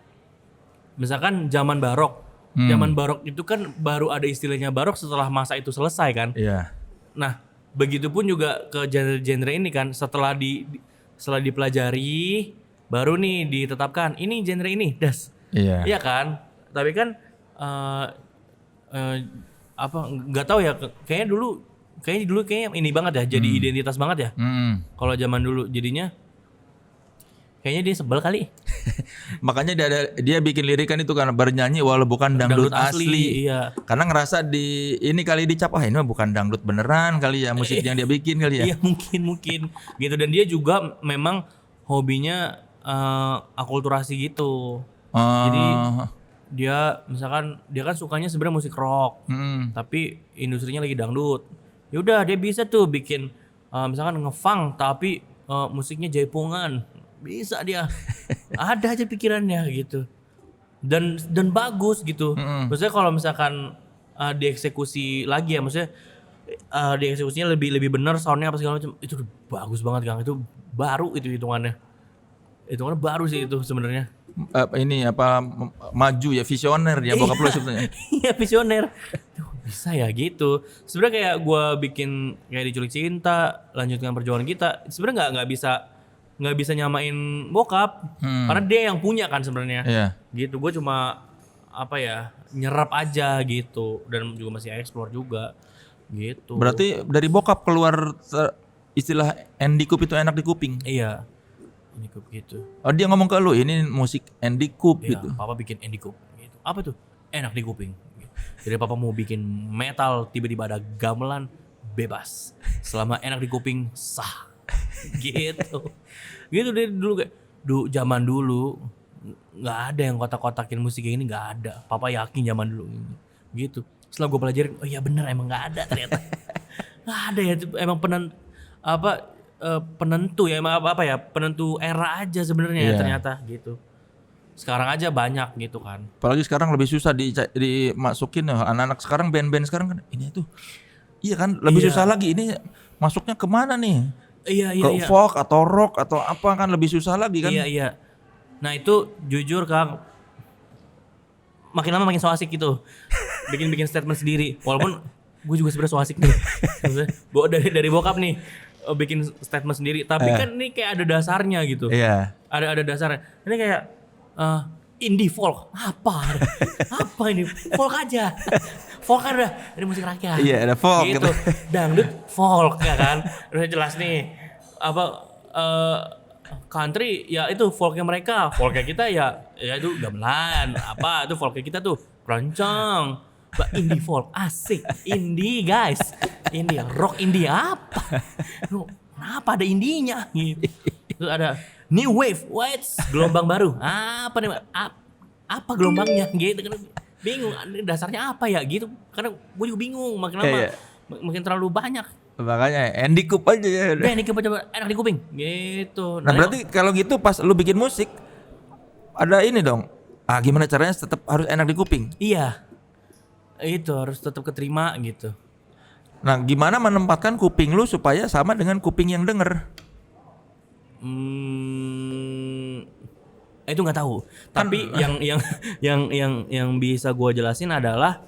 A: misalkan zaman barok. Zaman barok itu kan baru ada istilahnya barok setelah masa itu selesai kan.
B: Iya.
A: Nah, begitupun juga ke genre-genre ini kan setelah dipelajari baru nih ditetapkan ini genre ini das.
B: Iya.
A: Iya kan? Tapi kan nggak tahu ya kayaknya dulu ini banget ya, jadi identitas banget ya. Kalau zaman dulu jadinya kayaknya dia sebel kali.
B: Makanya dia bikin lirikan itu karena bernyanyi walau bukan dangdut asli.
A: Iya.
B: Karena ngerasa ini kali dicap ini mah bukan dangdut beneran kali ya, musik yang dia bikin kali ya.
A: Iya mungkin gitu, dan dia juga memang hobinya akulturasi gitu. Jadi dia misalkan dia kan sukanya sebenarnya musik rock. Tapi industrinya lagi dangdut. Ya udah dia bisa tuh bikin misalkan ngefunk tapi musiknya jaipongan. Bisa dia. Ada aja pikirannya gitu. Dan bagus gitu. Maksudnya kalau misalkan dieksekusi lagi ya, maksudnya dieksekusinya lebih benar, soundnya apa segala macam, itu bagus banget Kang. Itu baru itu hitungannya baru sih itu sebenarnya.
B: Ini apa maju ya, visioner ya bokap lu sebetulnya.
A: Iya visioner. Bisa ya gitu. Sebenarnya kayak gue bikin kayak Diculik Cinta, Lanjutkan Perjuangan Kita, sebenarnya nggak bisa nyamain bokap karena dia yang punya kan sebenarnya. Gitu. Gue cuma nyerap aja gitu, dan juga masih explore juga gitu.
B: Berarti dari bokap keluar istilah indie cup itu enak di kuping.
A: Iya. Andy Coop gitu.
B: Oh dia ngomong ke lu ini musik Andy Coop
A: Iya,
B: gitu.
A: papa bikin Andy Coop gitu. Apa tuh? Enak di kuping. Gitu. Jadi papa mau bikin metal, tiba-tiba ada gamelan, bebas. Selama enak di kuping, sah. Gitu. Gitu deh dulu kayak zaman dulu nggak ada yang kotak-kotakin musik kayak gini, nggak ada. Papa yakin zaman dulu gitu. Setelah gue pelajarin, oh iya bener emang nggak ada ternyata. Nggak ada ya, emang penentu ya, emang apa ya, penentu era aja sebenarnya ya ternyata gitu. Sekarang aja banyak gitu kan.
B: Apalagi sekarang lebih susah dimasukin ya. Anak-anak sekarang band-band sekarang kan ini tuh. Iya kan lebih susah lagi ini masuknya kemana nih? Ke folk atau rock atau apa kan lebih susah lagi kan?
A: Iya. Nah itu jujur Kang, makin lama makin so asik gitu. Bikin statement sendiri. Walaupun gue juga sebenarnya so asik nih. dari bokap nih bikin statement sendiri. Tapi kan ini kayak ada dasarnya gitu.
B: Iya.
A: Ada dasarnya. Ini kayak indie folk. Apa ini? Folk aja. Folk kan udah dari musik rakyat.
B: Iya ada folk
A: gitu. Dangdut folk ya kan. Udah jelas nih. Country ya itu folknya mereka. Folknya kita ya itu gamelan. Itu folknya kita tuh keroncong. Indie folk asik. Indie guys. Indie rock indie apa? Kenapa ada indinya gitu. Terus ada new wave, gelombang baru. Apa nih? Apa gelombangnya gitu kan. Bingung dasarnya apa ya gitu. Karena gue juga bingung makin lama. Makin terlalu banyak.
B: Makanya Andy Coop aja ya.
A: Andy Coop aja enak di kuping gitu.
B: Nah berarti kalau gitu pas lu bikin musik ada ini dong. Gimana caranya tetap harus enak di kuping?
A: Iya. Itu harus tetap keterima gitu.
B: Nah gimana menempatkan kuping lu supaya sama dengan kuping yang denger?
A: Itu nggak tahu. Tapi yang bisa gue jelasin adalah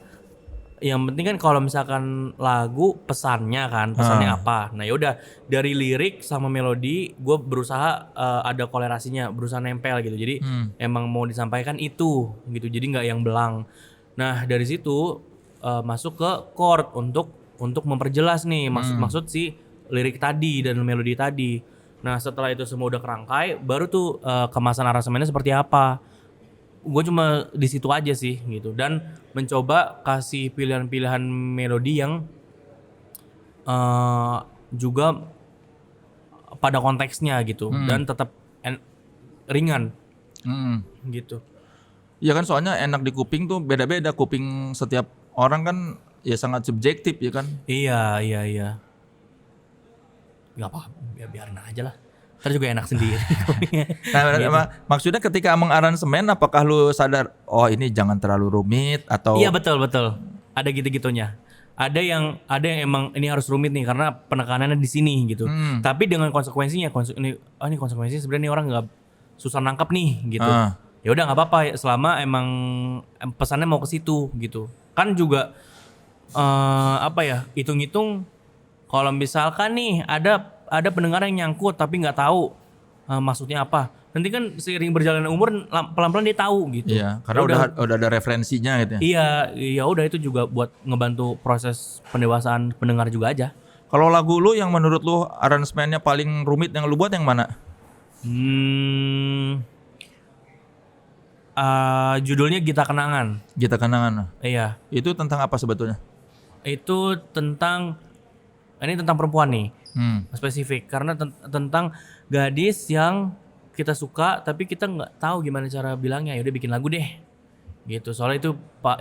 A: yang penting kan kalau misalkan lagu pesannya apa. Nah yaudah dari lirik sama melodi gue berusaha ada kolerasinya, berusaha nempel gitu. Jadi emang mau disampaikan itu gitu. Jadi nggak yang belang. Nah dari situ masuk ke chord untuk memperjelas nih maksud si lirik tadi dan melodi tadi. Nah setelah itu semua udah kerangkai, baru tuh kemasan aransemennya seperti apa. Gue cuma di situ aja sih gitu, dan mencoba kasih pilihan-pilihan melodi yang juga pada konteksnya gitu dan tetap ringan gitu.
B: Ya kan soalnya enak di kuping tuh beda-beda, kuping setiap orang kan ya sangat subjektif ya kan.
A: Iya. Gak apa, biarin aja lah. Ntar juga enak sendiri.
B: Nah, maksudnya ketika mengaransemen apakah lu sadar ini jangan terlalu rumit atau?
A: Iya betul. Ada gitu-gitunya. Ada yang emang ini harus rumit nih karena penekanannya di sini gitu. Tapi dengan konsekuensinya ini konsekuensinya sebenarnya ini orang nggak susah nangkap nih gitu. Ya udah nggak apa-apa selama emang pesannya mau ke situ gitu. Kan juga hitung-hitung kalau misalkan nih ada pendengar yang nyangkut tapi nggak tahu maksudnya apa. Nanti kan seiring berjalannya umur pelan-pelan dia tahu gitu.
B: Iya, karena udah ada referensinya gitu ya.
A: Iya, ya udah itu juga buat ngebantu proses pendewasaan pendengar juga aja.
B: Kalau lagu lu yang menurut lu aransemennya paling rumit yang lu buat yang mana?
A: Judulnya Gita Kenangan.
B: Gita Kenangan.
A: Iya.
B: Itu tentang apa sebetulnya?
A: Itu tentang perempuan nih. Spesifik karena tentang gadis yang kita suka tapi kita nggak tahu gimana cara bilangnya. Ya udah bikin lagu deh. Gitu. Soalnya itu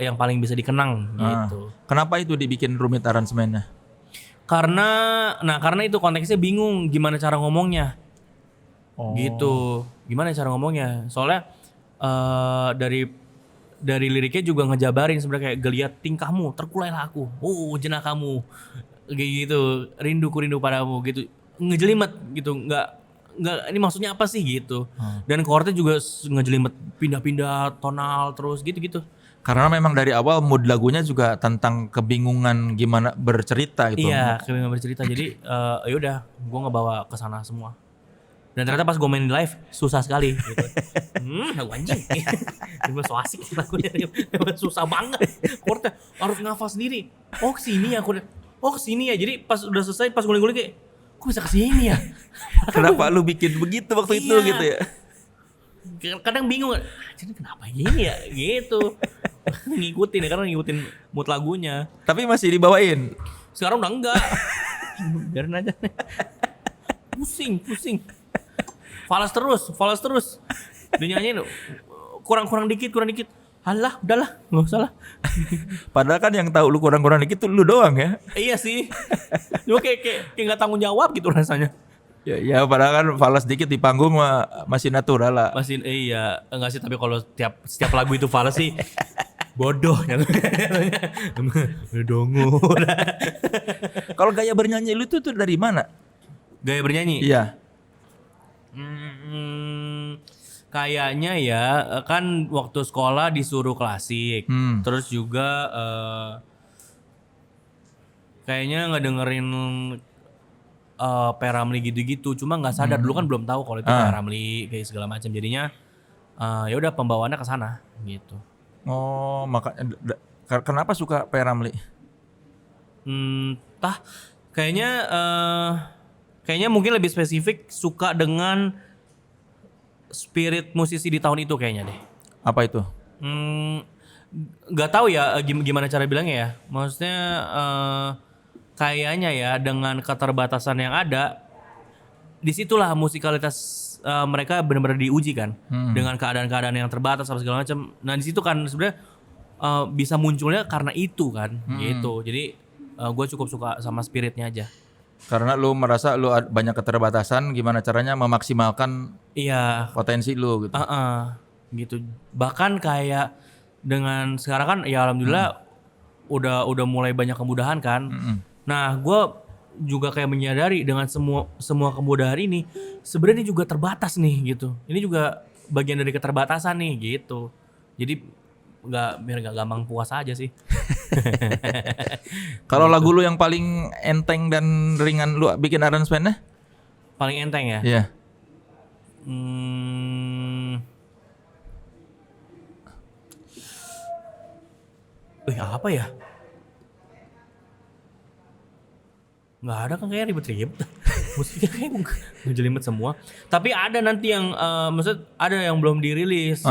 A: yang paling bisa dikenang gitu.
B: Kenapa itu dibikin rumit aransemennya?
A: Karena itu konteksnya bingung gimana cara ngomongnya. Gitu. Gimana cara ngomongnya? Soalnya dari liriknya juga ngejabarin sebenarnya kayak geliat tingkahmu, terkulailah aku. Jenah kamu. Kayak gitu, rindu padamu gitu. Ngejelimet gitu, nggak ini maksudnya apa sih gitu. Dan chordnya juga ngejelimet, pindah-pindah tonal terus gitu.
B: Karena memang dari awal mood lagunya juga tentang kebingungan gimana bercerita gitu.
A: Iya, kebingungan bercerita. Jadi ya udah, gue ngebawa ke sana semua. Dan ternyata pas gue main di live susah sekali gitu. Lagu anjing. Cuma so asik lagunya. Susah banget. Chordnya harus ngafal sendiri. Kesini ya. Kesini ya. Jadi pas udah selesai, pas guling-guling kayak kok bisa kesini ya?
B: Kenapa lu bikin begitu waktu itu
A: Iya.
B: gitu ya?
A: Kadang bingung, jadi kenapa gini ya gitu. Ngikutin ya, karena ngikutin mood lagunya.
B: Tapi masih dibawain.
A: Sekarang udah enggak. Biarin aja. Pusing. Falas terus. Dinyanyiin kurang dikit. Alah, udahlah, nggak usah lah.
B: Padahal kan yang tahu lu kurang-kurang dikit tuh lu doang ya.
A: Iya sih. Cuma kayak nggak tanggung jawab gitu rasanya.
B: Ya padahal kan falas dikit di panggung masih natural lah.
A: Masih iya, enggak sih, tapi kalau setiap lagu itu falas sih bodoh ya. Udah dongo.
B: Kalau gaya bernyanyi lu tuh dari mana?
A: Gaya bernyanyi?
B: Iya.
A: Kayaknya ya kan waktu sekolah disuruh klasik. Terus juga kayaknya ngedengerin P. Ramlee gitu-gitu. Cuma nggak sadar dulu kan belum tahu kalau itu P. Ramlee kayak segala macam. Jadinya ya udah pembawaannya ke sana gitu.
B: Oh, kenapa suka P. Ramlee?
A: Kayaknya mungkin lebih spesifik suka dengan spirit musisi di tahun itu kayaknya deh.
B: Apa itu?
A: Nggak tahu ya gimana cara bilangnya ya. Maksudnya kayaknya ya dengan keterbatasan yang ada, disitulah musikalitas mereka benar-benar diuji kan, dengan keadaan-keadaan yang terbatas apa segala macam. Nah di situ kan sebenarnya bisa munculnya karena itu kan, gitu. Jadi gue cukup suka sama spiritnya aja.
B: Karena lu merasa lu banyak keterbatasan, gimana caranya memaksimalkan
A: Iya.
B: potensi lu gitu.
A: Gitu. Bahkan kayak dengan sekarang kan ya alhamdulillah udah mulai banyak kemudahan kan. Nah, gue juga kayak menyadari dengan semua kemudahan ini sebenarnya juga terbatas nih gitu. Ini juga bagian dari keterbatasan nih gitu. Jadi biar nggak gampang puas aja sih.
B: Kalau lagu lu yang paling enteng dan ringan lu bikin aransemennya?
A: Paling enteng ya?
B: Iya.
A: Apa ya? Nggak ada kan, kayak ribet-ribet. Musiknya kayak ngejelimet semua. Tapi ada nanti yang maksud ada yang belum dirilis.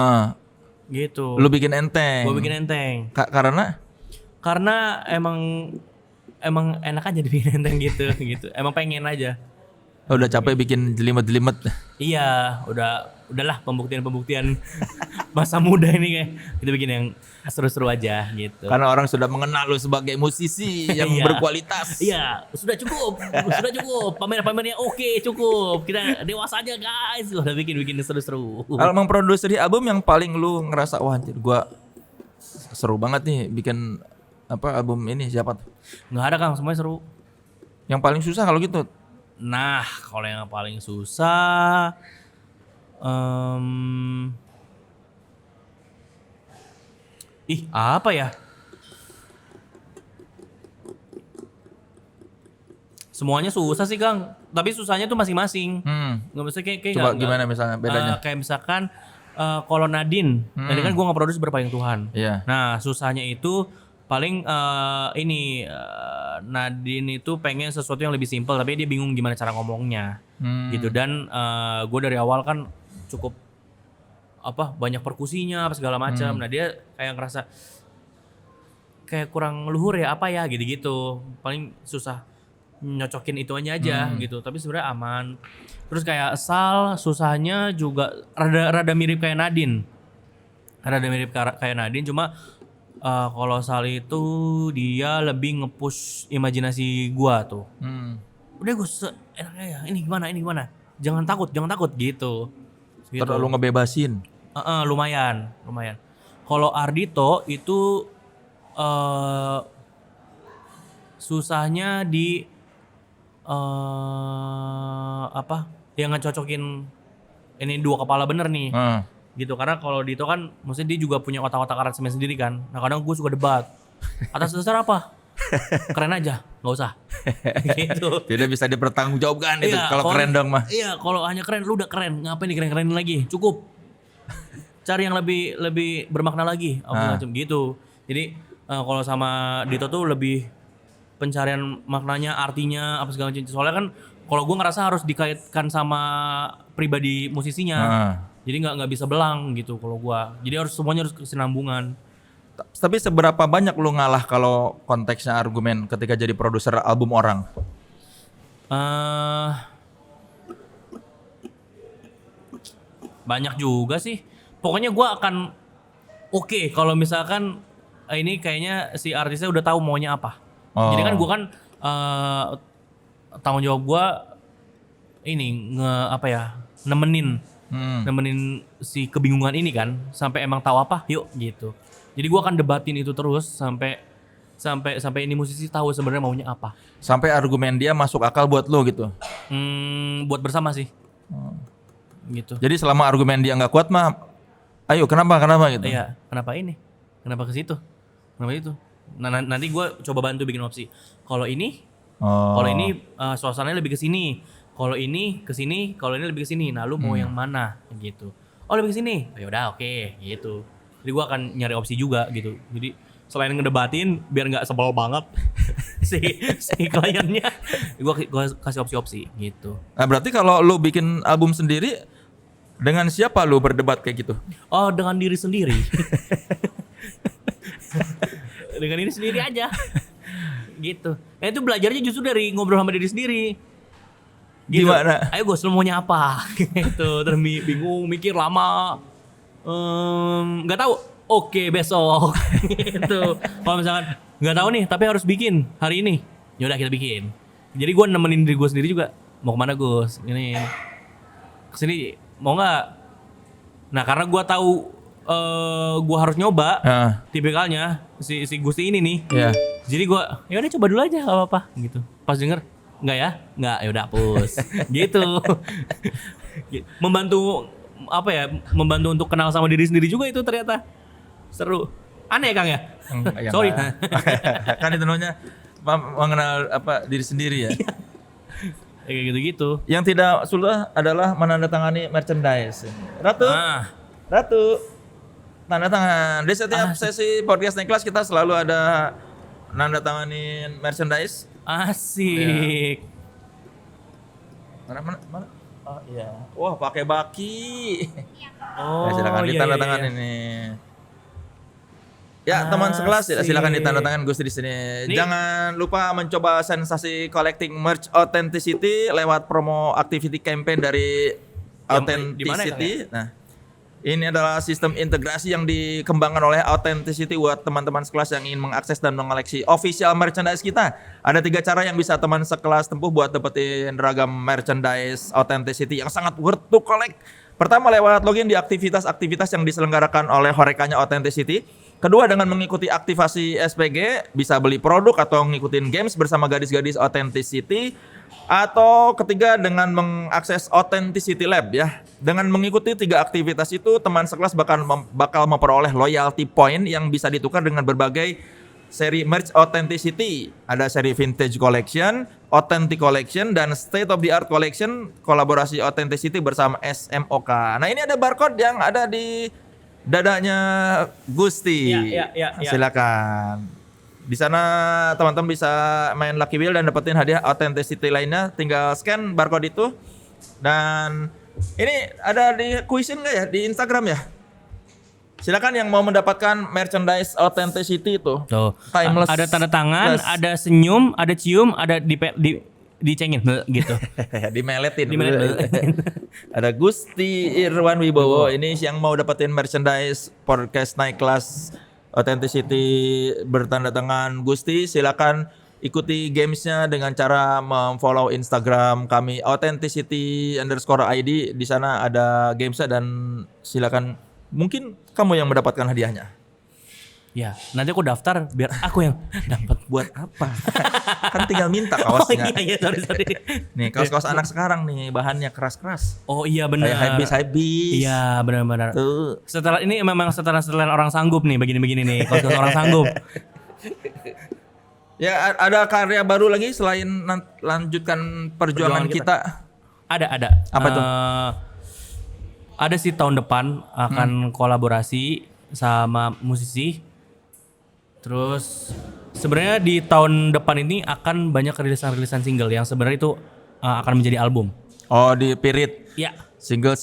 A: Gitu.
B: Lu bikin enteng.
A: Gue bikin enteng.
B: Karena
A: emang enak aja dibikin enteng gitu. Emang pengen aja.
B: udah capek bikin jelimet-jelimet.
A: Iya, udahlah pembuktian masa muda ini kayak kita bikin yang seru-seru aja gitu.
B: Karena orang sudah mengenal lu sebagai musisi yang berkualitas.
A: Iya, sudah cukup. Pamer-pamernya oke, cukup. Kita dewasa aja guys. Udah bikin seru-seru.
B: Kalau memproduksi album yang paling lu ngerasa wah anjir gua seru banget nih bikin album ini siapa tuh?
A: Nggak ada Kang, semuanya seru.
B: Yang paling susah kalau gitu?
A: Nah, kalau yang paling susah apa ya? Semuanya susah sih Kang, tapi susahnya tuh masing-masing. Nggak bisa kayak
B: Coba gimana misalnya bedanya?
A: Kayak misalkan kalau Nadine, tadi kan gue nge-produce Berpaling Tuhan.
B: Iya.
A: Nah susahnya itu paling Nadine itu pengen sesuatu yang lebih simpel, tapi dia bingung gimana cara ngomongnya, gitu. Dan gue dari awal kan cukup banyak perkusinya apa segala macam. Nah dia kayak ngerasa kayak kurang luhur ya gitu. Paling susah nyocokin itu aja gitu. Tapi sebenarnya aman. Terus kayak Sal susahnya juga rada mirip kayak Nadine. Cuma kalau Sal itu dia lebih nge-push imajinasi gua tuh. Udah gue enaknya ya, ini gimana? Jangan takut gitu.
B: Terlalu ngebebasin.
A: Lumayan. Kalau Ardhito itu susahnya di yang ngecocokin ini dua kepala bener nih. Gitu, karena kalau Dito kan maksudnya dia juga punya otak-otak aransemen sendiri kan. Nah kadang gue suka debat atas dasar apa, keren aja nggak usah gitu.
B: Tidak bisa dipertanggungjawabkan itu kalau keren dong mah.
A: Iya, kalau hanya keren lu udah keren, ngapain dikeren-kerenin lagi, cukup cari yang lebih bermakna lagi macam gitu. Jadi kalau sama Dito tuh lebih pencarian maknanya, artinya apa segala macam. Soalnya kan Kalau gue ngerasa harus dikaitkan sama pribadi musisinya. Jadi nggak bisa belang gitu kalau gue. Jadi semuanya harus kesinambungan.
B: Tapi seberapa banyak lu ngalah kalau konteksnya argumen ketika jadi produser album orang?
A: Banyak juga sih. Pokoknya gue akan oke kalau misalkan ini kayaknya si artisnya udah tahu maunya apa. Jadi kan gue kan tanggung jawab gue ini nemenin si kebingungan ini kan sampai emang tahu apa yuk gitu. Jadi gue akan debatin itu terus sampai ini musisi tahu sebenarnya maunya apa.
B: Sampai argumen dia masuk akal buat lo gitu.
A: Buat bersama sih. Gitu.
B: Jadi selama argumen dia nggak kuat mah, ayo kenapa gitu.
A: Iya, kenapa ini? Kenapa ke situ? Kenapa itu? Nah, nanti gue coba bantu bikin opsi. Kalau ini suasananya lebih ke sini. Kalau ini ke sini, kalau ini lebih ke sini. Nah, lu mau yang mana gitu. Oh, lebih ke sini. Ya udah, oke, gitu. Jadi gue akan nyari opsi juga gitu. Jadi selain ngedebatin biar nggak sebel banget si kliennya, gue kasih opsi-opsi gitu.
B: Nah, berarti kalau lu bikin album sendiri, dengan siapa lu berdebat kayak gitu?
A: Oh, dengan diri sendiri. Dengan diri sendiri aja. Gitu. Nah, itu belajarnya justru dari ngobrol sama diri sendiri. Gitu.
B: Gimana?
A: Ayo Gus, lu maunya apa? Gitu. Terus bingung, mikir lama. Nggak tahu. Oke, besok. Gitu. Kalau misalkan nggak tahu nih, tapi harus bikin hari ini. Ya udah kita bikin. Jadi gue nemenin diri gue sendiri juga. Mau kemana Gus? Ini kesini mau nggak? Nah karena gue tahu gue harus nyoba tipikalnya si Gusti ini nih.
B: Yeah.
A: Jadi gue ya udah coba dulu aja gak apa-apa gitu. Pas denger nggak ya? Nggak, ya udah hapus. Gitu. Membantu untuk kenal sama diri sendiri juga itu ternyata seru. Aneh Kang ya? Sorry.
B: Kan itu namanya mengenal diri sendiri ya.
A: Kayak gitu-gitu.
B: Yang tidak sulit adalah menandatangani merchandise. Ratu, tanda tangan. Di setiap sesi podcast Naik Kelas kita selalu ada nandatanganin merchandise.
A: Asik.
B: Ya. Mana? Oh iya. Wah, pakai baki.
A: Oh,
B: silakan ditandatangan ini. Ya, teman sekelas silakan ditandatangan Gusti di sini. Jangan lupa mencoba sensasi collecting merch Authenticity lewat promo activity campaign dari Authenticity. Nah, ini adalah sistem integrasi yang dikembangkan oleh Authenticity buat teman-teman sekelas yang ingin mengakses dan mengoleksi official merchandise kita. Ada 3 cara yang bisa teman sekelas tempuh buat dapetin ragam merchandise Authenticity yang sangat worth to collect. Pertama, lewat login di aktivitas-aktivitas yang diselenggarakan oleh Horekanya Authenticity. Kedua, dengan mengikuti aktivasi SPG, bisa beli produk atau ngikutin games bersama gadis-gadis Authenticity. Atau ketiga, dengan mengakses Authenticity Lab ya. Dengan mengikuti 3 aktivitas itu, teman sekelas bakal memperoleh loyalty point yang bisa ditukar dengan berbagai seri merch Authenticity. Ada seri Vintage Collection, Authentic Collection, dan State of the Art Collection kolaborasi Authenticity bersama SMOK. Nah, ini ada barcode yang ada di dadanya Gusti.
A: Ya.
B: Silakan. Di sana teman-teman bisa main Lucky Wheel dan dapetin hadiah Authenticity lainnya. Tinggal scan barcode itu. Dan ini ada di quizin nggak ya di Instagram ya? Silakan yang mau mendapatkan merchandise Authenticity itu.
A: Tuh.
B: Timeless.
A: Ada tanda tangan, ada senyum, ada cium, ada dicengin gitu.
B: Dimeletin. Ada Gusti Irwan Wibowo. Ini yang mau dapetin merchandise podcast Naik Kelas Authenticity bertanda tangan Gusti, silakan ikuti gamesnya dengan cara memfollow Instagram kami Authenticity_ID. Di sana ada gamesnya dan silakan, mungkin kamu yang mendapatkan hadiahnya.
A: Ya, nanti aku daftar biar aku yang dapat.
B: Buat apa? Kan tinggal minta kaosnya.
A: Oh iya, sorry.
B: Nih, kaos-kaos anak sekarang nih bahannya keras-keras.
A: Oh iya benar.
B: Kayak habis.
A: Iya, benar.
B: Tuh.
A: Setelah ini memang setelah orang sanggup nih begini-begini nih, kaos orang sanggup.
B: Ya, ada karya baru lagi selain lanjutkan perjuangan kita.
A: Ada.
B: Apa tuh?
A: Ada sih tahun depan akan kolaborasi sama musisi. Terus sebenarnya di tahun depan ini akan banyak rilisan single yang sebenarnya itu akan menjadi album.
B: Oh, di Pirit.
A: Ya,
B: Single.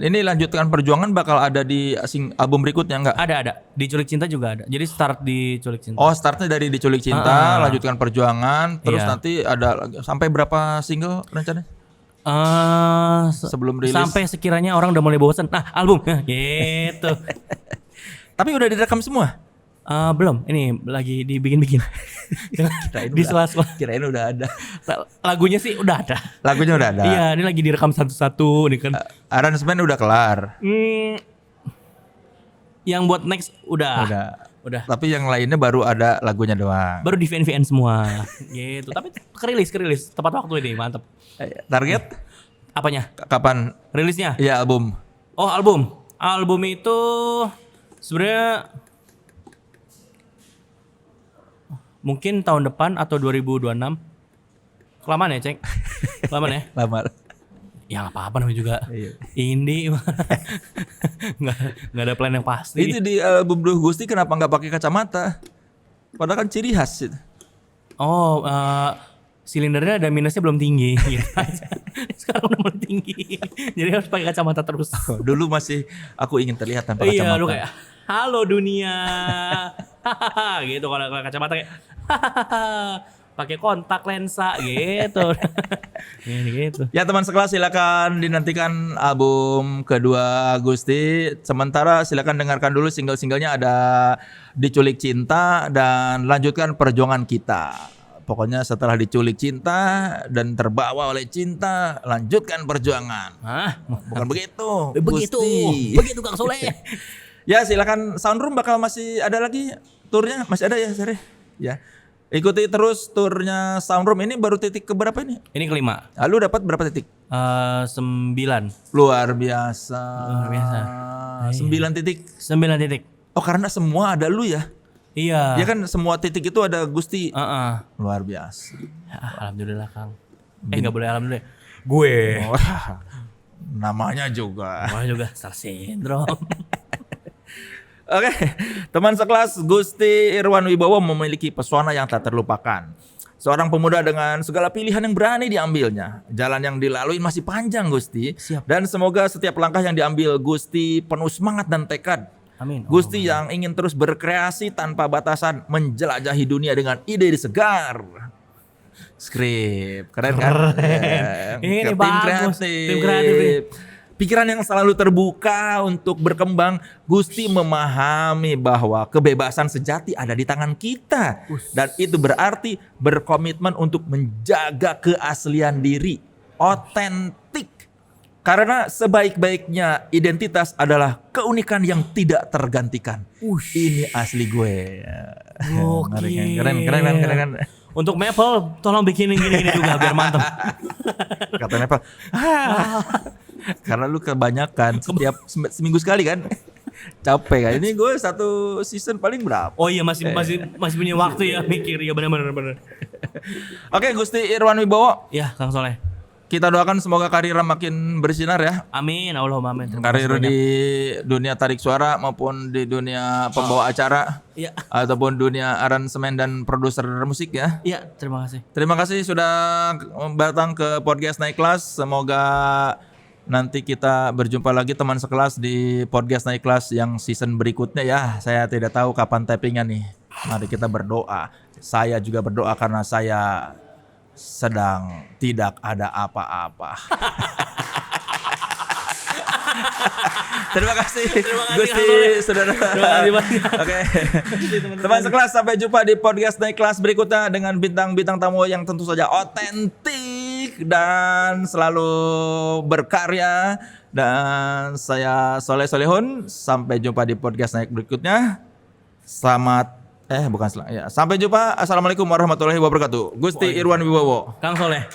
B: Ini lanjutkan perjuangan bakal ada di album berikutnya enggak?
A: ada. Di Culik Cinta juga ada. Jadi start di Culik Cinta.
B: Oh, startnya dari Diculik Cinta, lanjutkan perjuangan, terus
A: Iya.
B: nanti ada sampai berapa single rencananya? Sebelum rilis.
A: Sampai sekiranya orang udah mulai bosan. Nah, album gitu.
B: Tapi udah direkam semua.
A: Belum, ini lagi dibikin-bikin. Di sela-sela.
B: Kirain udah ada.
A: Lagunya sih udah ada.
B: Lagunya udah ada.
A: Iya, ini lagi direkam satu-satu nih kan.
B: Aransemen udah kelar.
A: Yang buat next udah.
B: Tapi yang lainnya baru ada lagunya doang.
A: Baru di VN semua. Gitu. Tapi kerilis tepat waktu ini, mantap.
B: Target
A: Apanya?
B: kapan?
A: Rilisnya?
B: Iya, album.
A: Oh, album. Album itu sebenarnya mungkin tahun depan atau 2026. Kelamaan ya, Ceng? Kelamaan ya?
B: Lama.
A: Ya nggak apa-apa namanya juga.
B: Iya.
A: Indie. nggak ada plan yang pasti.
B: Itu di album Duh Gusti kenapa nggak pakai kacamata? Padahal kan ciri khas itu.
A: Oh, silindernya ada minusnya belum tinggi. Gitu aja. Sekarang udah mulai tinggi. Jadi harus pakai kacamata terus.
B: Dulu masih aku ingin terlihat tanpa
A: Iya,
B: kacamata.
A: lu kayak halo dunia. Gitu kalau kacamata kayak pakai kontak lensa gitu. Gitu.
B: Ya teman sekelas, silakan dinantikan album kedua Gusti. Sementara silakan dengarkan dulu single-singlenya, ada Diculik Cinta dan Lanjutkan Perjuangan Kita. Pokoknya setelah diculik cinta dan terbawa oleh cinta, lanjutkan perjuangan.
A: Hah?
B: Bukan begitu.
A: Begitu.
B: Gusti.
A: Begitu Kang Soleh.
B: Ya silakan, Soundroom bakal masih ada lagi turnya, masih ada ya Sari? Ya. Ikuti terus turnya Soundroom. Ini baru titik keberapa ini?
A: Ini kelima.
B: Lalu dapat berapa titik?
A: 9.
B: Luar biasa.
A: Luar biasa.
B: 9 titik.
A: 9 titik.
B: Oh, karena semua ada lu ya?
A: Iya.
B: Ya kan semua titik itu ada Gusti. Luar biasa.
A: Ya, alhamdulillah Kang. Enggak boleh alhamdulillah. Gue.
B: Wah, namanya juga.
A: Wah juga star syndrome.
B: Oke, teman sekelas, Gusti Irwan Wibowo memiliki pesona yang tak terlupakan. Seorang pemuda dengan segala pilihan yang berani diambilnya. Jalan yang dilalui masih panjang, Gusti.
A: Siap.
B: Dan semoga setiap langkah yang diambil Gusti penuh semangat dan tekad.
A: Amin.
B: Gusti yang ingin terus berkreasi tanpa batasan, menjelajahi dunia dengan ide segar. Skrip, keren kan?
A: Keren. Ini
B: Tim
A: bagus. Tim kreatif nih.
B: Pikiran yang selalu terbuka untuk berkembang. Gusti memahami bahwa kebebasan sejati ada di tangan kita. Dan itu berarti berkomitmen untuk menjaga keaslian diri. Otentik. Karena sebaik-baiknya identitas adalah keunikan yang tidak tergantikan. Ini asli gue.
A: Oke.
B: Keren.
A: Untuk Maple, tolong bikinin gini-gini juga biar mantap.
B: Kata Nepal. Karena lu kebanyakan setiap seminggu sekali kan. Capek kan. Ini gue satu season paling berapa?
A: Oh iya masih punya waktu ya mikir ya benar.
B: Oke, Gusti Irwan Wibowo,
A: Ya Kang Soleh.
B: kita doakan semoga karir makin bersinar ya.
A: Amin, Allahumma amin. Terima
B: Karir
A: kasih banyak.
B: di dunia tarik suara maupun di dunia pembawa acara
A: Iya.
B: ataupun dunia aransemen dan produser musik ya.
A: Iya, terima kasih.
B: Terima kasih sudah datang ke podcast Naik Kelas. Semoga nanti kita berjumpa lagi teman sekelas di podcast Naik Kelas yang season berikutnya ya. Saya tidak tahu kapan tappingnya nih. Mari kita berdoa. Saya juga berdoa karena saya sedang tidak ada apa-apa. Terima kasih Gusti Saudara.
A: Terima kasih banyak.
B: Oke. Teman sekelas, sampai jumpa di podcast Naik Kelas berikutnya dengan bintang-bintang tamu yang tentu saja otentik dan selalu berkarya. Dan saya Soleh Solehun, sampai jumpa di podcast Naik berikutnya. Sampai jumpa. Assalamualaikum warahmatullahi wabarakatuh. Gusti Irwan Wibowo.
A: Kang Soleh.